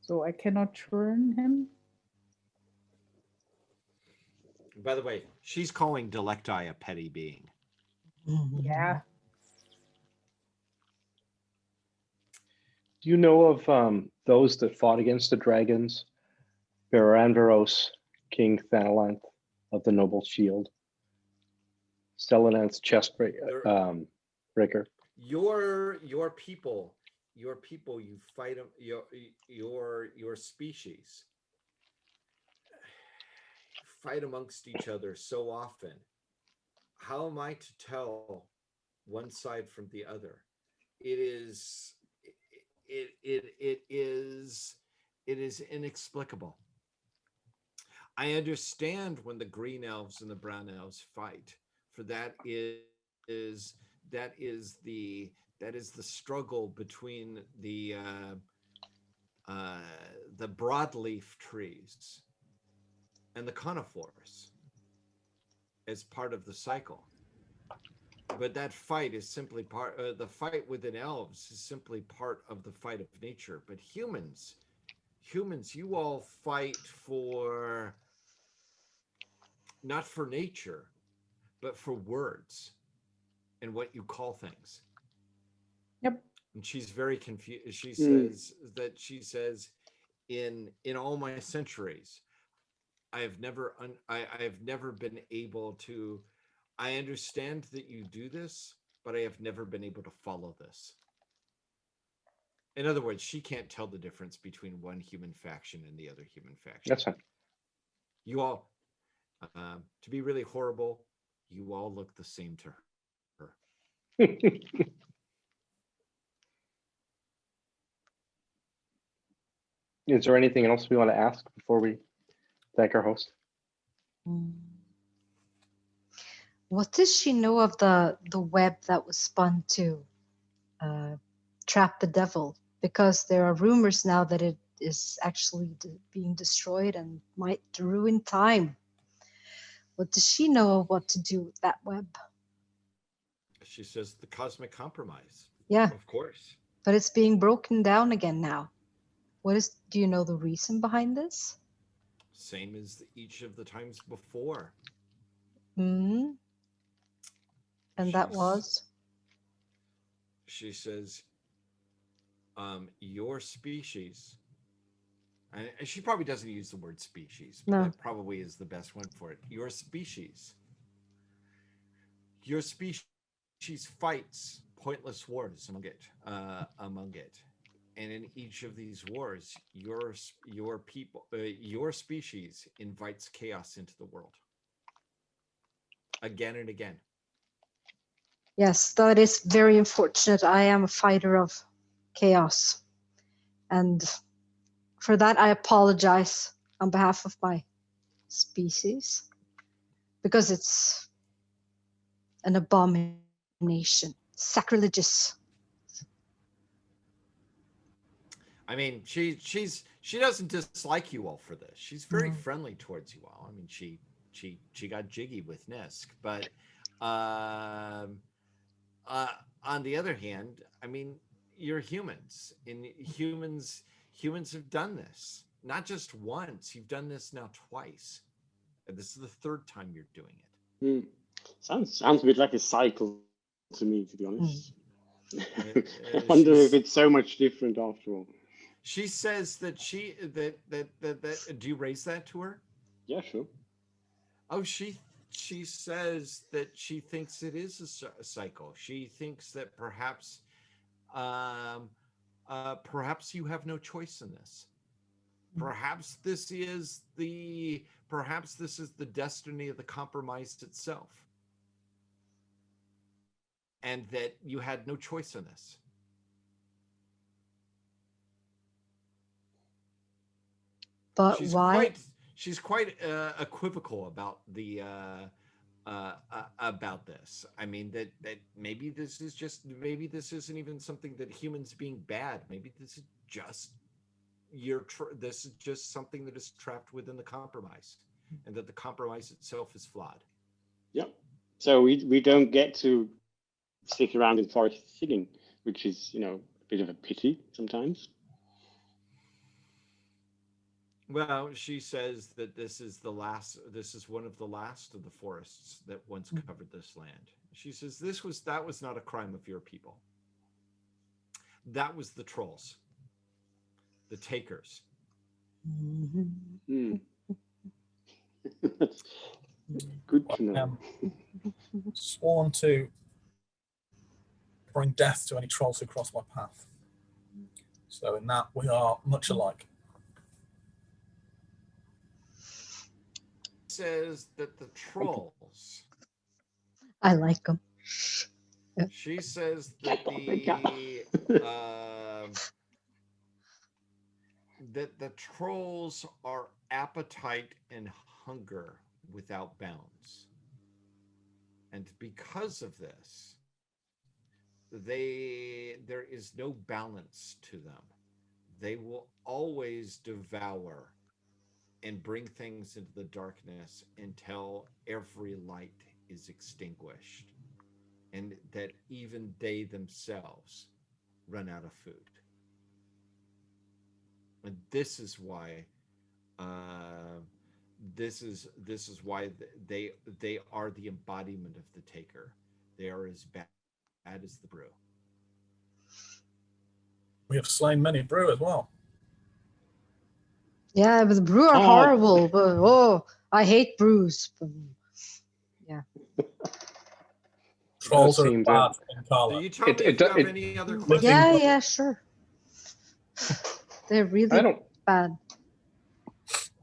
So I cannot turn him? By the way, she's calling Delecti a petty being. Yeah. Do you know of those that fought against the dragons? Beranveros, King Thanalanth of the Noble Shield, Stelanan's chest breaker. Your people, you fight them. Your species fight amongst each other so often. How am I to tell one side from the other? It is inexplicable. I understand when the green elves and the brown elves fight, for that is the struggle between the broadleaf trees and the conifers as part of the cycle. But that fight is simply part. The fight within elves is simply part of the fight of nature. But humans, you all fight for not for nature, but for words and what you call things. Yep. And she's very confused. She says in all my centuries, I've never been able to. I understand that you do this, but I have never been able to follow this. In other words, she can't tell the difference between one human faction and the other human faction. That's fine. You all, to be really horrible, you all look the same to her. Is there anything else we want to ask before we thank our host? What does she know of the web that was spun to trap the devil? Because there are rumors now that it is actually being destroyed and might ruin time. What does she know of what to do with that web? She says the cosmic compromise. Yeah, Of course. but it's being broken down again now. Do you know the reason behind this? Same as each of the times before. Hmm. And that was? She says, your species, and she probably doesn't use the word species, but No. that probably is the best one for it. Your species fights pointless wars among it. And in each of these wars, your species invites chaos into the world again and again. Yes, that is very unfortunate. I am a fighter of chaos. And for that, I apologize on behalf of my species, because it's an abomination, sacrilegious. I mean, she doesn't dislike you all for this. She's very friendly towards you all. I mean, she got jiggy with Nisk, but on the other hand, I mean, you're humans, and humans have done this not just once. You've done this now twice, and this is the third time you're doing it. Sounds a bit like a cycle to me, to be honest. I wonder She's- if it's so much different after all. She says that do you raise that to her? Yeah, sure. Oh, she says that she thinks it is a cycle. She thinks that perhaps you have no choice in this. Perhaps this is the destiny of the compromise itself, and that you had no choice in this. But why? She's quite equivocal about the about this. I mean that maybe this isn't even something that humans being bad. Maybe this is just this is just something that is trapped within the compromise, and that the compromise itself is flawed. Yep. So we don't get to stick around in forest singing, which is a bit of a pity sometimes. Well, she says that this is one of the last of the forests that once covered this land. She says that was not a crime of your people. That was the trolls, the takers. That's good to know. Sworn to bring death to any trolls who cross my path. So in that, we are much alike. Says that the trolls. I like them. She says that the trolls are appetite and hunger without bounds, and because of this, there is no balance to them. They will always devour and bring things into the darkness until every light is extinguished. and that even they themselves run out of food. And this is why this is why they are the embodiment of the taker. They are as bad as the brew. We have slain many brew as well. Yeah, but the brew are horrible. But I hate brews. But, yeah. Trolls are seem bad to- in Do Carla. you tell me if you have any other questions? Yeah, yeah, sure. They're really I don't bad.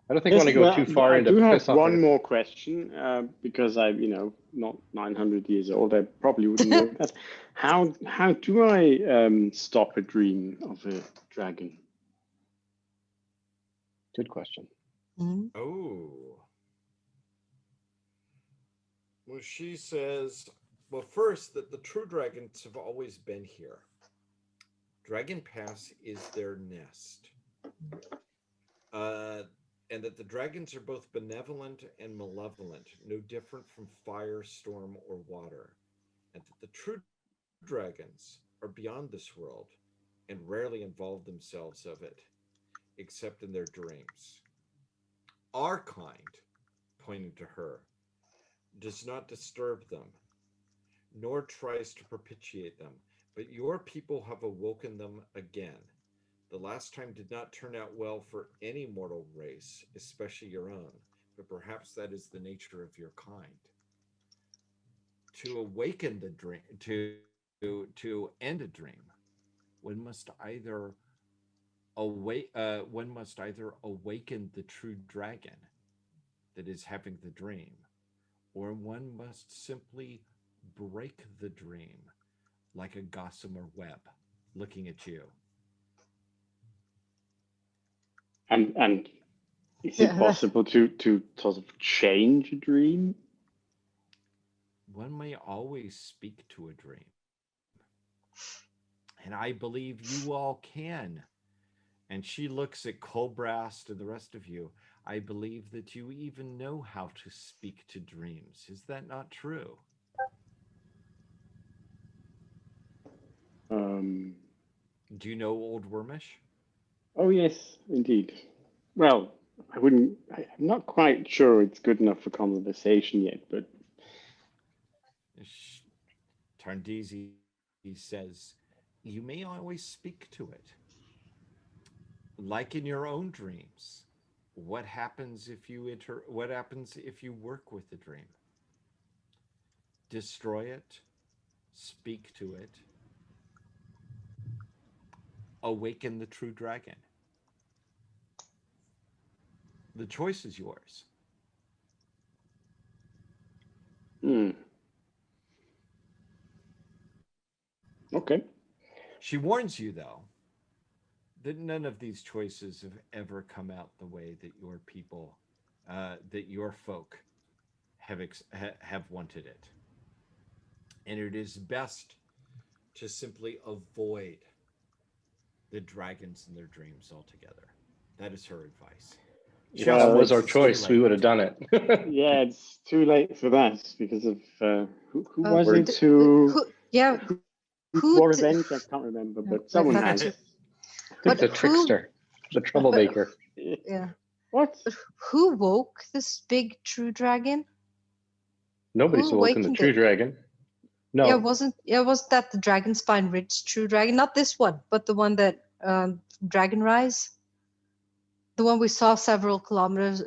think I want to go too far into I do have piss off. one more question because I'm, not 900 years old. I probably wouldn't know that. How do I stop a dream of a dragon? Good question. Mhm. Oh. Well, she says, well, first, that the true dragons have always been here. Dragon Pass is their nest. And that the dragons are both benevolent and malevolent, no different from fire, storm, or water. And that the true dragons are beyond this world and rarely involve themselves of it, except in their dreams. Our kind, pointing to her, does not disturb them, nor tries to propitiate them, but your people have awoken them again. The last time did not turn out well for any mortal race, especially your own, but perhaps that is the nature of your kind. To awaken the dream, to end a dream, one must either awaken the true dragon that is having the dream, or one must simply break the dream like a gossamer web looking at you. And is it possible to sort of change a dream? One may always speak to a dream. And I believe you all can. And she looks at Colbrast and the rest of you. I believe that you even know how to speak to dreams. Is that not true? Do you know Old Wormish? Oh, yes, indeed. Well, I'm not quite sure it's good enough for conversation yet, but Tarndisi says, you may always speak to it. Like in your own dreams. What happens if you work with the dream? Destroy it, speak to it, awaken the true dragon. The choice is yours. Okay. She warns you, though, that none of these choices have ever come out the way that your people, that your folk have wanted it. And it is best to simply avoid the dragons in their dreams altogether. That is her advice. If that was our choice, we would have done it. Yeah, it's too late for that because of who was who it? did- Who wore revenge? I can't remember, but someone has. But the trickster, the troublemaker. Yeah. What? But who woke this big true dragon? Nobody's Who awoken the awakened true it? dragon. No. Yeah, wasn't that the Dragonspine Ridge true dragon? Not this one, but the one that Dragon Rise. The one we saw several kilometers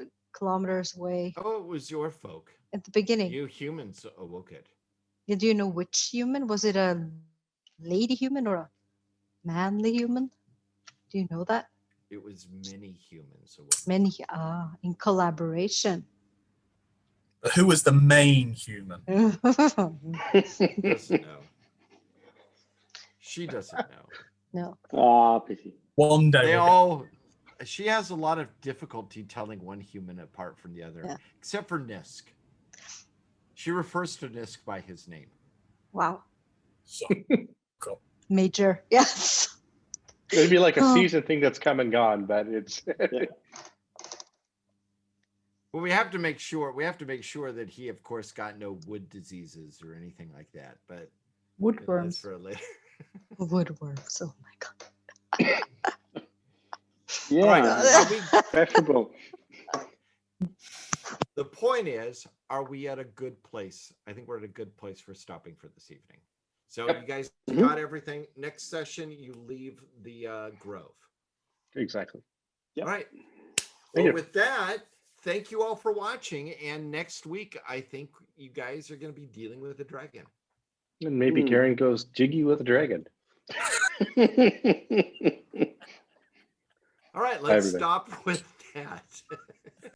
away Oh, it was your folk. at the beginning. You humans awoke it. Yeah, do you know which human? Was it a lady human or a manly human? Do you know that? It was many humans awoke. Many in collaboration. But who was the main human? She doesn't know. She doesn't know. No. Pity. One day. She has a lot of difficulty telling one human apart from the other, Yeah. except for Nisk. She refers to Nisk by his name. Wow. So, cool. Major. Yes. It'd be like a season thing that's come and gone, but it's. Yeah. Well, we have to make sure that he, of course, got no wood diseases or anything like that. But that's Woodworms. for later. Woodworms. Oh my god. Yeah, All right, God. are we, preferable. the point is, are we at a good place? I think we're at a good place for stopping for this evening. So Yep. you guys Mhm. got everything. Next session, you leave the grove. Exactly. Yep. All right. Thank Well, you. with that, thank you all for watching. And next week, I think you guys are going to be dealing with a dragon. And maybe Karen goes jiggy with a dragon. All right, let's everybody. stop with that.